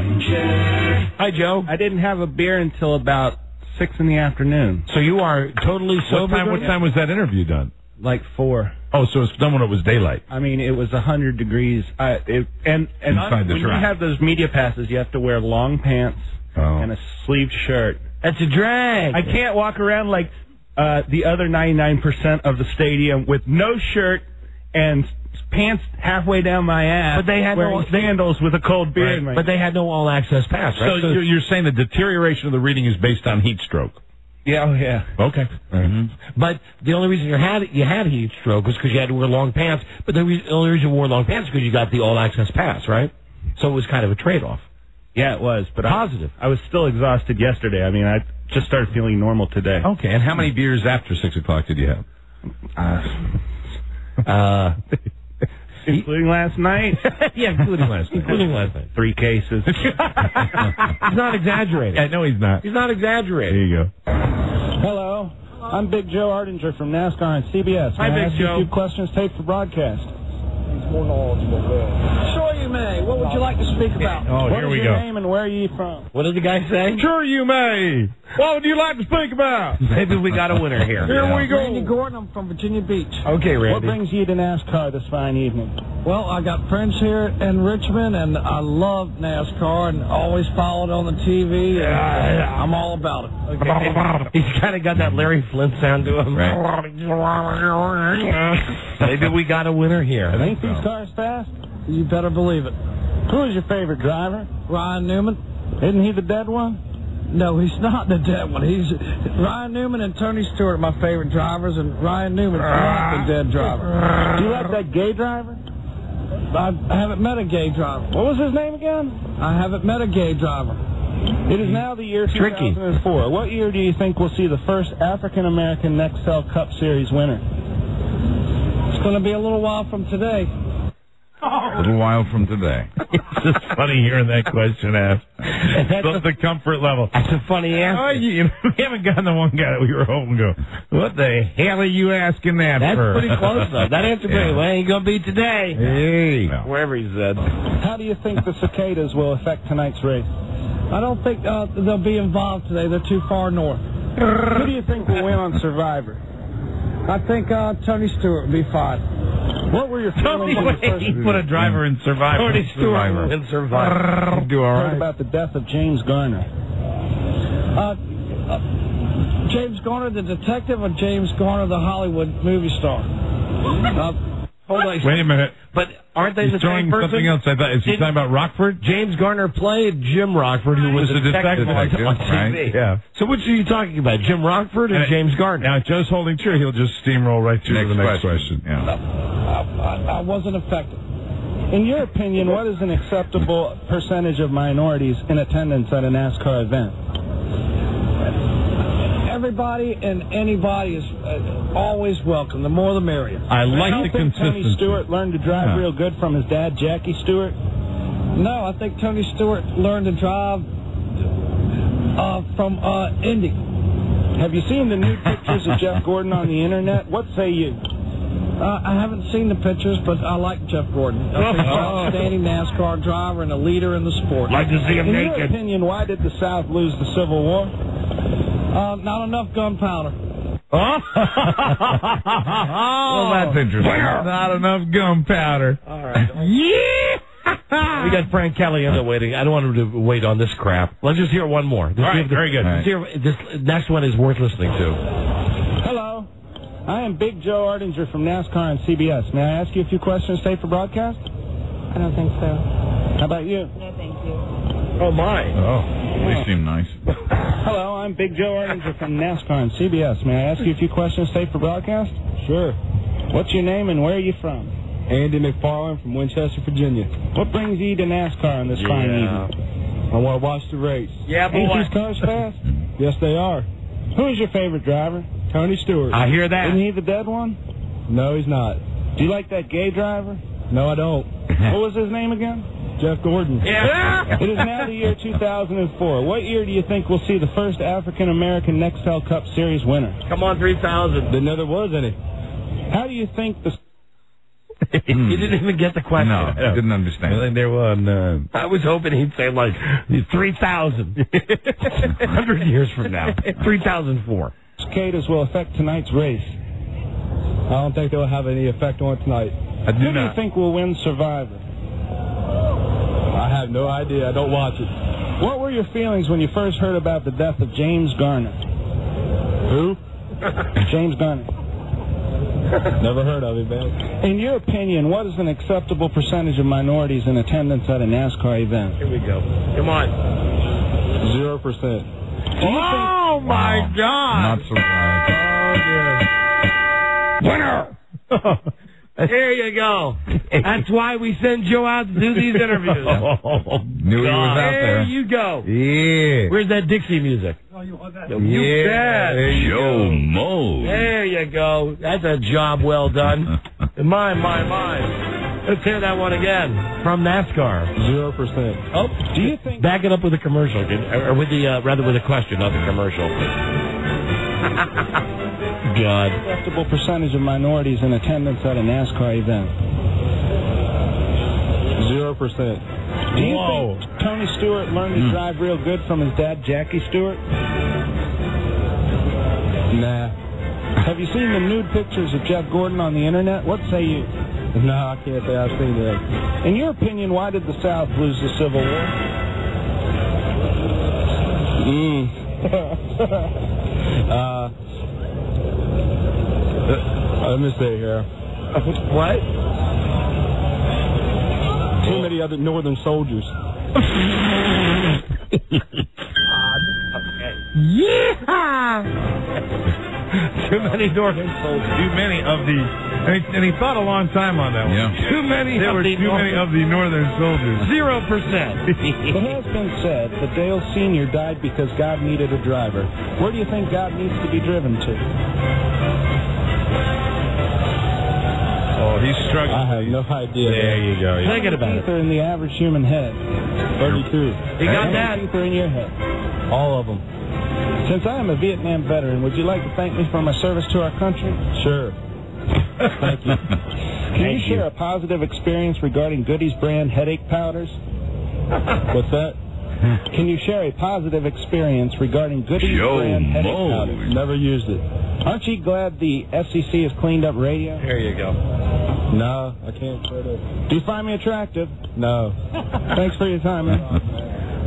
Joe. I didn't have a beer until about 6 in the afternoon. So you are totally sober? What time was that interview done? Like 4. Oh, so it's done when it was daylight. I mean, it was 100 degrees. When you have those media passes, you have to wear long pants and a sleeved shirt. That's a drag. I can't walk around like the other 99% of the stadium with no shirt and pants halfway down my ass, but they had wearing sandals with a cold beer in my... But they had no all-access pass, right? So you're saying the deterioration of the reading is based on heat stroke? Yeah, oh yeah. Okay. Mm-hmm. But the only reason you had heat stroke was because you had to wear long pants, but the only reason you wore long pants is because you got the all-access pass, right? So it was kind of a trade-off. Yeah, it was, but positive. I was still exhausted yesterday. I mean, I just started feeling normal today. Okay, and how many beers after 6 o'clock did you have? Including last night? Yeah, including last night. 3 cases. He's not exaggerating. I know he's not. He's not exaggerating. There you go. Hello. I'm Big Joe Ardinger from NASCAR and CBS. Hi, Big Joe. A few questions taped for broadcast. More knowledgeable. Sure you may. What would you like to speak about? Oh, here we go. What is your name and where are you from? What did the guy say? Sure you may. What would you like to speak about? Maybe we got a winner here. Here we go. Randy Gordon, I'm from Virginia Beach. Okay, Randy. What brings you to NASCAR this fine evening? Well, I got friends here in Richmond, and I love NASCAR and always follow it on the TV. And I'm all about it. Okay. He's kind of got that Larry Flint sound to him. Right. Maybe we got a winner here. Ain't these cars fast? You better believe it. Who is your favorite driver? Ryan Newman. Isn't he the dead one? No, he's not the dead one. He's Ryan Newman and Tony Stewart are my favorite drivers, and Ryan Newman's not the dead driver. Do you like that gay driver? I haven't met a gay driver. What was his name again? I haven't met a gay driver. It is now the year 2004. What year do you think we'll see the first African-American Nextel Cup Series winner? It's going to be a little while from today. A little while from today. It's just funny hearing that question asked. The comfort level. That's a funny answer. We haven't gotten the one guy that we were hoping to go, what the hell are you asking that That's for? pretty close, though. That answer pretty well ain't going to be today. Hey. Wherever he said. How do you think the cicadas will affect tonight's race? I don't think they'll be involved today. They're too far north. Who do you think will win on Survivor? I think Tony Stewart will be fine. What were your feelings when you first He put a driver in Survivor. Tony Stewart in Survivor. Do all heard right. about the death of James Garner? James Garner, the detective, or James Garner, the Hollywood movie star? Hold on. Wait a minute. But aren't they He's the throwing same person? something else. I thought, is he talking about Rockford? James Garner played Jim Rockford, who was a detective on TV. Right? Yeah. So which are you talking about, Jim Rockford or James Garner? Now, Joe's holding true. He'll just steamroll right through to the next question. Yeah. I wasn't affected. In your opinion, what is an acceptable percentage of minorities in attendance at a NASCAR event? Everybody and anybody is always welcome. The more the merrier. I like I the think Tony consistency. Stewart learned to drive real good from his dad, Jackie Stewart. No, I think Tony Stewart learned to drive from Indy. Have you seen the new pictures of Jeff Gordon on the internet? What say you? I haven't seen the pictures, but I like Jeff Gordon. I think he's an outstanding NASCAR driver and a leader in the sport. Like to see him In naked. your opinion, why did the South lose the Civil War? Not enough gunpowder. Well, that's interesting. Not enough gunpowder. All right. Yeah! We got Frank Kelly in the waiting. I don't want him to wait on this crap. Let's just hear one more. All right, very good. This next one is worth listening to. Hello. I am Big Joe Ardinger from NASCAR and CBS. May I ask you a few questions today for broadcast? I don't think so. How about you? No, thank you. Oh, my. Oh, they seem nice. Hello, I'm Big Joe Ardinger from NASCAR and CBS. May I ask you a few questions today for broadcast? Sure. What's your name and where are you from? Andy McFarland from Winchester, Virginia. What brings you to NASCAR on this fine evening? I want to watch the race. Yeah, boy. Ain't these cars fast? Yes, they are. Who is your favorite driver? Tony Stewart. I hear that. Isn't he the dead one? No, he's not. Do you like that gay driver? No, I don't. What was his name again? Jeff Gordon. Yeah. It is now the year 2004. What year do you think we'll see the first African-American Nextel Cup Series winner? Come on, 3,000. There never was any. How do you think the... He didn't even get the question. No, I didn't understand. I think there was. I was hoping he'd say, like, 3,000. 100 years from now. 3,004. Cicadas will affect tonight's race. I don't think they'll have any effect on it tonight. I Who do do you not. think will win Survivor? I have no idea. I don't watch it. What were your feelings when you first heard about the death of James Garner? Who? James Garner. Never heard of him, man. In your opinion, what is an acceptable percentage of minorities in attendance at a NASCAR event? Here we go. Come on. 0%. Oh, my God. Not surprised. Winner! There you go. That's why we send Joe out to do these interviews. Knew he was out There there. you go. Yeah. Where's that Dixie music? You bet. Joe Mo. There you go. That's a job well done. My. Let's hear that one again from NASCAR. 0%. Oh, Do you think... back it up with a commercial, or with the rather with a question, not the commercial. God. acceptable percentage of minorities in attendance at a NASCAR event? 0%. Do you think Tony Stewart learned to drive real good from his dad, Jackie Stewart? Nah. Have you seen the nude pictures of Jeff Gordon on the internet? What say you? No, I can't say I've seen that. In your opinion, why did the South lose the Civil War? Let me see here. What? Too many other northern soldiers. Yeah! Too many northern soldiers. Too many of the... And he thought a long time on that one. Yeah. Too many There of were the too many of the northern soldiers. 0%. It has been said that Dale Sr. died because God needed a driver. Where do you think God needs to be driven to? Oh, he's struggling. I have no idea. There you go. Yeah. Thinking about it. Teeth are in the average human head. 32. You got that? Teeth are in your head. All of them. Since I am a Vietnam veteran, would you like to thank me for my service to our country? Sure. Thank you. Can you share a positive experience regarding Goodies brand headache powders? What's that? Can you share a positive experience regarding Goodies brand headache powders? Never used it. Aren't you glad the FCC has cleaned up radio? Here you go. No, I can't say that. Do you find me attractive? No. Thanks for your time, man.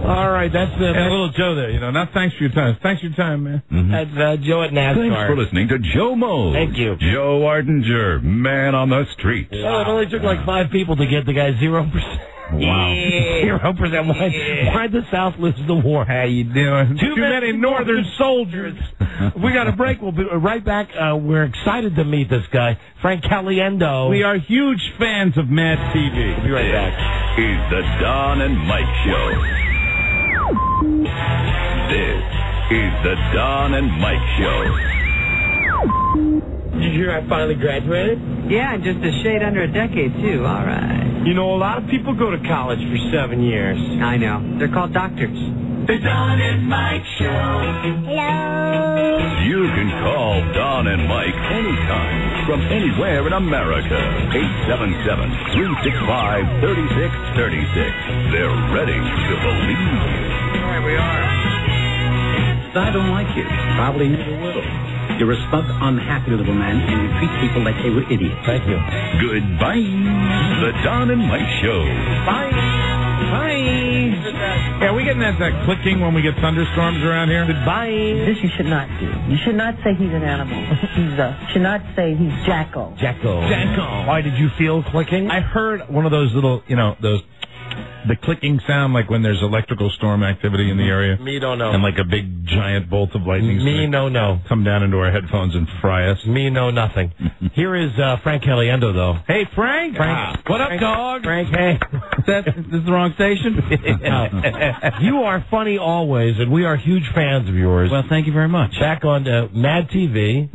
All right, that's And a little Joe there, not thanks for your time. Thanks for your time, man. That's Joe at NASCAR. Thanks for listening to Joe Mose. Thank you. Joe Ardinger, man on the street. Oh, it only took like 5 people to get the guy 0%. Wow. 0%. Why'd the South lose the war? How you doing? Too many Northern soldiers. We got a break. We'll be right back. We're excited to meet this guy, Frank Caliendo. We are huge fans of Mad TV. We'll be right back. Is the Don and Mike Show. This is the Don and Mike Show. Did you hear I finally graduated? Yeah, just a shade under a decade, too. All right. You know, a lot of people go to college for 7 years. I know. They're called doctors. The Don and Mike Show. Hello. You can call Don and Mike anytime from anywhere in America. 877-365-3636. They're ready to believe you. All right, we are. I don't like you. Probably never will. You're a smug, unhappy little man, and you treat people like they were idiots. Thank you. Goodbye. The Don and Mike Show. Bye. Yeah, we getting that clicking when we get thunderstorms around here? Goodbye. This you should not do. You should not say he's an animal. You should not say he's Jacko. Jacko. Why did you feel clicking? I heard one of those little, the clicking sound like when there's electrical storm activity in the area. Me don't know. And like a big giant bolt of lightning. Me no. Come down into our headphones and fry us. Me know nothing. Here is Frank Caliendo, though. Hey, Frank. What up, dog? Frank, hey. This is the wrong station? You are funny always, and we are huge fans of yours. Well, thank you very much. Back on Mad TV.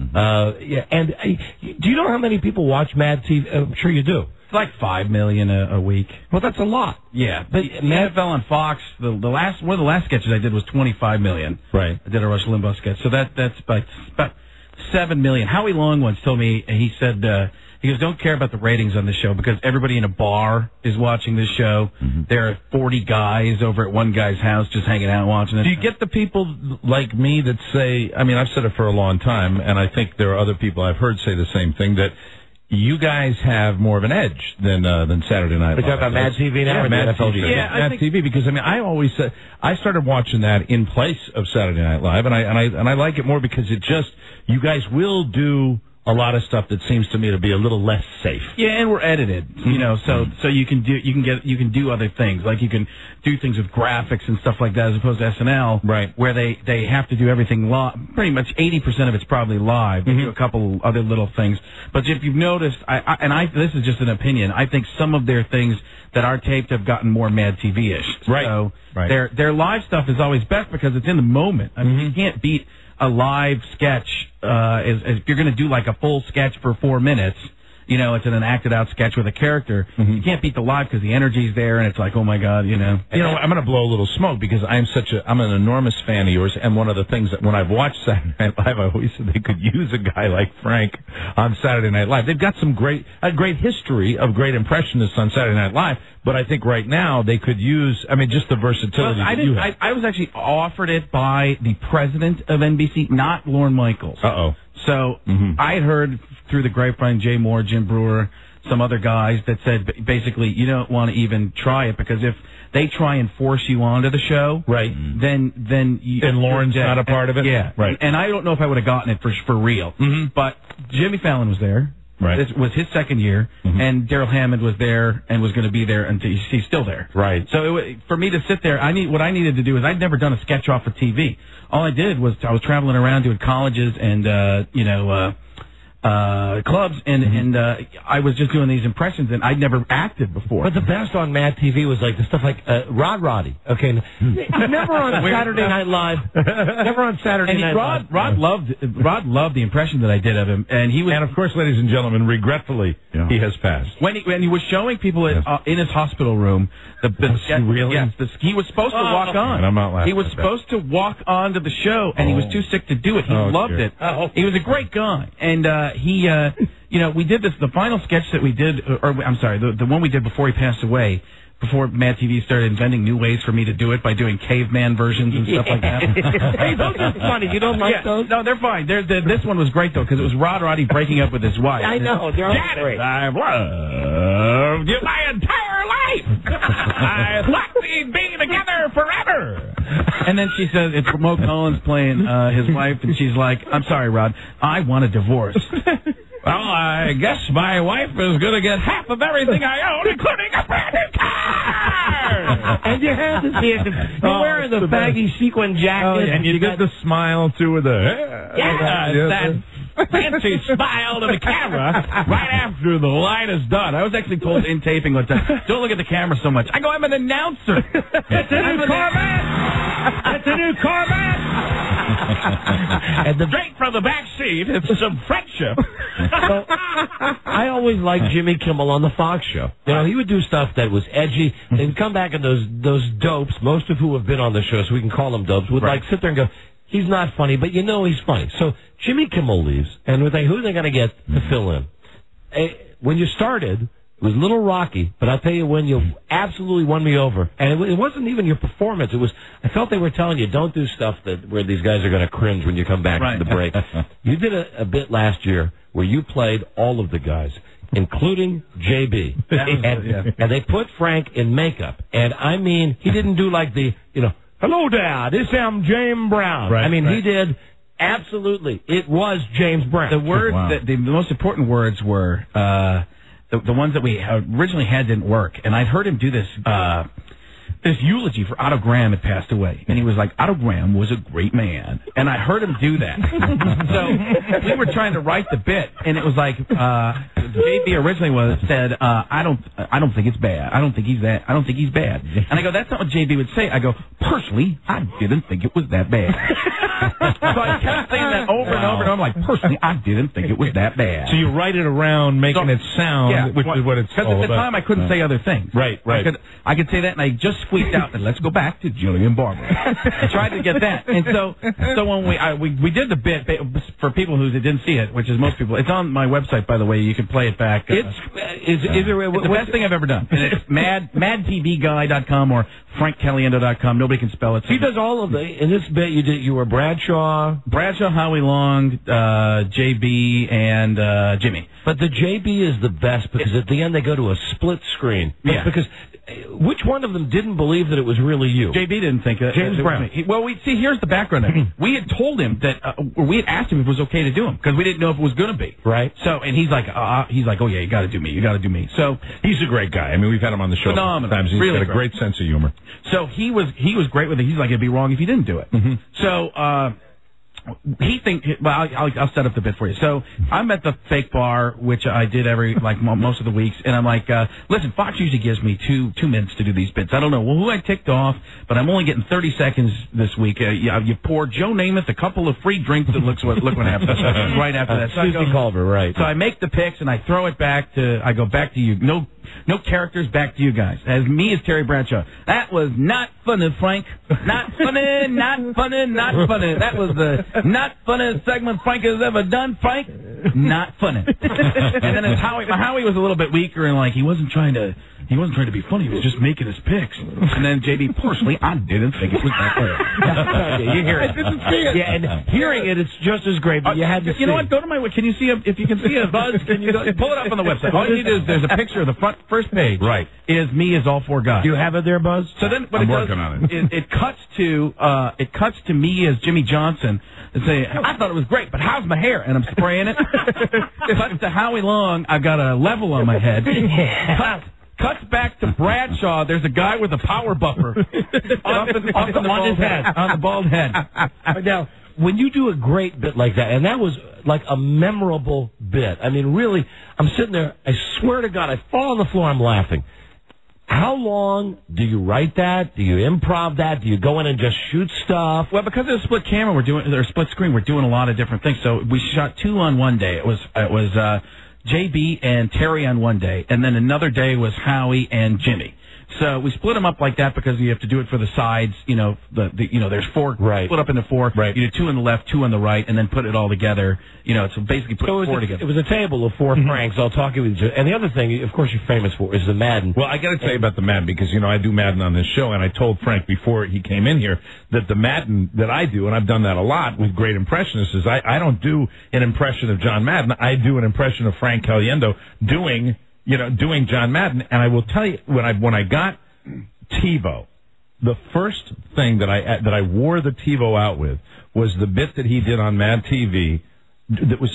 And do you know how many people watch Mad TV? I'm sure you do. It's like 5 million a week. Well, that's a lot. Yeah, but the NFL on Fox, one of the last sketches I did was 25 million. Right. I did a Rush Limbaugh sketch, so that's about 7 million. Howie Long once told me, he said, he goes, don't care about the ratings on this show because everybody in a bar is watching this show. Mm-hmm. There are 40 guys over at one guy's house just hanging out watching it. Do you get the people like me that say, I've said it for a long time, and I think there are other people I've heard say the same thing, that you guys have more of an edge than Saturday Night Live. We're talking about Mad TV now, or Mad NFL TV. Yeah, Mad TV, because I always said I started watching that in place of Saturday Night Live, and I like it more because you guys will do a lot of stuff that seems to me to be a little less safe. Yeah, and we're edited, so you can do other things, like you can do things with graphics and stuff like that, as opposed to SNL, right? Where they have to do everything live. Pretty much 80% of it's probably live. They do a couple other little things, but if you've noticed, this is just an opinion. I think some of their things that are taped have gotten more Mad TV-ish. Right. So their live stuff is always best because it's in the moment. I mean, you can't beat a live sketch, if you're going to do like a full sketch for 4 minutes, it's an acted out sketch with a character. Mm-hmm. You can't beat the live because the energy's there and it's like, oh my God, I'm going to blow a little smoke because I'm an enormous fan of yours, and one of the things that when I've watched Saturday Night Live, I always said they could use a guy like Frank on Saturday Night Live. They've got a great history of great impressionists on Saturday Night Live, but I think right now they could use, just the versatility that you have. I was actually offered it by the president of NBC, not Lorne Michaels. Uh-oh. So I had heard through the grapevine, Jay Moore, Jim Brewer, some other guys that said basically you don't want to even try it because if they try and force you onto the show, right? Then Lorne's not a part of it, yeah, right? And I don't know if I would have gotten it for real, but Jimmy Fallon was there. Right. This was his second year, and Daryl Hammond was there and was going to be there until he's still there. Right. So for me to sit there, what I needed to do is I'd never done a sketch off of TV. All I did was I was traveling around doing colleges and clubs, and I was just doing these impressions, and I'd never acted before. But the best on Mad TV was like the stuff like Roddy. Okay, never on Saturday Night Live. Never on Saturday Night Live. Rod loved the impression that I did of him, and he was. And of course, ladies and gentlemen, regretfully, he has passed. When he was showing people in his hospital room, he was supposed to walk on. And I'm not laughing. He was supposed to walk on to the show, and he was too sick to do it. He loved it. He was a great guy, and we did this. The final sketch that we did, the one we did before he passed away. Before Mad TV started inventing new ways for me to do it by doing caveman versions and stuff like that. Hey, those are funny. You don't like those? No, they're fine. This one was great, though, because it was Roddy breaking up with his wife. I know. They're all great. I've loved you my entire life. I thought we'd be together forever. And then she says, it's Mo Collins playing his wife, and she's like, I'm sorry, Rod, I want a divorce. Well, I guess my wife is going to get half of everything I own, including a brand new car. And you have to see it. You're wearing the baggy sequin jacket. And you get the smile, too, with the... that fancy smile to the camera right after the line is done. I was actually told in taping one time, don't look at the camera so much. I go, I'm an announcer. It's a new Corvette. It's a new Corvette. And the drink from the back seat, it's some friendship. So, I always liked Jimmy Kimmel on the Fox show. You know, he would do stuff that was edgy. They'd come back and those dopes, most of who have been on the show, so we can call them dopes, would like sit there and go, he's not funny, but you know he's funny. So Jimmy Kimmel leaves, and we think, who are they going to get to fill in? When you started, it was a little rocky, but I'll tell you when you absolutely won me over. And it wasn't even your performance. It was, I felt they were telling you, don't do stuff where these guys are going to cringe when you come back from the break. You did a bit last year where you played all of the guys, including JB. And they put Frank in makeup. And I mean, he didn't do like the, hello there, this am James Brown. Right, I mean, he did. Absolutely. It was James Brown. The words, the most important words were, the ones that we originally had didn't work. And I'd heard him do this eulogy for Otto Graham had passed away. And he was like, Otto Graham was a great man. And I heard him do that. So we were trying to write the bit, and it was like, JB originally said, I don't think it's bad. I don't think he's bad. And I go, that's not what JB would say. I go, personally, I didn't think it was that bad. So I kept saying that over and over and over. I'm like, personally, I didn't think it was that bad. So you write it around making it sound, which is what it's all about. Because at the time, I couldn't say other things. Right. I could say that, and I just squeaked out, and let's go back to Julian Barber. I tried to get that. And so when we did the bit, for people who didn't see it, which is most people, it's on my website, by the way. You can play it back. It's the best thing I've ever done. And it's madtvguy.com or frankcaliendo.com. Nobody can spell it. He does all of in this bit, you were Bradshaw, Howie Long, JB, and Jimmy. But the JB is the best because at the end they go to a split screen. Yeah. Because which one of them didn't believe that it was really you? JB didn't think it. James Brown. Here's the background of it. We had told him that, we had asked him if it was okay to do him because we didn't know if it was going to be. Right. So, and he's like, oh yeah, you got to do me. So he's a great guy. I mean, we've had him on the show phenomenal. Times. He's got a great sense of humor. So he was great with it. He's like, it'd be wrong if you didn't do it. Mm-hmm. So, I'll set up the bit for you. So I'm at the fake bar, which I did most of the weeks, and I'm like, listen, Fox usually gives me two minutes to do these bits. I don't know who I ticked off, but I'm only getting 30 seconds this week. You pour Joe Namath a couple of free drinks, and look what happens right after that. So Susie Culver, right? So I make the picks and I throw it back to. I go back to you. No characters, back to you guys. As me as Terry Bradshaw. That was not funny, Frank. Not funny, not funny, not funny. That was the not funniest segment Frank has ever done, Frank. Not funny. And then as Howie was a little bit weaker and he wasn't trying to be funny. He was just making his picks. And then JB, personally, I didn't think it was that bad. You hear it. I didn't see it. Yeah, and hearing it's just as great, but you had to see. You know what? Go to my website. Can you see if you can see a buzz? Can you pull it up on the website? All you need is there's a picture of the first page. Right. Is me as all four guys. Do you have it there, Buzz? So then what I'm it working does on it. It cuts to me as Jimmy Johnson and say, I thought it was great, but how's my hair? And I'm spraying it. Cuts to Howie Long. I've got a level on my head. Cuts back to Bradshaw. There's a guy with a power buffer on his head, on the bald head. Now, when you do a great bit like that, and that was like a memorable bit. I mean, really, I'm sitting there. I swear to God, I fall on the floor. I'm laughing. How long do you write that? Do you improv that? Do you go in and just shoot stuff? Well, because of the split camera, or split screen, we're doing a lot of different things. So we shot 2 on one day. It was JB and Terry on one day, and then another day was Howie and Jimmy. So we split them up like that because you have to do it for the sides. You know, there's 4 split up into 4. Right. You do 2 on the left, 2 on the right, and then put it all together. You know, so basically put 4 together. It was a table of 4 Franks all talking with each other. And the other thing, of course, you're famous for is the Madden. Well, I got to tell you about the Madden because, I do Madden on this show, and I told Frank before he came in here that the Madden that I do, and I've done that a lot with great impressionists, is I don't do an impression of John Madden. I do an impression of Frank Caliendo doing John Madden. And I will tell you, when I got TiVo, the first thing that I wore the TiVo out with was the bit that he did on Mad TV. That was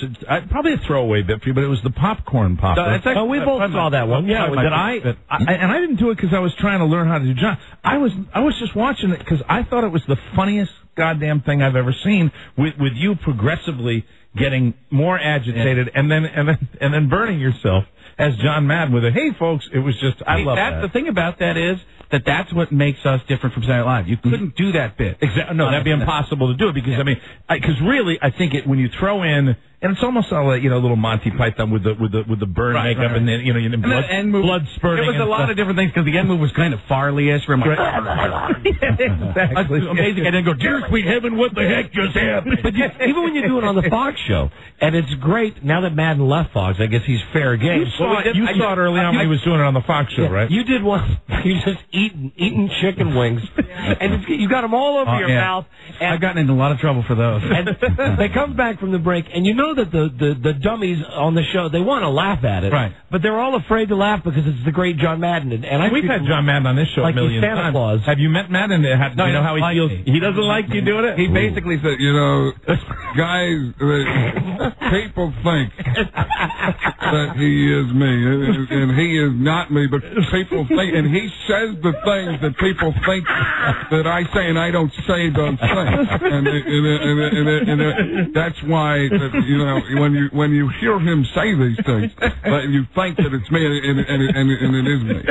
probably a throwaway bit for you, but it was the popcorn popper. We both saw that one. Yeah, and I didn't do it because I was trying to learn how to do John. I was just watching it because I thought it was the funniest goddamn thing I've ever seen. With you progressively getting more agitated and then burning yourself as John Madden with it. Hey, folks, it was just I love that. The thing about that is that's what makes us different from Saturday Night Live. You couldn't do that bit. Exactly. No, that'd be impossible to do it because because really I think when you throw in. And it's almost all little Monty Python with the burn makeup and then blood spurting. It was a lot of different things because the end move was kind of Farley-ish. From exactly. Amazing. I didn't go, dear sweet heaven, what the heck just happened? But even when you do it on the Fox show, and it's great. Now that Madden left Fox, I guess he's fair game. You saw it early on when he was doing it on the Fox show, right? You did one. You just eating chicken wings, and you got them all over your mouth. And I've gotten into a lot of trouble for those. And they come back from the break, and you know that the dummies on the show, they want to laugh at it. Right. But they're all afraid to laugh because it's the great John Madden. And we've had John Madden on this show like a million Santa times. Claus. Have you met Madden? Do you know how he feels? He doesn't like you doing it? He basically said, guys, people think that he is me, and he is not me, but people think, and he says the things that people think that I say, and I don't say those things. And that's why, when you hear him say these things, you think that it's me, and it is me.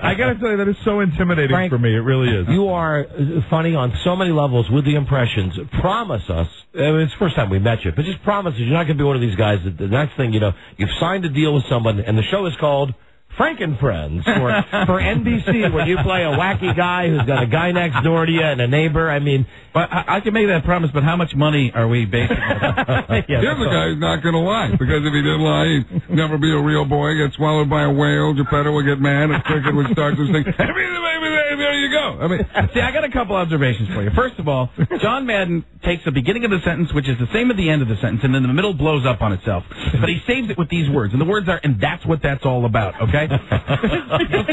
I got to tell you, that is so intimidating Frank, for me. It really is. You are funny on so many levels with the impressions. Promise us, it's the first time we met you, but just promise us you're not going to be one of these guys that the next thing you've signed a deal with someone, and the show is called Frank and Friends for NBC, where you play a wacky guy who's got a guy next door to you and a neighbor. I mean, but I can make that promise, but how much money are we basing it? Here's a guy who's not going to lie, because if he didn't lie, he'd never be a real boy, get swallowed by a whale, Geppetto would get mad, a cricket would start to sing, there you go. See, I got a couple observations for you. First of all, John Madden takes the beginning of the sentence, which is the same at the end of the sentence, and then the middle blows up on itself. But he saves it with these words, and the words are, and that's what that's all about, okay? I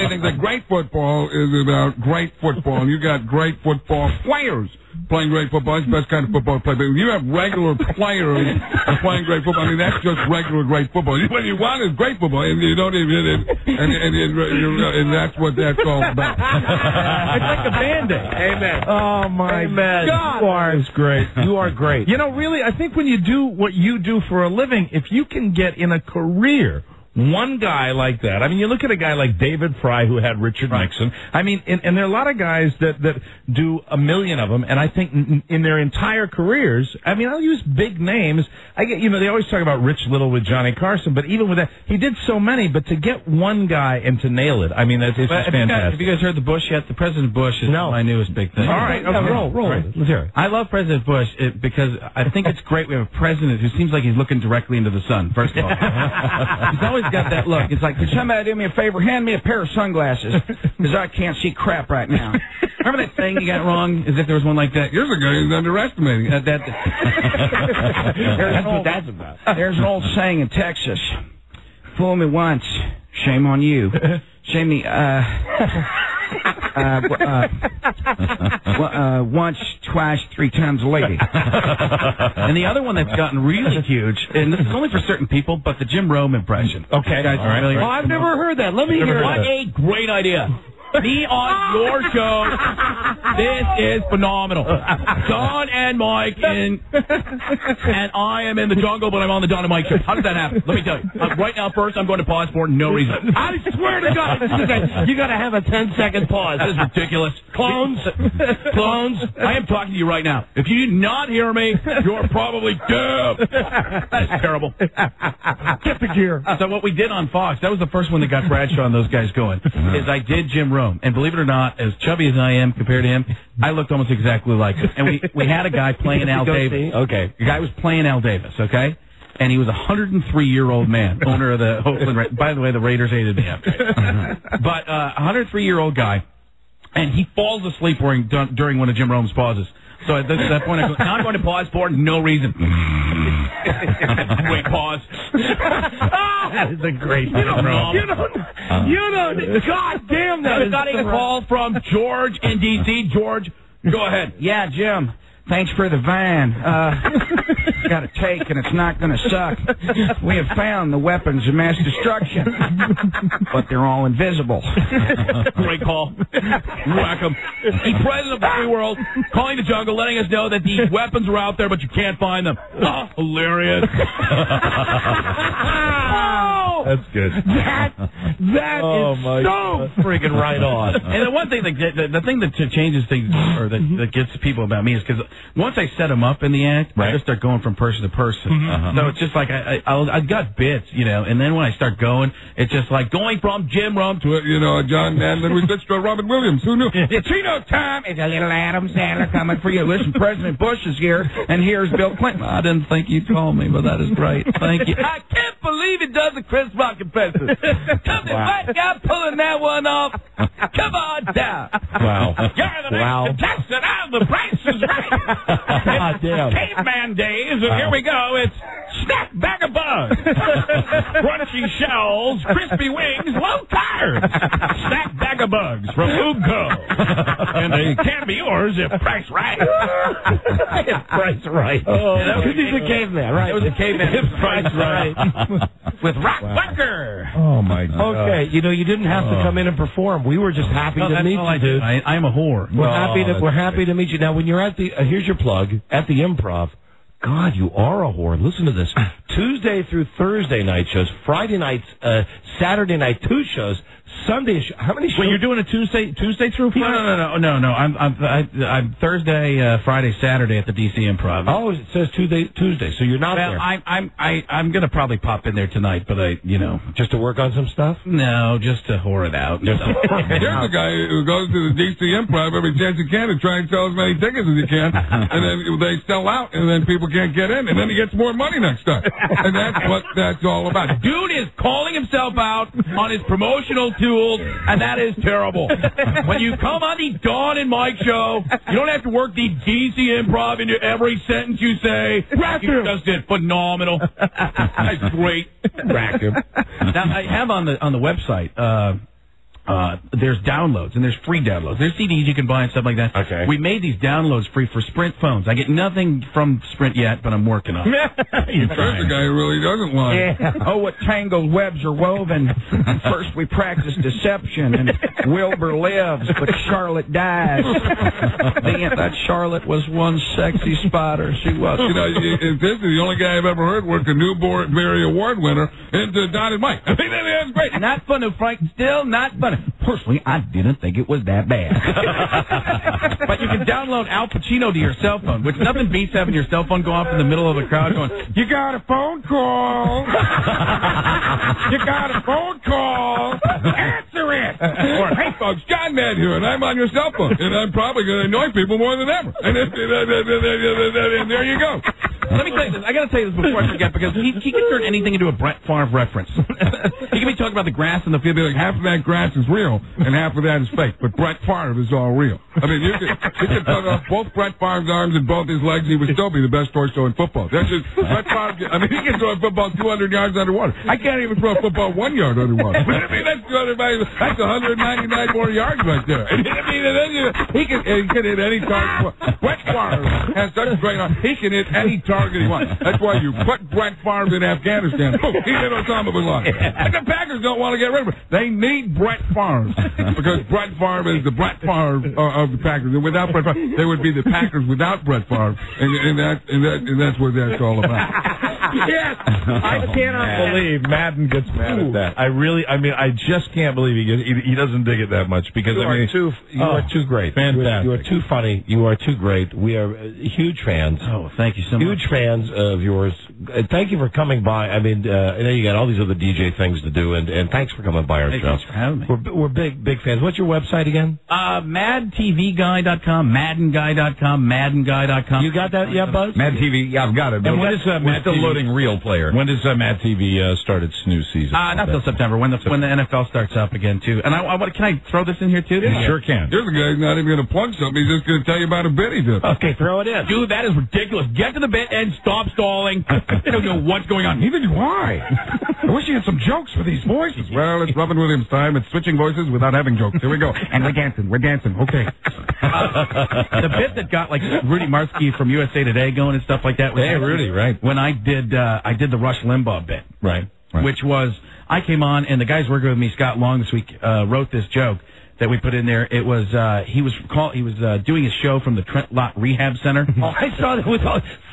think that great football is about great football, and you got great football players playing great football. It's the best kind of football to play. But when you have regular players playing great football, that's just regular great football. What you want is great football, and you don't even hit it, and that's what that's all about. It's like a Band-Aid. Amen. Oh, my God. That's great. You are great. Really, I think when you do what you do for a living, if you can get in a career one guy like that. You look at a guy like David Fry, who had Richard Nixon. And there are a lot of guys that do a million of them, and I think in their entire careers, I'll use big names. They always talk about Rich Little with Johnny Carson, but even with that, he did so many, but to get one guy and to nail it, it's just fantastic. Have you guys heard the Bush yet? The President Bush is my newest big thing. All right, okay. Roll. Let's hear it. I love President Bush because I think it's great we have a president who seems like he's looking directly into the sun, first of all. He's always got that look. It's like, could somebody do me a favor? Hand me a pair of sunglasses, because I can't see crap right now. Remember that thing you got wrong? As if there was one like that. Here's a guy who's underestimating. That's what that's about. There's an old saying in Texas: "Fool me once, shame on you. Shame me, once, twice, 3 times a lady." And the other one that's gotten really huge, and this is only for certain people, but the Jim Rome impression. Okay. Guys, I've never heard that. Let me hear it. What a great idea. Me on your show. This is phenomenal. Don and Mike and I am in the jungle, but I'm on the Don and Mike show. How did that happen? Let me tell you. Right now, first, I'm going to pause for no reason. I swear to God, you got to have a 10-second pause. That is ridiculous. Clones, I am talking to you right now. If you do not hear me, you're probably dead. That is terrible. Get the gear. So what we did on Fox, that was the first one that got Bradshaw and those guys going, is I did Jim Rome. And believe it or not, as chubby as I am compared to him, I looked almost exactly like him. And we had a guy playing Al Davis. Okay. The guy was playing Al Davis, okay? And he was a 103-year-old man, owner of the Oakland Raiders. By the way, the Raiders hated me after. But a 103-year-old guy, and he falls asleep during one of Jim Rome's pauses. So at that point, I go, now I'm going to pause for no reason. Wait, pause. That is a great You don't. God damn that. I got a call from George in D.C. George, go ahead. Yeah, Jim. Thanks for the van. Got a take, and it's not going to suck. We have found the weapons of mass destruction, but they're all invisible. Great call. Whack 'em. The president of the free world calling the jungle, letting us know that the weapons are out there, but you can't find them. Oh, hilarious. That's good. That is so freaking right on. And the one thing the thing that changes things, or that gets people about me, is because once I set them up in the act, I just start going from person to person. So it's just like I've got bits, and then when I start going, it's just like going from Jim Rome to John Madden. We switched to Robin Williams. Who knew? It's time. It's a little Adam Sandler coming for you. Listen, President Bush is here, and here's Bill Clinton. I didn't think you'd call me, but that is great. Thank you. I can't believe it does the Chris Rock impression. Come on, white guy pulling that one off. Come on down. Wow. You're the next contestant out of the Price is Right. God damn. Caveman days, and here we go. It's snack bag of bugs, crunchy shells, crispy wings, low carbs. Snack bag of bugs from Foodco. And they can be yours if Price Right. If Price Right. Oh, because he's a caveman, right? It was a caveman. If Price Right. With Rock Bunker. Oh, my God. Okay, you didn't have to come in and perform. We were just happy to meet you, dude. I am a whore. We're happy to meet you. Now, when you're at the, here's your plug, at the Improv, God, you are a whore. Listen to this. Tuesday through Thursday night shows, Friday nights, Saturday night 2 shows, Sunday. How many shows? Well, you're doing a Tuesday through Friday? No. I'm Thursday, Friday, Saturday at the DC Improv. Oh, it says Tuesday, so you're not there. I'm gonna probably pop in there tonight, but just to work on some stuff. No, just to whore it out. Here's a guy who goes to the DC Improv every chance he can to try and sell as many tickets as he can, and then they sell out, and then people can't get in, and then he gets more money next time, and that's what that's all about. Dude is calling himself out on his promotional tools, and that is terrible. When you come on the Dawn and Mike show, you don't have to work the DC Improv into every sentence you say. You just did phenomenal. That's great. Now, I have on the website, there's downloads, and there's free downloads. There's CDs you can buy and stuff like that. Okay. We made these downloads free for Sprint phones. I get nothing from Sprint yet, but I'm working on it. There's a guy who really doesn't lie. Yeah. Oh, what tangled webs are woven. First we practice deception, and Wilbur lives, but Charlotte dies. That Charlotte was one sexy spotter. She was. This is the only guy I've ever heard work a Newberry Award winner into Don and Mike. I think that's great. Not funny, Frank. Still not funny. Personally, I didn't think it was that bad. But you can download Al Pacino to your cell phone, which nothing beats having your cell phone go off in the middle of the crowd going, "You got a phone call. You got a phone call. Answer it." Or, "Hey, folks, John Madden here, and I'm on your cell phone, and I'm probably going to annoy people more than ever." And there you go. Let me tell you this. I got to tell you this before I forget, because he can turn anything into a Brett Favre reference. He can be talking about the grass in the field, be like, half of that grass is real, and half of that is fake. But Brett Favre is all real. I mean, you could cut off both Brett Favre's arms and both his legs, he would still be the best torso in football. That's just Brett Favre. I mean, he can throw a football 200 yards underwater. I can't even throw a football 1 yard underwater. But I mean, that's 199 more yards right there. I mean, he can hit any target. Brett Favre has such a great arm. He can hit any target he wants. That's why you put Brett Favre in Afghanistan. Boom, he hit Osama bin Laden. Packers don't want to get rid of him. They need Brett Favre because Brett Favre is the Brett Favre of the Packers. And without Brett Favre, they would be the Packers without Brett Favre, and that's what that's all about. Yes, I cannot believe Madden gets mad at that. I just can't believe he doesn't dig it that much because You are too great. Fantastic. You are too funny. You are too great. We are huge fans. Oh, thank you so much. Huge fans of yours. Thank you for coming by. I mean, I know you got all these other DJ things to do, and thanks for coming by our show. Thanks for having me. We're big fans. What's your website again? MadTVGuy.com, MaddenGuy.com, MaddenGuy.com. You got that? Yeah, Buzz? Mad TV, yeah, I've got it. And when is we're still loading Real Player. When does Mad TV start its new season? Not till September, when the NFL starts up again, too. And can I throw this in here, too? Yeah. Sure can. Here's a guy who's not even going to plug something. He's just going to tell you about a bit he did. Okay, throw it in. Dude, that is ridiculous. Get to the bit and stop stalling. I don't know what's going on. Neither do I. I wish you had some jokes for these voices. Well, it's Robin Williams time. It's switching voices without having jokes. Here we go. And we're dancing. Okay. The bit that got like Rudy Marsky from USA Today going and stuff like that. Hey, Rudy, right? When I did the Rush Limbaugh bit, right. Which was I came on and the guys working with me, Scott Long this week, wrote this joke that we put in there. It was he was doing his show from the Trent Lott Rehab Center. Oh, I saw that with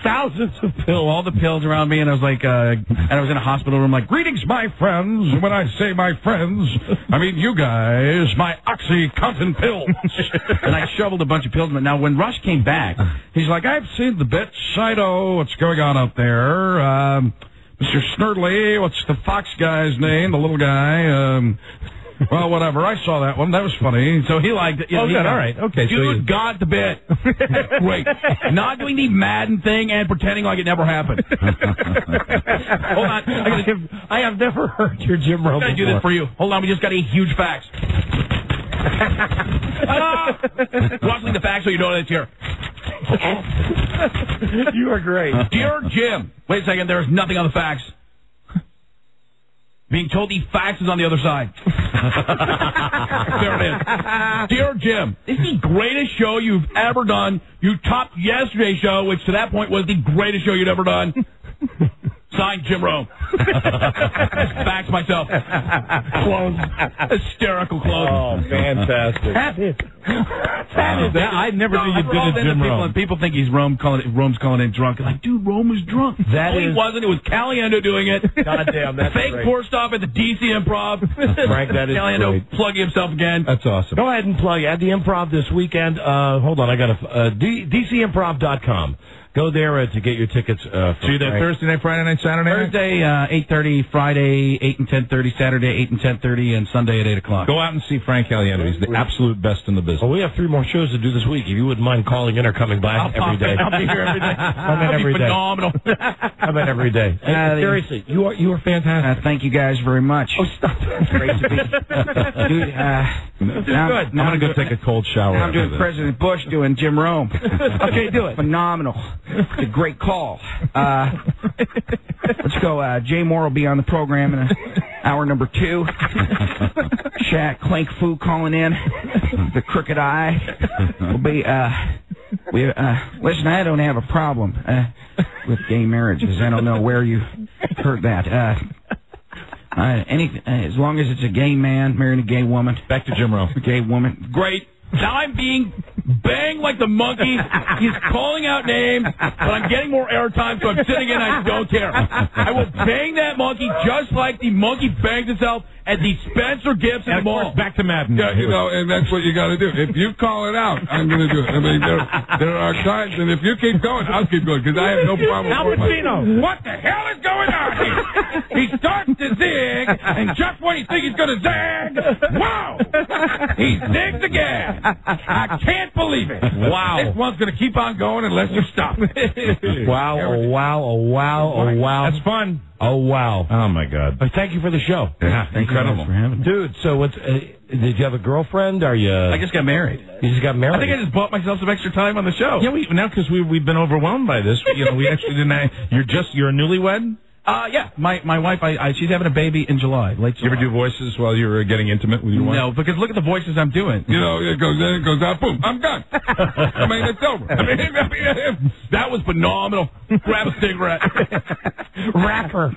thousands of pills, all the pills around me, and I was like, and I was in a hospital room, like, greetings, my friends. When I say my friends, I mean you guys, my OxyContin pills. And I shoveled a bunch of pills. But now, when Rush came back, he's like, I've seen the bit. I know what's going on up there. Mr. Snurdly, what's the Fox guy's name? The little guy. Well, whatever. I saw that one. That was funny. So he liked it. Oh, good. All right. Okay. Dude got the bit. Great. Not doing the Madden thing and pretending like it never happened. Hold on. I have never heard your Jim Rome. I'm going to do this for you. Hold on. We just got a huge fax. Rustling the fax so you know that it's here. You are great. Dear Jim. Wait a second. There's nothing on the fax. Being told the fax is on the other side. There it is. Dear Jim, this is the greatest show you've ever done. You topped yesterday's show, which to that point was the greatest show you'd ever done. Signed, Jim Rome. Fax myself. Close. Hysterical close. Oh, fantastic. I never knew you did a Jim Rome. People think he's Rome's calling in drunk. Like, dude, Rome was drunk. He wasn't. It was Caliendo doing it. Goddamn, that's fake great. poor stuff at the DC Improv. Frank, that is Caliendo great. plugging himself again. That's awesome. Go ahead and plug at the Improv this weekend. Hold on, I got DCImprov.com. Go there to get your tickets. So you're there Thursday night, Friday night, Saturday night? Thursday, 8:30, Friday, 8 and 10:30, Saturday, 8 and 10:30, and Sunday at 8 o'clock. Go out and see Frank Caliendo. He's the absolute best in the business. Well, we have 3 more shows to do this week. If you wouldn't mind calling in or coming by every day. I'll be here every day. I'm in every day. Phenomenal. I'm in every day. Seriously, you are fantastic. Thank you guys very much. Oh, stop. It's great to be. Dude, I'm going to go take a cold shower. I'm doing President Bush doing Jim Rome. Okay, do it. Phenomenal. It's a great call. Let's go. Jay Moore will be on the program in hour number 2. Shaq Clank Fu calling in. The Crooked Eye will be. Listen, I don't have a problem with gay marriages. I don't know where you heard that. As long as it's a gay man marrying a gay woman. Back to Jim Rome. A gay woman. Great. Now I'm being banged like the monkey. He's calling out names, but I'm getting more airtime, so I'm sitting in. I don't care. I will bang that monkey just like the monkey bangs itself at the Spencer Gifts in the mall. Back to Madden. Yeah, and that's what you got to do. If you call it out, I'm going to do it. I mean, there are times, and if you keep going, I'll keep going, because I have no problem with Albertino. What the hell is going on here? He starts to zig, and just when you think he's going to zag, wow! He zigs again. I can't believe it. Wow. This one's going to keep on going unless you stop. Wow, oh, wow, oh, wow, oh, wow. That's fun. Oh, wow. Oh, my God. Thank you for the show. Yeah, incredible. For having me. Dude, so what's... did you have a girlfriend? Are you... I just got married. You just got married? I think I just bought myself some extra time on the show. Yeah, now because we've been overwhelmed by this. We actually didn't... You're a newlywed? Yeah, my wife, she's having a baby in July. Late July. You ever do voices while you were getting intimate with your wife? No, because look at the voices I'm doing. You know, it goes in, it goes out, boom, I'm done. I mean, it's over. I mean, that was phenomenal. Grab a cigarette. Rapper.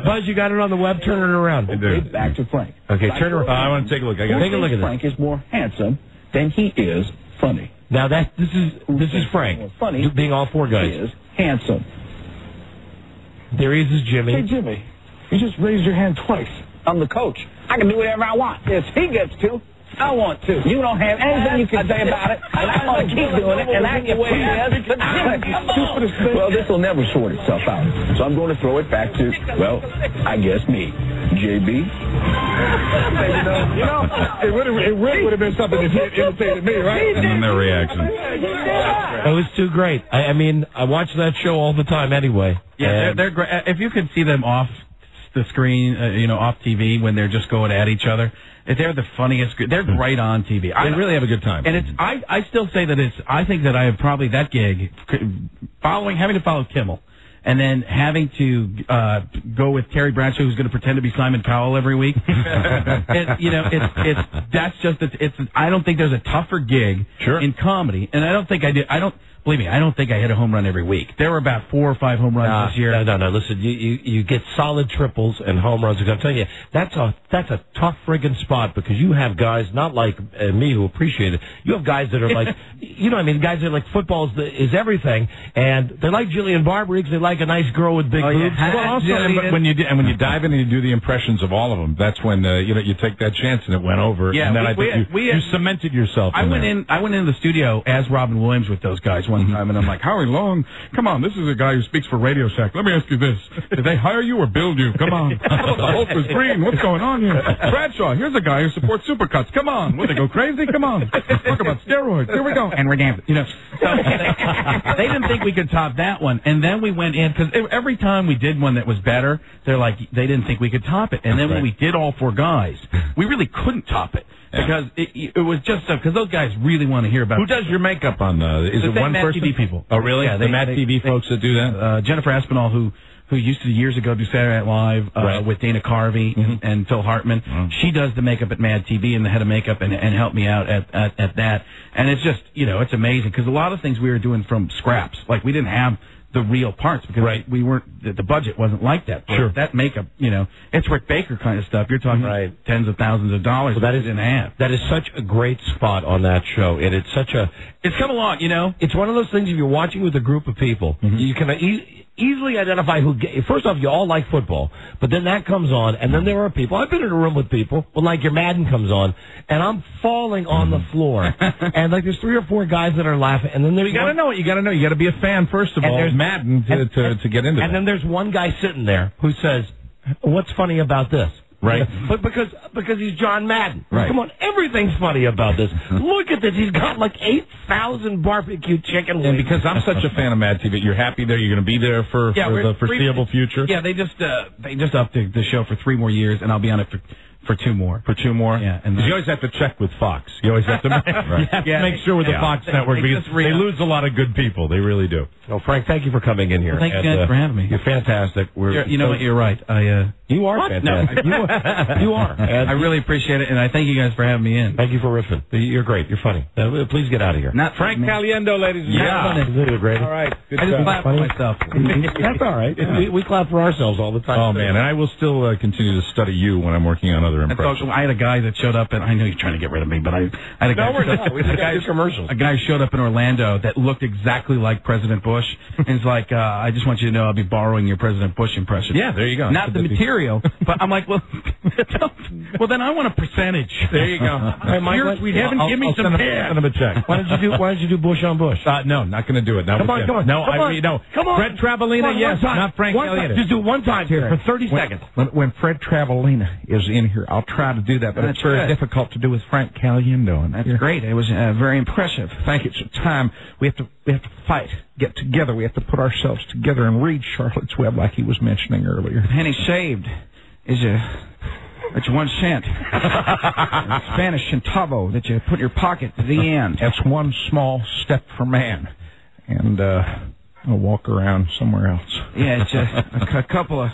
Buzz, you got it on the web? Turn it around. Okay, back to Frank. Okay, turn it around. I want to take a look. I got take a look at this. Frank is more handsome than he is funny. Now this is Frank. Funny. Being all four guys. He is handsome. There he is, Jimmy. Hey, Jimmy, you just raised your hand twice. I'm the coach. I can do whatever I want. If he gets to, I want to. You don't have anything you can say about it, and I'm going to keep doing it, and I get paid to do it. Well, this will never sort itself out. So I'm going to throw it back to, well, I guess me, JB. you know, it really would have been something if he had imitated me, right? And then their reaction. It was too great. I mean, I watch that show all the time anyway. Yeah, they're great. If you could see them off the screen, off TV when they're just going at each other, they're the funniest. They're great on TV. They really have a good time. And it's. I still say that I think that I have probably that gig, having to follow Kimmel, and then having to go with Terry Bradshaw, who's going to pretend to be Simon Cowell every week. I don't think there's a tougher gig in comedy, and I don't think I did. Believe me, I don't think I hit a home run every week. There were about 4 or 5 home runs this year. No. Listen, you get solid triples and home runs. I'm telling you, that's a tough friggin' spot because you have guys not like me who appreciate it. You have guys that are like, guys that are like football is everything, and they like Jillian Barber because they like a nice girl with big boobs. Well, also, when you dive in and you do the impressions of all of them, that's when you take that chance and it went over. Yeah, and then I think you cemented yourself. I went into the studio as Robin Williams with those guys one time, and I'm like, Howie Long, come on, this is a guy who speaks for Radio Shack. Let me ask you this. Did they hire you or build you? Come on. The Hulk was green. What's going on here? Bradshaw, here's a guy who supports Supercuts. Come on. Will they go crazy? Come on. Talk about steroids. Here we go. And we're dancing. So they didn't think we could top that one. And then we went in, because every time we did one that was better, they're like, they didn't think we could top it. And then when we did all 4 guys, we really couldn't top it. Because it was just because those guys really want to hear about. Who does your makeup on? Is it one person? TV people. Oh, really? Yeah, the Mad TV folks that do that. Jennifer Aspinall, who used to years ago do Saturday Night Live with Dana Carvey and Phil Hartman. She does the makeup at Mad TV and the head of makeup and helped me out at that. And it's just it's amazing because a lot of things we were doing from scraps. Like we didn't have the real parts because we weren't. The budget wasn't like that. Sure. That makeup, it's Rick Baker kind of stuff. You're talking tens of thousands of dollars. Well, that is in half. That is such a great spot on that show, and it's come along. It's one of those things. If you're watching with a group of people, you can easily identify who. First off, you all like football, but then that comes on, and then there are people. I've been in a room with people when like your Madden comes on, and I'm falling on the floor, and like there's 3 or 4 guys that are laughing, and then you got to know what you got to know. You got to be a fan first of all. There's Madden to get into. And then there's one guy sitting there who says, "What's funny about this?" Right. But because he's John Madden. Right. Come on, everything's funny about this. Look at this. He's got like 8,000 barbecue chicken wings. And because I'm such a fan of Mad TV, you're happy there? You're going to be there for the foreseeable future? Yeah, they just upped the show for 3 more years, and I'll be on it for 2 more. For 2 more? Yeah. And you always have to check with Fox. You always have to make sure with the Fox network because they lose a lot of good people. They really do. Well, Frank, thank you for coming in here. Well, thank you guys for having me. You're fantastic. You're right. You are fantastic. No. You are. I really appreciate it, and I thank you guys for having me in. Thank you for riffing. You're great. You're funny. Please get out of here. Not Frank Caliendo, ladies and gentlemen. You're great. All right. Good I just clap for myself. That's all right. We clap for ourselves all the time. Oh, man. And I will still continue to study you when I'm working on other impressions. I had a guy that showed up, and I know you're trying to get rid of me, but I had a guy. No, we're not. We got commercials. A guy showed up in Orlando that looked exactly like President Bush, and he's like, I just want you to know I'll be borrowing your President Bush impression. Yeah, there you go. Not the material, but I'm like, well, then I want a percentage. There you go. Hey, Mike, we haven't given me some cash. Send him a check. Why did you do Bush on Bush? No, not going to do it. Come on. No, come on. Fred Travalena, yes, not Frank Caliendo. Just do one time here for 30 seconds. When Fred Travalena is in here, I'll try to do that, but it's very difficult to do with Frank Caliendo. And that's great. It was very impressive. Thank you. It's a time we have to fight, get together. We have to put ourselves together and read Charlotte's Web like he was mentioning earlier. Penny saved is it's 1 cent. Spanish centavo that you put in your pocket at the end. That's one small step for man. And I'll walk around somewhere else. Yeah, it's a couple of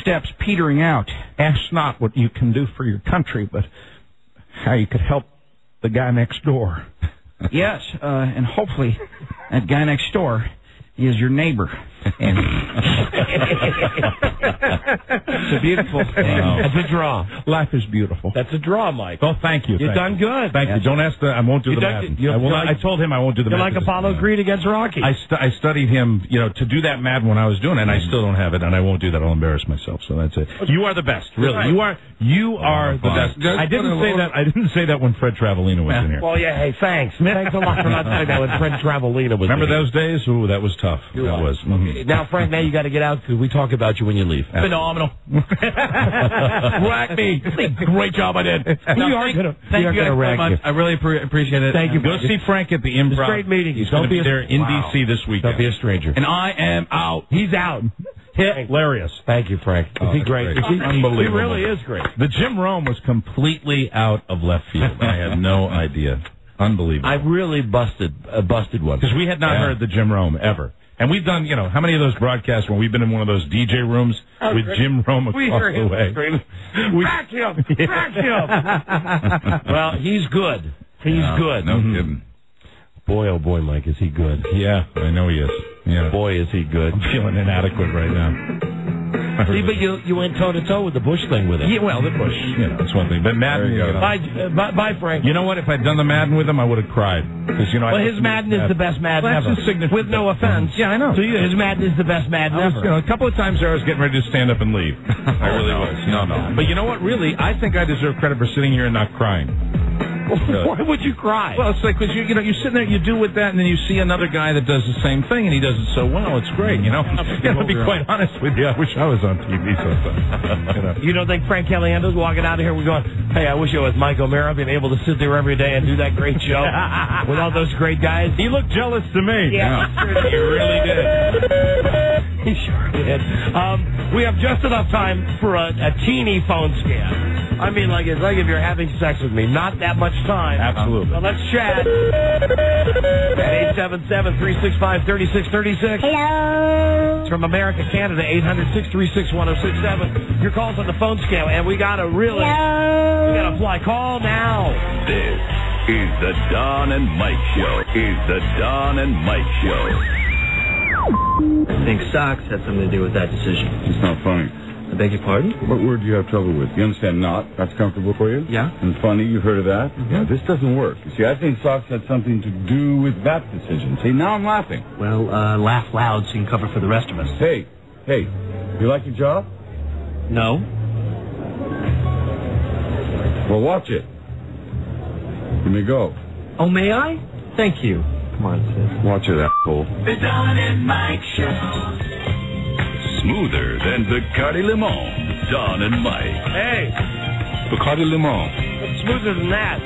steps petering out. Ask not what you can do for your country, but how you could help the guy next door. Yes, and hopefully that guy next door is your neighbor. And it's a beautiful thing. That's a draw. Life is beautiful. That's a draw, Mike. Oh, thank you. You've done good. Thank you. Don't ask I won't do You the done- Madden. you- I will you're not, like- I told him I won't do the You're Madden. like Apollo Creed against Rocky. I studied him, to do that Madden when I was doing it, and I still don't have it, and I won't do that. I'll embarrass myself. So that's it. You are the best, really. Right. You are the best. I didn't say that when Fred Travelina was in here. Well, yeah, hey, thanks. Thanks a lot for not saying that when Fred Travelina was Remember in here. those days? Ooh, that was tough. That was. Mhm. Now, Frank, now you got to get out because we talk about you when you leave. Phenomenal. Rack me. Great job I did. Thank you guys so much. I really appreciate it. Thank you. Go see Frank at the Improv. It's a great meeting. He's going to be there in D.C. this weekend. Don't be a stranger. And I am out. He's out. Hilarious. Thank you, Frank. Is he great? Unbelievable. He really is great. The Jim Rome was completely out of left field. I had no idea. Unbelievable. I really busted one. Because we had not heard the Jim Rome ever. And we've done, how many of those broadcasts when we've been in one of those DJ rooms with Jim Rome across the way? Crack him! Crack him! Well, he's good. He's good. No kidding. Boy, oh boy, Mike, is he good. Yeah, I know he is. Yeah. Boy, is he good. I'm feeling inadequate right now. See, but you went toe-to-toe with the Bush thing with him. Yeah, well, the Bush, it's one thing. But Madden, Bye, Frank. You know what? If I'd done the Madden with him, I would have cried. Because, Well, his Madden is the best Madden Well, ever. that's his signature. With no offense. Yeah, I know. To you, his Madden is the best Madden I was, ever. a couple of times there I was getting ready to stand up and leave. I really was. No. But you know what? Really, I think I deserve credit for sitting here and not crying. Why would you cry? Well, it's like, because you're sitting there, you do with that, and then you see another guy that does the same thing, and he does it so well. It's great, To be quite honest with you, I wish I was on TV sometimes. You don't think Frank Caliendo's walking out of here? We're going, hey, I wish I was Mike O'Mara, being able to sit there every day and do that great show with all those great guys. He looked jealous to me. Yeah, He really did. He sure did. We have just enough time for a teeny phone scan. I mean, it's like if you're having sex with me. Not that much time. Absolutely. So let's chat. At 877-365-3636. Hello. It's from America, Canada, 800-636-1067. Your call's on the phone scale, and we got to really... Hello. We got to fly. Call now. This is the Don and Mike Show. I think socks had something to do with that decision. It's not funny. I beg your pardon? What word do you have trouble with? You understand not? That's comfortable for you? Yeah. And funny, you've heard of that? Mm-hmm. Yeah, this doesn't work. You see, I think socks had something to do with that decision. See, now I'm laughing. Well, laugh loud so you can cover for the rest of us. Hey, you like your job? No. Well, watch it. You may go. Oh, may I? Thank you. Come on, sis. Watch it, asshole. The Don and Mike Show. Smoother than Bacardi Limon. Don and Mike. Hey. Bacardi Limon. Smoother than that.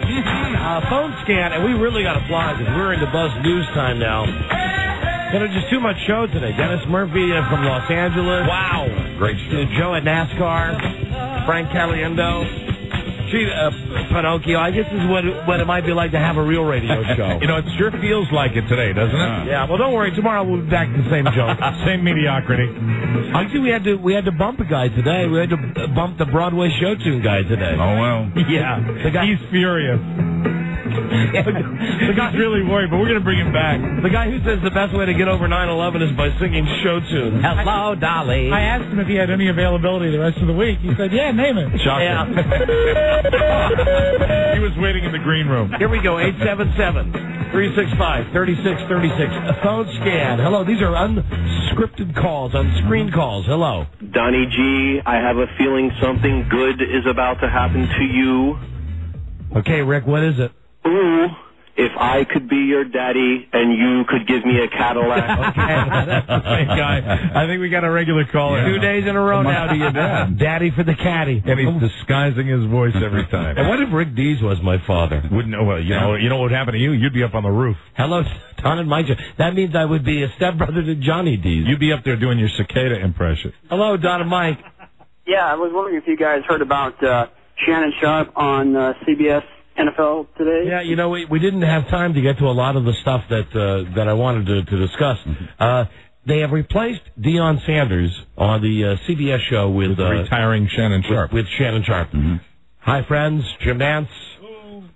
Phone scan, and we really got to fly because we're into Buzz News time now. There's just too much show today. Dennis Murphy from Los Angeles. Wow. Great show. Joe at NASCAR. Frank Caliendo. Pinocchio. I guess this is what it might be like to have a real radio show. It sure feels like it today, doesn't it? Yeah, well, don't worry. Tomorrow we'll be back to the same joke. Same mediocrity. Actually, we had to bump a guy today. We had to bump the Broadway show tune guy today. Oh, well. Yeah. The guy, He's furious. The guy's really worried, but we're going to bring him back. The guy who says the best way to get over 9/11 is by singing show tunes. Hello, Dolly. I asked him if he had any availability the rest of the week. He said, yeah, name it. Shocking. Yeah. He was waiting in the green room. Here we go, 877-365-3636. A phone scan. Hello, these are unscripted calls, unscreened calls. Hello. Donnie G, I have a feeling something good is about to happen to you. Okay, Rick, what is it? Ooh, if I could be your daddy and you could give me a Cadillac. Okay, that's the same guy. I think we got a regular caller. 2 days in a row now to your dad. Daddy for the caddy. And he's disguising his voice every time. And what if Rick Dees was my father? Wouldn't know. Well, you know what would happen to you? You'd be up on the roof. Hello, Don and Mike. That means I would be a stepbrother to Johnny Dees. You'd be up there doing your cicada impression. Hello, Don and Mike. Yeah, I was wondering if you guys heard about Shannon Sharp on CBS NFL today? Yeah, you know, we didn't have time to get to a lot of the stuff that I wanted to discuss. They have replaced Deion Sanders on the CBS show with retiring Shannon Sharp. With Shannon Sharp. Hi, friends. Jim Nance.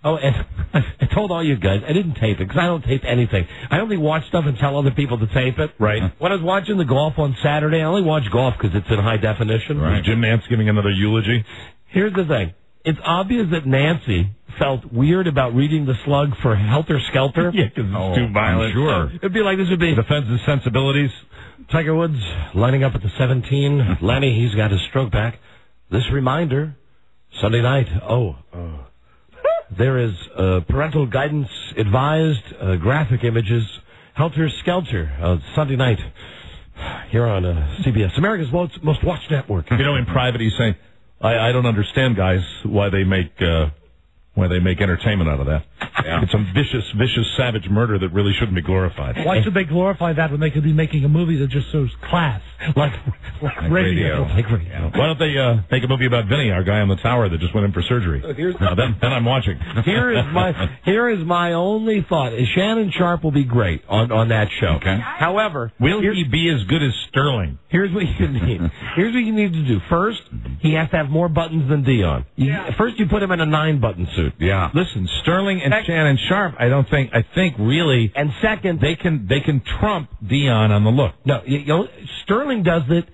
Oh, and I told all you guys, I didn't tape it because I don't tape anything. I only watch stuff and tell other people to tape it. Right. When I was watching the golf on Saturday, I only watch golf because it's in high definition. Right. Was Jim Nance giving another eulogy? Here's the thing. It's obvious that Nancy felt weird about reading the slug for Helter Skelter. Yeah, because it's too violent. Sure. It'd be like this would be... It offends his sensibilities. Tiger Woods lining up at the 17. Lenny, he's got his stroke back. This reminder, Sunday night. There is parental guidance advised, graphic images, Helter Skelter, Sunday night here on CBS, America's most watched network. You know, in private he's saying, I don't understand, guys, why they make entertainment out of that. Yeah. It's some vicious, savage murder that really shouldn't be glorified. Why should they glorify that when they could be making a movie that just shows class? Like radio. Like radio. Why don't they make a movie about Vinny, our guy on the tower that just went in for surgery? Then I'm watching. Here is my only thought. Shannon Sharp will be great on that show. Okay. However, will he be as good as Sterling? Here's what you need. Here's what you need to do. First, he has to have more buttons than Deion. First, you put him in a 9-button suit. Yeah. Listen, Sterling and Shannon Sharp, I think really. And second, they can trump Deion on the look. No, Sterling does it.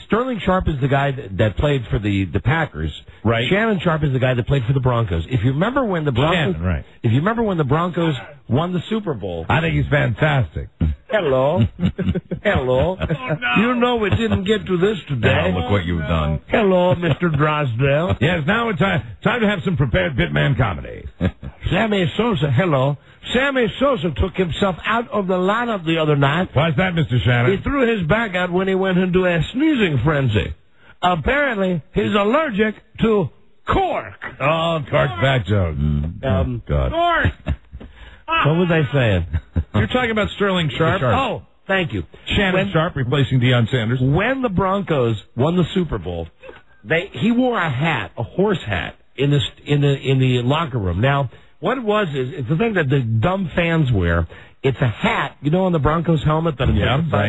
Sterling Sharp is the guy that played for the Packers. Right. Shannon Sharp is the guy that played for the Broncos. If you remember when the Broncos, if you remember when the Broncos won the Super Bowl, I think he's fantastic. Hello. Hello. Oh, no. You know we didn't get to this today. Now look what you've done. Hello, Mr. Drysdale. Yes, now it's time to have some prepared Bitman comedy. Sammy Sosa, hello. Sammy Sosa took himself out of the lineup the other night. Why's that, Mr. Shannon? He threw his back out when he went into a sneezing frenzy. Apparently, he's allergic to cork. Oh, cork's back joke. God. Cork! What was I saying? You're talking about Sterling Sharp? Oh, thank you. Shannon Sharp replacing Deion Sanders. When the Broncos won the Super Bowl, he wore a hat, a horse hat, in the locker room. Now, what it was is it's the thing that the dumb fans wear. It's a hat, you know, on the Broncos helmet that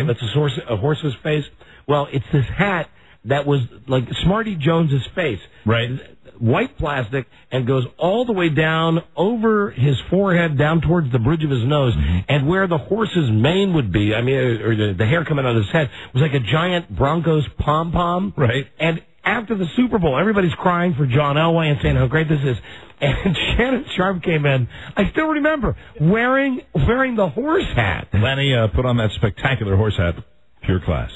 that's a horse's face. Well, it's this hat that was like Smarty Jones's face. Right. White plastic and goes all the way down over his forehead, down towards the bridge of his nose, and where the horse's mane would be, or the hair coming out of his head, was like a giant Broncos pom-pom. Right. And after the Super Bowl, everybody's crying for John Elway and saying how great this is. And Shannon Sharp came in, I still remember, wearing the horse hat. Lenny put on that spectacular horse hat. Pure class.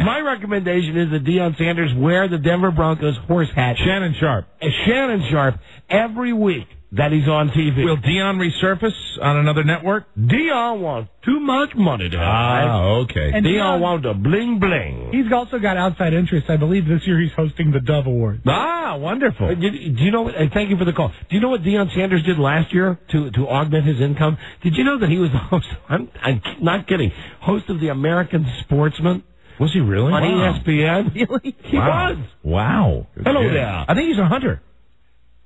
My recommendation is that Deion Sanders wear the Denver Broncos horse hat. Shannon Sharp. Shannon Sharp every week that he's on TV. Will Deion resurface on another network? Deion wants too much money to have. Okay. And Deion wants a bling bling. He's also got outside interest. I believe this year he's hosting the Dove Awards. Wonderful. Do you know? Thank you for the call. Do you know what Deion Sanders did last year to augment his income? Did you know that he was the host? I'm not kidding. Host of the American Sportsman. Was he really? On ESPN. Really? He was. Wow. Hello there. I think he's a hunter.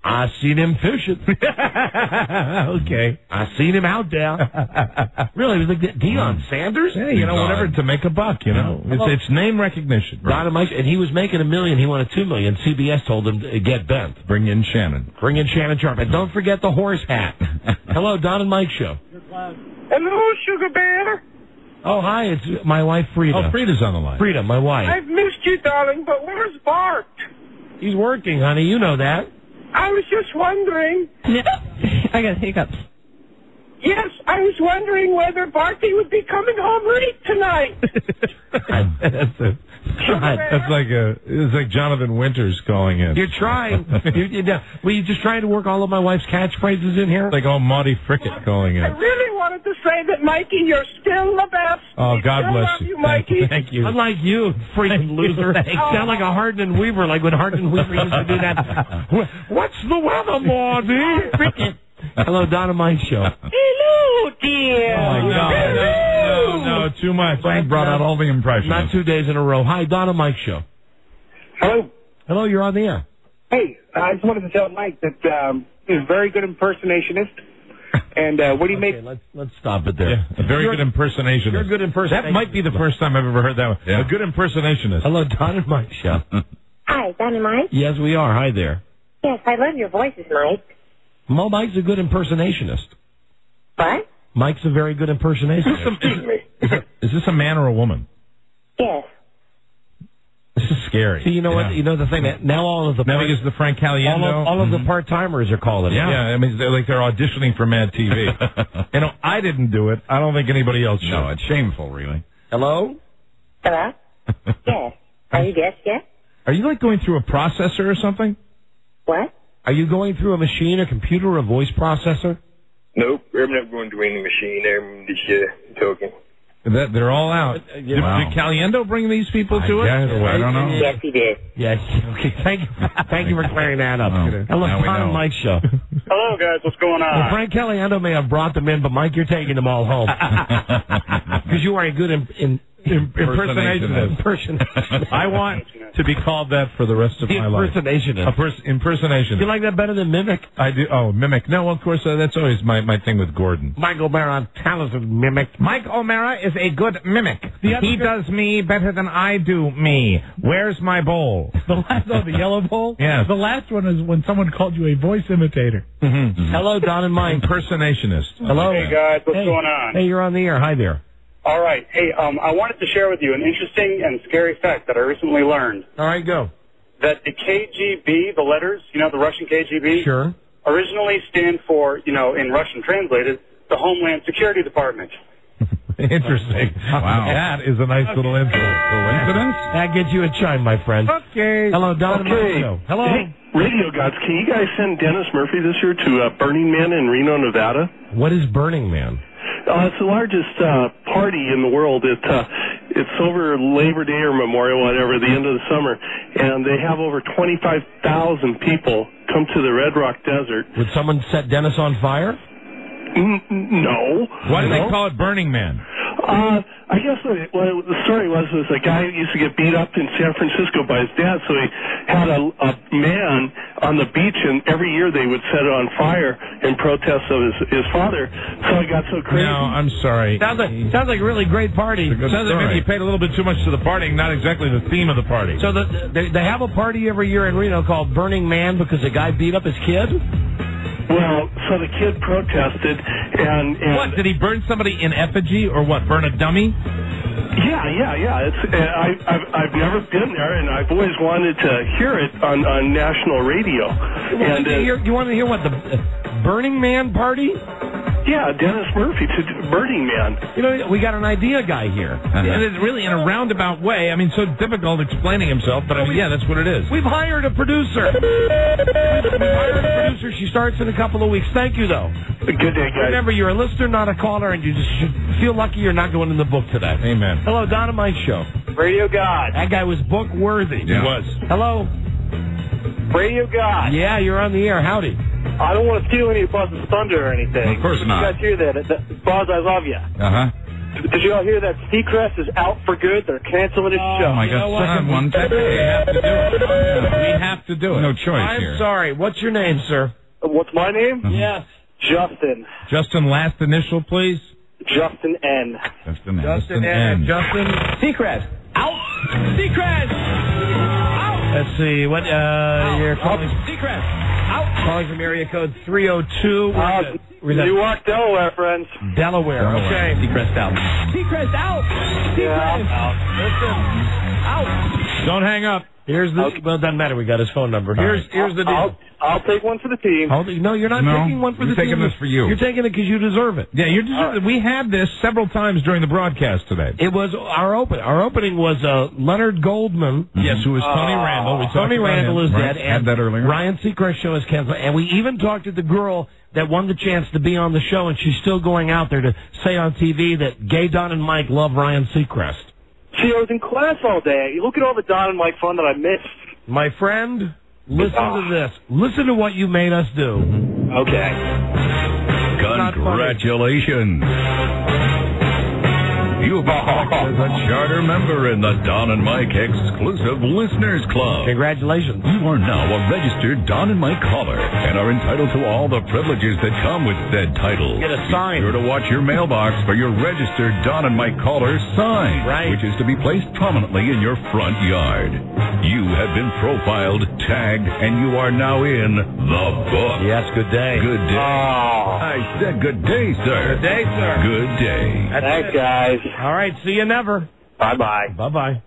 I seen him fishing. Okay. I seen him out there. Really, it was like Deion Sanders? Hey, whatever, to make a buck, It's name recognition. And he was making $1 million. He wanted $2 million. CBS told him to get bent. Bring in Shannon. Bring in Shannon Sharp. And don't forget the horse hat. Hello, Don and Mike Show. Hello, Sugar Bear. Oh, hi. It's my wife, Frida. Oh, Frida's on the line. Frida, my wife. I've missed you, darling, but where's Bart? He's working, honey. You know that. I was just wondering. I got hiccups. Yes, I was wondering whether Barty would be coming home late tonight. It's like Jonathan Winters calling in. You're trying. Were you just trying to work all of my wife's catchphrases in here? Like Monty Frickett calling in. I really wanted to say that, Mikey, you're still the best. Oh, God bless love you. Mikey. Thank you. Unlike you, freaking loser. Sound like a Hardin and Weaver, like when Hardin and Weaver used to do that. What's the weather, Marty? Hello, Donna Mike Show. Hello, dear. Oh, my God. No, too much. You brought out all the impressions. Not 2 days in a row. Hi, Donna Mike Show. Hello. Hello, you're on the air. Hey, I just wanted to tell Mike that he's a very good impersonationist. And what do you make? Let's stop it there. Yeah, a very good impersonationist. You're a good impersonationist. That might be the first time I've ever heard that one. Yeah. A good impersonationist. Hello, Don and Mike show. Hi, Don and Mike? Yes, we are. Hi there. Yes, I love your voices, Mike. Well, Mike's a good impersonationist. What? Mike's a very good impersonationist. Is this a man or a woman? Yes. This is scary. See, you know what? You know the thing that now all of the is the Frank Caliendo. All of the part-timers are calling. Yeah, I mean, they're auditioning for Mad TV. I didn't do it. I don't think anybody else should. No, it's shameful, really. Hello? Hello? Yes. Are you guest yet? Are you going through a processor or something? What? Are you going through a machine, a computer, or a voice processor? Nope, I'm not going through any machine. I'm just talking. They're all out. Did Caliendo bring these people to it? I don't know. Yes, he did. Yes. Okay. Thank you for clearing that up. Hello, Don and Mike show. Hello, guys. What's going on? Well, Frank Caliendo may have brought them in, but Mike, you're taking them all home because you are a good impersonationist. I want to be called that for the rest of my life. Impersonationist. You like that better than mimic? I do. Oh, mimic. No, of course, that's always my thing with Gordon. Mike O'Mara, talented mimic. Mike O'Mara is a good mimic. He does me better than I do me. Where's my bowl? The yellow bowl? Yes. The last one is when someone called you a voice imitator. Hello, Don and Mike. Impersonationist. Hello. Hey, guys. What's going on? Hey, you're on the air. Hi there. All right. Hey, I wanted to share with you an interesting and scary fact that I recently learned. All right, go. That the KGB, the letters, the Russian KGB, sure, originally stand for, in Russian translated, the Homeland Security Department. Interesting. Wow. That is a nice little coincidence. That gets you a chime, my friend. Okay. Hello, Don and Mike show. Hello. Hey, Radio Gods, can you guys send Dennis Murphy this year to Burning Man in Reno, Nevada? What is Burning Man? It's the largest party in the world. It's over Labor Day or Memorial, whatever, the end of the summer, and they have over 25,000 people come to the Red Rock Desert. Would someone set Dennis on fire? No. Why do they call it Burning Man? I guess the story was a guy who used to get beat up in San Francisco by his dad, so he had a man on the beach, and every year they would set it on fire in protest of his father. So it got so crazy. No, I'm sorry. Sounds like a really great party. Sounds like maybe you paid a little bit too much to the party, not exactly the theme of the party. So they have a party every year in Reno called Burning Man because a guy beat up his kid? Well, so the kid protested, and what, did he burn somebody in effigy, or what, burn a dummy? Yeah. It's I've never been there, and I've always wanted to hear it on national radio. You want to hear what, the Burning Man party? Yeah, Dennis Murphy to Burning Man. We got an idea guy here. And it's really in a roundabout way. I mean, so difficult explaining himself, but that's what it is. We've hired a producer. She starts in a couple of weeks. Thank you, though. Good day, guys. Remember, you're a listener, not a caller, and you just should feel lucky you're not going in the book today. Amen. Hello, Don and Mike show. Radio God. That guy was book worthy. Yeah. He was. Hello. Radio God. Yeah, you're on the air. Howdy. I don't want to steal any of Buzz's thunder or anything. Of course not. Did you guys hear that? Buzz, I love you. Uh-huh. Did you all hear that Seacrest is out for good? They're canceling his show. Oh, my God. One time. We have to do it. We have to do it. No choice here. I'm sorry. What's your name, sir? What's my name? Yes. Justin. Justin, last initial, please. Justin N. Justin N. Justin. Seacrest. Out. Seacrest. Out. Let's see. What, you're calling? Seacrest. Out. Calling from area code 302. Newark, Delaware, friends. Delaware. Okay. Seacrest out. Seacrest out. Seacrest out. Listen. Out. Don't hang up. Well, it doesn't matter. We got his phone number. Here's the deal. I'll take one for the team. No, you're not taking one for the team. You're taking this for you. You're taking it because you deserve it. Yeah, you deserve it. We had this several times during the broadcast today. It was our opening. Our opening was Leonard Goldman. Yes, who was Tony Randall. Tony Randall is dead. Had that earlier. Ryan Seacrest show is canceled. And we even talked to the girl that won the chance to be on the show, and she's still going out there to say on TV that Gay Don and Mike love Ryan Seacrest. See, I was in class all day. You look at all the Don and Mike fun that I missed. My friend, listen to this. Listen to what you made us do. Okay. Congratulations. You've been elected as a charter member in the Don and Mike Exclusive Listeners Club. Congratulations. You are now a registered Don and Mike caller and are entitled to all the privileges that come with said title. Get a sign. Be sure to watch your mailbox for your registered Don and Mike caller sign, which is to be placed prominently in your front yard. You have been profiled, tagged, and you are now in the book. Yes, good day. Good day. I said good day, sir. Good day, sir. Good day. Thanks, guys. All right, see you never. Bye-bye. Bye-bye.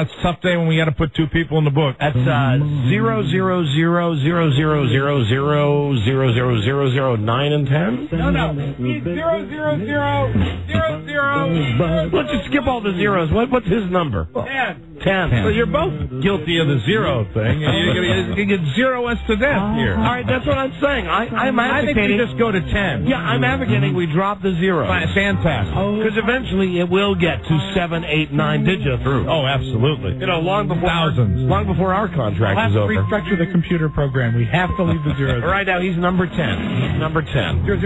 It's a tough day when we got to put two people in the book. That's 00000000009 and 10? No. 00000. Let's just skip all the zeros. What's his number? 10. 10. So you're both guilty of the zero thing. You get zero us to death here. All right, that's what I'm saying. I'm I think advocating. we just go to 10. Yeah, I'm advocating we drop the zero. Fantastic. Because eventually it will get to 7, 8, 9 digits. Oh, absolutely. You know, long before Thousands. long before our contract We'll have is to over. restructure the computer program. We have to leave the zeros. Right now, he's number 10. He's number 10. Shut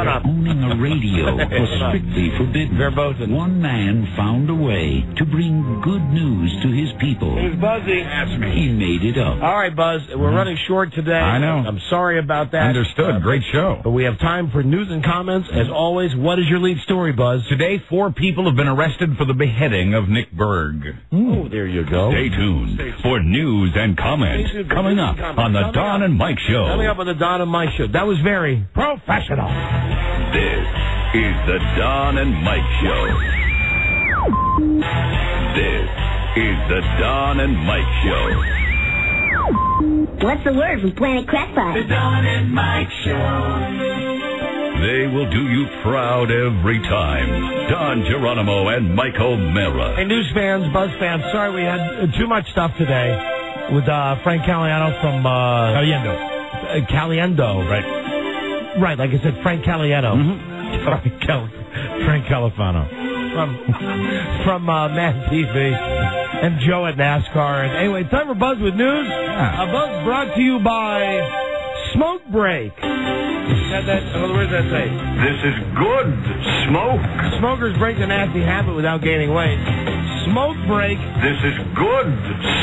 up. Owning a radio was strictly forbidden. Verboten. One man found a way to bring good news to his people. He's Buzzy. He made it up. All right, Buzz. We're running short today. I know. I'm sorry about that. Understood. Great show. But we have time for news and comments. As always, what is your lead story, Buzz? Today, 4 people have been arrested for the beheading of Nick Berg. Oh, there you go. Stay tuned for news and comments coming up on the Don and Mike Show. Coming up on the Don and Mike Show. That was very professional. This is the Don and Mike Show. This is the Don and Mike Show. What's the word from Planet Crackpot? The Don and Mike Show. They will do you proud every time. Don Geronimo and Mike O'Mara. Hey, news fans, Buzz fans, sorry we had too much stuff today with Frank Caliendo from... Caliendo. Right. Right, like I said, Frank Caliendo. Frank Califano. From Mad TV and Joe at NASCAR. And anyway, time for Buzz with news. A Buzz brought to you by Smoke Break. What does that say? This is good smoke. Smokers break the nasty habit without gaining weight. Smoke Break. This is good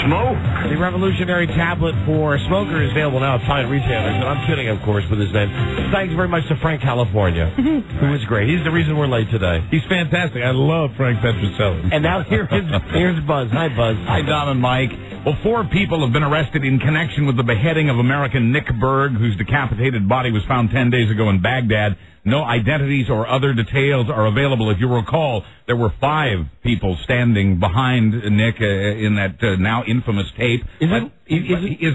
smoke. The revolutionary tablet for smokers is available now at fine retailers. And I'm kidding, of course, with his name. Thanks very much to Frank California, who is great. He's the reason we're late today. He's fantastic. I love Frank Petroselli. And now here's Buzz. Hi, Buzz. Hi, Don and Mike. Well, 4 people have been arrested in connection with the beheading of American Nick Berg, whose decapitated body was found 10 days ago in Baghdad. No identities or other details are available. If you recall, there were 5 people standing behind Nick in that now infamous tape. His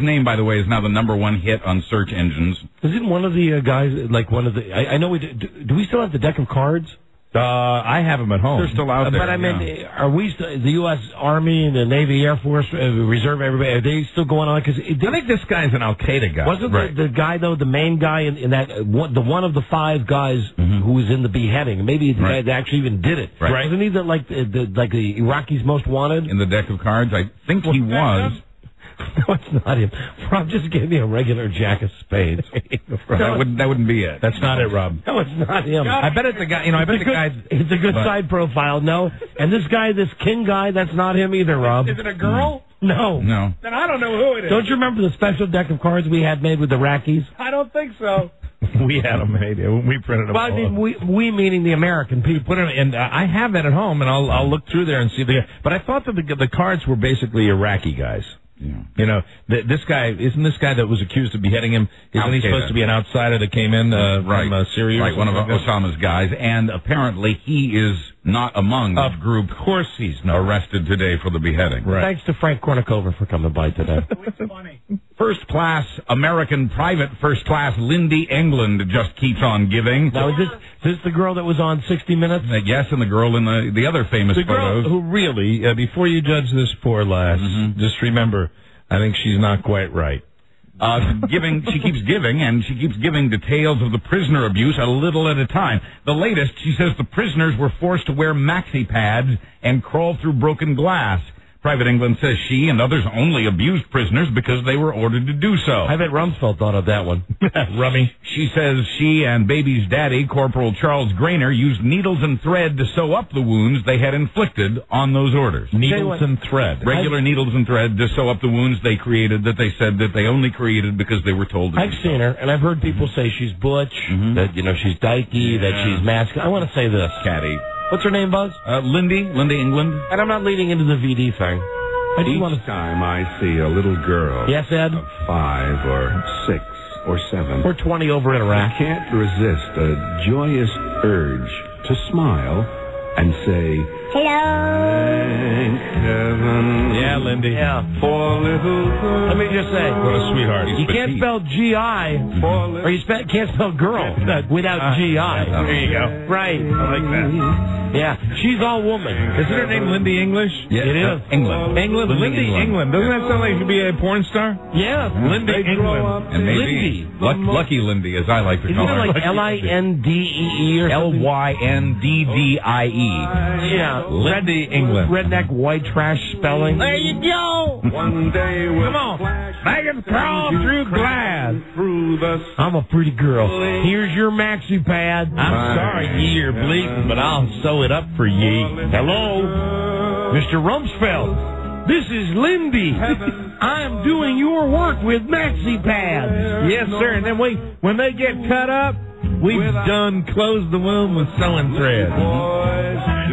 name, by the way, is now the #1 hit on search engines. Isn't one of the guys, like one of the... I know we... Do we still have the deck of cards? I have them at home. They're still out there. But I mean, are we still, the U.S. Army and the Navy, Air Force, Reserve, everybody, are they still going on? Because I think this guy's an Al-Qaeda guy. Wasn't the guy, though, the main guy in that, the one of the 5 guys who was in the beheading? Maybe the guy that actually even did it. Right. Wasn't he the Iraqis most wanted? In the deck of cards? I think he was. No, it's not him. Rob just gave me a regular jack of spades. That wouldn't be it. That's not it, Rob. No, it's not him. I bet it's a guy. I bet the guy. It's a good side profile. No, and this guy, this King guy, that's not him either, Rob. Is it a girl? No. Then I don't know who it is. Don't you remember the special deck of cards we had made with the Iraqis? I don't think so. We had them made. We printed them. Well, I mean, we meaning the American people. Put them, and I have that at home, and I'll look through there and see the. But I thought that the cards were basically Iraqi guys. Yeah. You know, this guy, isn't this guy that was accused of beheading him, isn't he supposed to be an outsider that came in from Syria? Right, one of Osama's guys, and apparently he is not among the group. Of course he's not. Arrested today for the beheading. Right. Thanks to Frank Kornikova for coming by today. First class American private first class Lindy England just keeps on giving. Now, is this the girl that was on 60 Minutes? Yes, and the girl in the other famous the girl photos. Who really, before you judge this poor lass, just remember, I think she's not quite right. She keeps giving, and she keeps giving details of the prisoner abuse a little at a time. The latest, she says the prisoners were forced to wear maxi pads and crawl through broken glass. Private England says she and others only abused prisoners because they were ordered to do so. I bet Rumsfeld thought of that one. Rummy. She says she and baby's daddy, Corporal Charles Grainer, used needles and thread to sew up the wounds they had inflicted on those orders. Needles and thread. Regular needles and thread to sew up the wounds they created that they said that they only created because they were told to I've seen her, and I've heard people say she's butch, that, she's dykey, that she's masculine. I want to say this. Catty. What's her name, Buzz? Lindy England. And I'm not leading into the VD thing. I just want to... time I see a little girl. Yes, Ed? Of 5 or 6 or 7. Or 20 over in Iraq. I can't resist a joyous urge to smile and say, Hello. thank heaven. Yeah, Lindy. Yeah. For little girl. Let me just say. What a sweetheart. You can't spell G-I, or you can't spell girl without G-I. There you go. Right. I like that. Yeah, she's all woman. Isn't her name Lindy English? Yeah, it is. England. Lindy England. Doesn't that sound like she could be a porn star? Yeah. Lindy England. And maybe Lucky Lindy, as I like to Isn't call her. it like L-I-N-D-E-E or something? L-Y-N-D-D-I-E. Yeah. Lindy England. Redneck white trash spelling. There you go. One day we'll Come on. Make it crawl through glass. through the I'm a pretty girl. Here's your maxi pad. I'm sorry ye are bleeding, but I'll sew it up for ye. Hello, Mr. Rumsfeld. This is Lindy. I'm doing your work with maxi pads. Yes, sir. And then when they get cut up, we've done closed the wound with sewing thread.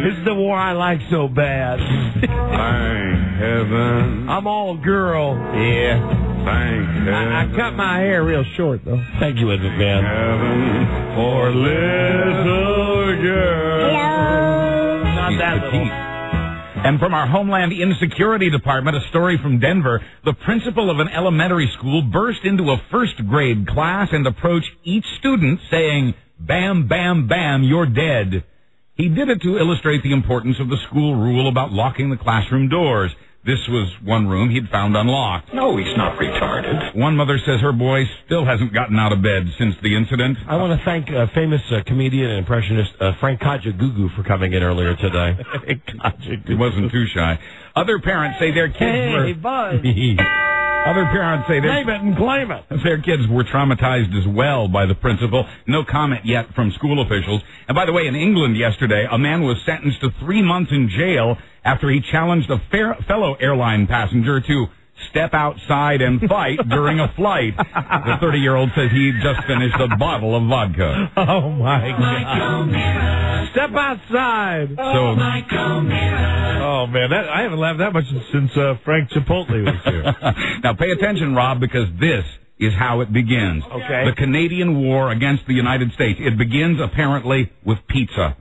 This is the war I like so bad. thank heaven. I'm all girl. Yeah. Thank heaven. I cut my hair real short, though. Thank you, Ed McMahon. Heaven for little girl. Not that little. And from our Homeland Insecurity Department, a story from Denver, the principal of an elementary school burst into a first-grade class and approached each student saying, "Bam, bam, bam, you're dead." He did it to illustrate the importance of the school rule about locking the classroom doors. This was one room he'd found unlocked. No, he's not retarded. One mother says her boy still hasn't gotten out of bed since the incident. I want to thank famous comedian and impressionist Frank Kajagugu for coming in earlier today. He wasn't too shy. Other parents say their kids were... Buzz. Other parents say Name it and claim it. their kids were traumatized as well by the principal. No comment yet from school officials. And by the way, in England yesterday, a man was sentenced to 3 months in jail after he challenged a fellow airline passenger to step outside and fight during a flight. The 30-year-old says he just finished a bottle of vodka. Oh, my God. Step outside. Oh, man. I haven't laughed that much since Frank Chipotle was here. Now, pay attention, Rob, because this is how it begins. Okay. The Canadian war against the United States. It begins, apparently, with pizza.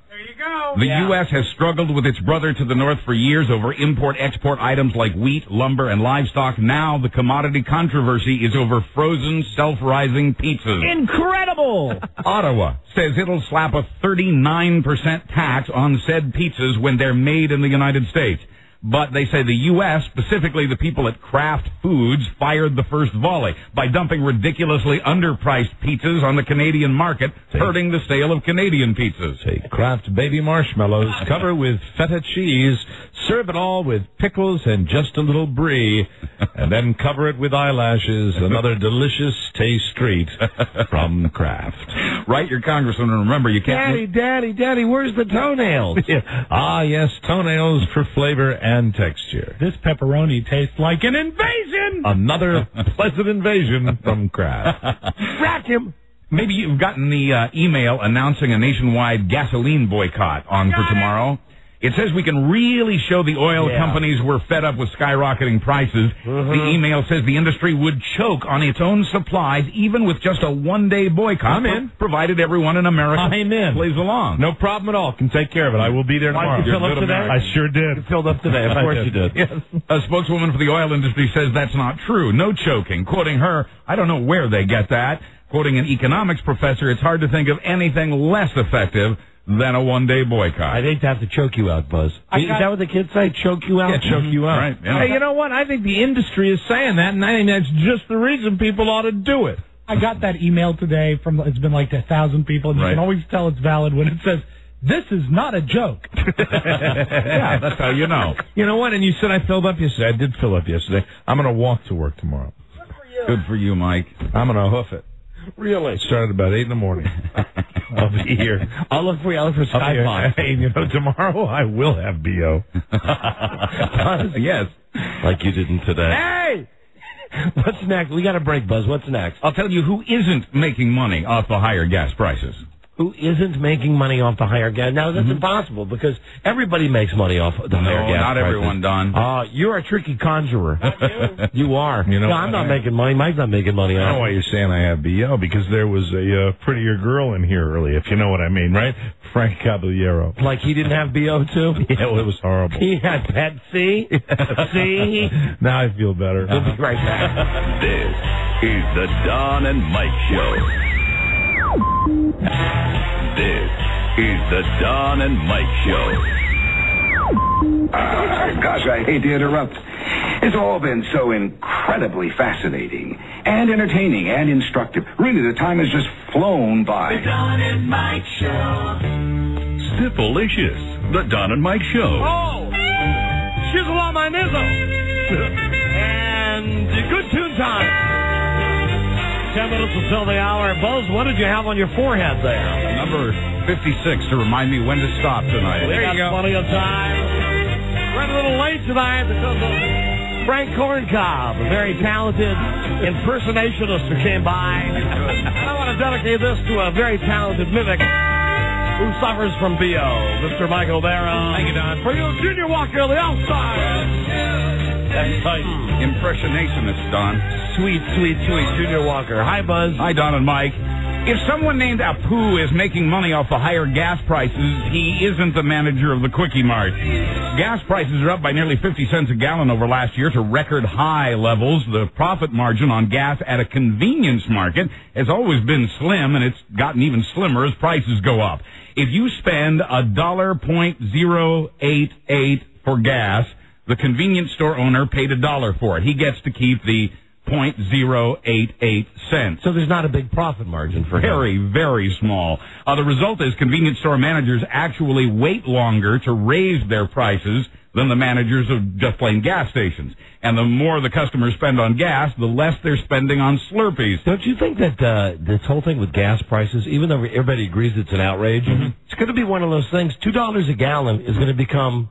The U.S. has struggled with its brother to the north for years over import-export items like wheat, lumber, and livestock. Now the commodity controversy is over frozen, self-rising pizzas. Incredible! Ottawa says it'll slap a 39% tax on said pizzas when they're made in the United States. But they say the U.S., specifically the people at Kraft Foods, fired the first volley by dumping ridiculously underpriced pizzas on the Canadian market, hurting the sale of Canadian pizzas. Take Kraft baby marshmallows, cover with feta cheese, serve it all with pickles and just a little brie, and then cover it with eyelashes. Another delicious taste treat from Kraft. Write your congressman, and remember, you can't... Daddy, where's the toenails? Ah, yes, toenails for flavor and texture. This pepperoni tastes like an invasion. Another pleasant invasion from Kraft. Rack him. Maybe you've gotten the email announcing a nationwide gasoline boycott on for tomorrow. It says we can really show the oil companies we're fed up with skyrocketing prices. The email says the industry would choke on its own supplies even with just a one-day boycott. I'm in. Provided everyone in America plays along. No problem at all. Can take care of it. I will be there tomorrow. Did you fill up today? I sure did. You filled up today. Of course you did. Yes. A spokeswoman for the oil industry says that's not true. No choking. Quoting her, I don't know where they get that. Quoting an economics professor, it's hard to think of anything less effective than a one-day boycott. I'd hate to have to choke you out, Buzz. Is that what the kids say? Choke you out? Yeah, choke you out. Right. Yeah. Hey, you know what? I think the industry is saying that, and I think that's just the reason people ought to do it. I got that email today from, it's been like 1,000 people, and you can always tell it's valid when it says, This is not a joke. Yeah, that's how you know. You know what? And you said I filled up yesterday. I did fill up yesterday. I'm going to walk to work tomorrow. Good for you, Mike. I'm going to hoof it. Really? Started about 8 in the morning. I'll be here. I'll look for you. I'll look for Skybox. Hey, you know, tomorrow I will have B.O. Yes. Like you didn't today. Hey! What's next? We got a break, Buzz. What's next? I'll tell you who isn't making money off the higher gas prices. Who isn't making money off the higher gas? Now, that's impossible because everybody makes money off the higher gas not prices. everyone, Don. You're a tricky conjurer. You are. You know, no, I'm not making money. Mike's not making money I off know why you're saying I have B.O. because there was a prettier girl in here earlier, if you know what I mean, right? Frank Caballero. Like he didn't have B.O. too? Yeah, well, it was horrible. He had pet C? See? Now I feel better. We'll be right back. This is the Don and Mike Show. This is the Don and Mike Show. Gosh, I hate to interrupt. It's all been so incredibly fascinating and entertaining and instructive. Really, the time has just flown by. The Don and Mike Show. Sniffalicious. The Don and Mike Show. Oh! Shizzle on my nizzle! And good tune time. 10 minutes until the hour. Buzz, what did you have on your forehead there? Number 56 to remind me when to stop tonight. There you go. Plenty of time. We're a little late tonight because of Frank Corncob, a very talented impersonationist who came by. And I want to dedicate this to a very talented mimic who suffers from B.O., Mr. Mike O'Bara. Thank you, Don. For you, Junior Walker, the outside. That's tight. Impressionationist, Don. Sweet, sweet, sweet Junior Walker. Hi, Buzz. Hi, Don and Mike. If someone named Apu is making money off the higher gas prices, he isn't the manager of the Quickie Mart. Gas prices are up by nearly 50 cents a gallon over last year to record high levels. The profit margin on gas at a convenience market has always been slim, and it's gotten even slimmer as prices go up. If you spend $1.088 for gas, the convenience store owner paid $1 for it. He gets to keep the 0.088 cents. So there's not a big profit margin for him. Very, very small. The result is convenience store managers actually wait longer to raise their prices than the managers of just plain gas stations. And the more the customers spend on gas, the less they're spending on Slurpees. Don't you think that this whole thing with gas prices, even though everybody agrees it's an outrage, it's going to be one of those things, $2 a gallon is going to become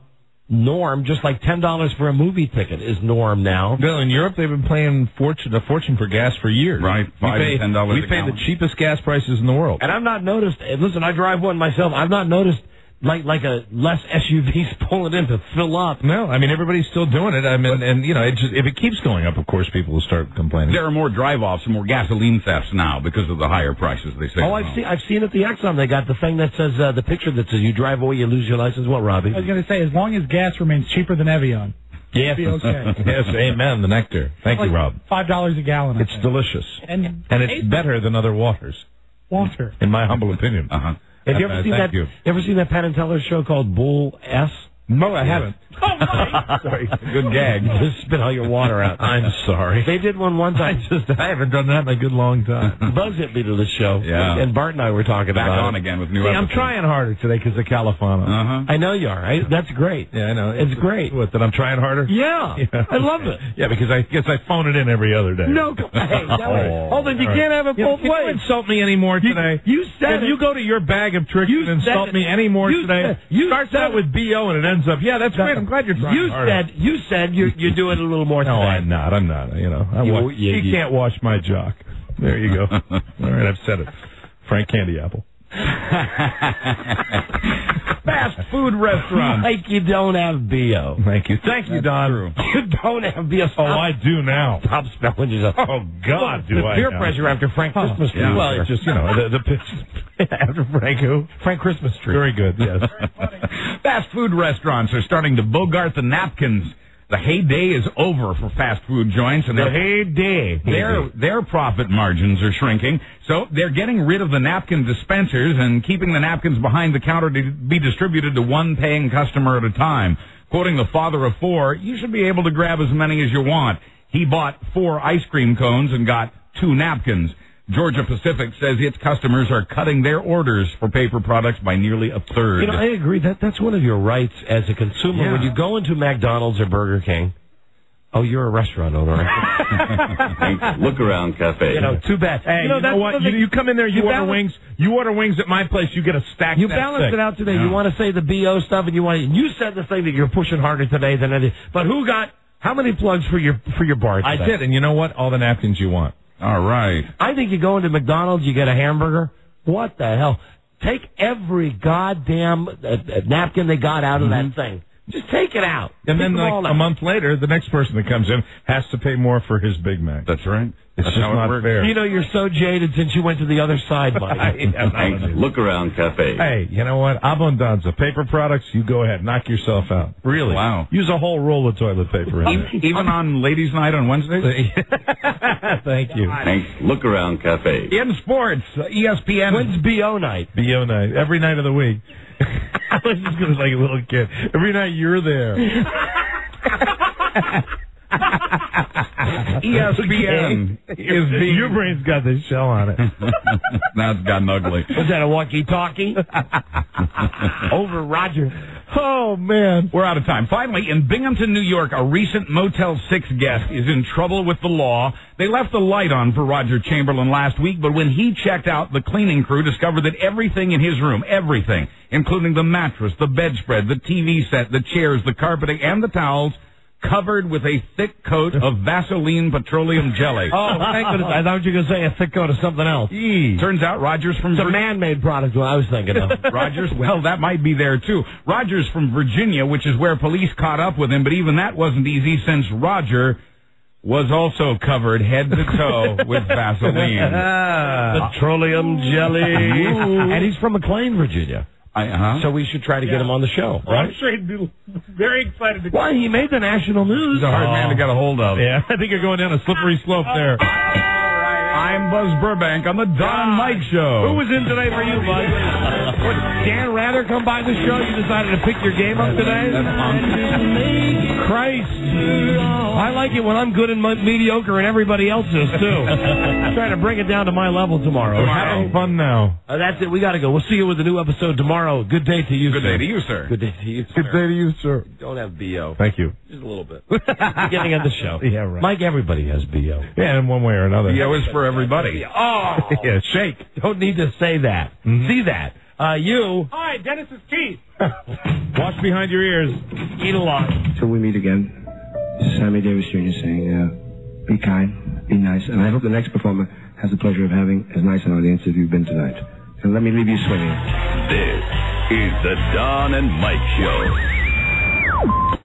norm, just like $10 for a movie ticket is norm now. Bill, in Europe, they've been paying a fortune for gas for years. Right, $5 to $10 We pay the cheapest gas prices in the world. And I've not noticed, listen, I drive one myself, I've not noticed like a less SUVs pulling in to fill up. No, I mean, everybody's still doing it. I mean, and, you know, it just, if it keeps going up, of course, people will start complaining. There are more drive-offs and more gasoline thefts now because of the higher prices, they say. Oh, I've seen at the Exxon, they got the thing that says, the picture that says you drive away, you lose your license. What, Robbie? I was going to say, as long as gas remains cheaper than Evian. Yes. Be okay. Yes, amen, the nectar. Thank you, Rob. $5 a gallon. It's delicious. And it's better than other waters. Water. In my humble opinion. Uh-huh. Have you ever seen that? You ever seen that Penn and Teller show called Bull S? No, I haven't. Oh, Mike! Sorry. Good gag. Just spit all your water out. I'm sorry. They did one time. I haven't done that in a good long time. Buzz hit me to the show. Yeah. And Bart and I were talking Back about on again with new I'm episodes. trying harder today because of Califano. Uh-huh. I know you are. That's great. Yeah, I know. It's great. What, that I'm trying harder? Yeah. I love it. Yeah, because I guess I phone it in every other day. No, hey, hold on. You can't have it both Can you ways. insult me anymore today? You said if you go to your bag of tricks and insult me anymore today, starts out with B.O. and it ends up, yeah, that's great. I'm glad you're trying harder. You said you're doing it a little more today. No, I'm not. You know, you can't wash my jock. There you go. All right, I've said it. Frank Candy Apple. Fast food restaurant. Like you don't have B.O. Thank you, Don. You don't have B.O. Oh, I do now. Stop spelling yourself. Oh, God, do I The peer now. pressure after Frank Christmas Tree. Yeah. Well, it's just, you know, after Frank who? Frank Christmas Tree. Very good, yes. Fast food restaurants are starting to bogart the napkins. The heyday is over for fast food joints, and their profit margins are shrinking. So they're getting rid of the napkin dispensers and keeping the napkins behind the counter to be distributed to one paying customer at a time. Quoting the father of four, you should be able to grab as many as you want. He bought 4 ice cream cones and got 2 napkins. Georgia Pacific says its customers are cutting their orders for paper products by nearly a third. You know, I agree. That's one of your rights as a consumer. Yeah. When you go into McDonald's or Burger King, oh, you're a restaurant owner, aren't you? Look Around Cafe. You know, too bad. Hey, you know what? You come in there, you order wings. You order wings at my place, you get a stack. You balance it out today. You want to say the BO stuff, and you said the thing that you're pushing harder today than anything. But who got how many plugs for your bar today? I did, and you know what? All the napkins you want. All right. I think you go into McDonald's, you get a hamburger. What the hell? Take every goddamn napkin they got out of that thing. Just take it out. And then, like a month later, the next person that comes in has to pay more for his Big Mac. That's right. It's just not fair. You know, you're so jaded since you went to the other side, Mike. Look Around Cafe. Hey, you know what? Abundanza. Paper products, you go ahead. Knock yourself out. Really. Wow. Use a whole roll of toilet paper. Even on ladies' night on Wednesdays? Thank you. Thanks. Look Around Cafe. In sports, ESPN. When's BO night? BO night. Every night of the week. I was just going to like a little kid. Every night you're there. ESPN is being... Your brain's got this shell on it. Now it's gotten ugly. Was that a walkie-talkie? Over Roger. Oh, man. We're out of time. Finally, in Binghamton, New York, a recent Motel 6 guest is in trouble with the law. They left the light on for Roger Chamberlain last week, but when he checked out, the cleaning crew discovered that everything in his room, everything, including the mattress, the bedspread, the TV set, the chairs, the carpeting, and the towels, covered with a thick coat of Vaseline petroleum jelly. Oh, thank goodness. I thought you were going to say a thick coat of something else. Turns out Roger's from... It's a man-made product, what I was thinking of. Rogers, well, that might be there, too. Roger's from Virginia, which is where police caught up with him, but even that wasn't easy since Roger was also covered head to toe with Vaseline. Petroleum jelly. And he's from McLean, Virginia. So we should try to get him on the show, right? I'm sure he'd be very excited to Why? He made the national news. He's a hard man to get a hold of. Yeah, I think you're going down a slippery slope there. I'm Buzz Burbank on the Don Mike Show. Who was in today for you, Buzz? What, Dan Rather come by the show? You decided to pick your game up today? Christ. I like it when I'm good and mediocre and everybody else is, too. Trying to bring it down to my level tomorrow. We're having fun now. That's it. We got to go. We'll see you with a new episode tomorrow. Good day to you, Good sir. day to you, sir. Good day to you, sir. Good day to you, sir. Don't have B.O. Thank you. Just a little bit. Beginning of the show. Yeah, right. Mike, everybody has B.O. Yeah, in one way or another. B.O. is for everybody. Oh! Yeah, shake. Don't need to say that. See that. You. Hi, Dennis's teeth. Wash behind your ears. Eat a lot. Till we meet again, this is Sammy Davis Jr. saying, be kind, be nice, and I hope the next performer has the pleasure of having as nice an audience as you've been tonight. And let me leave you swinging. This is the Don and Mike Show.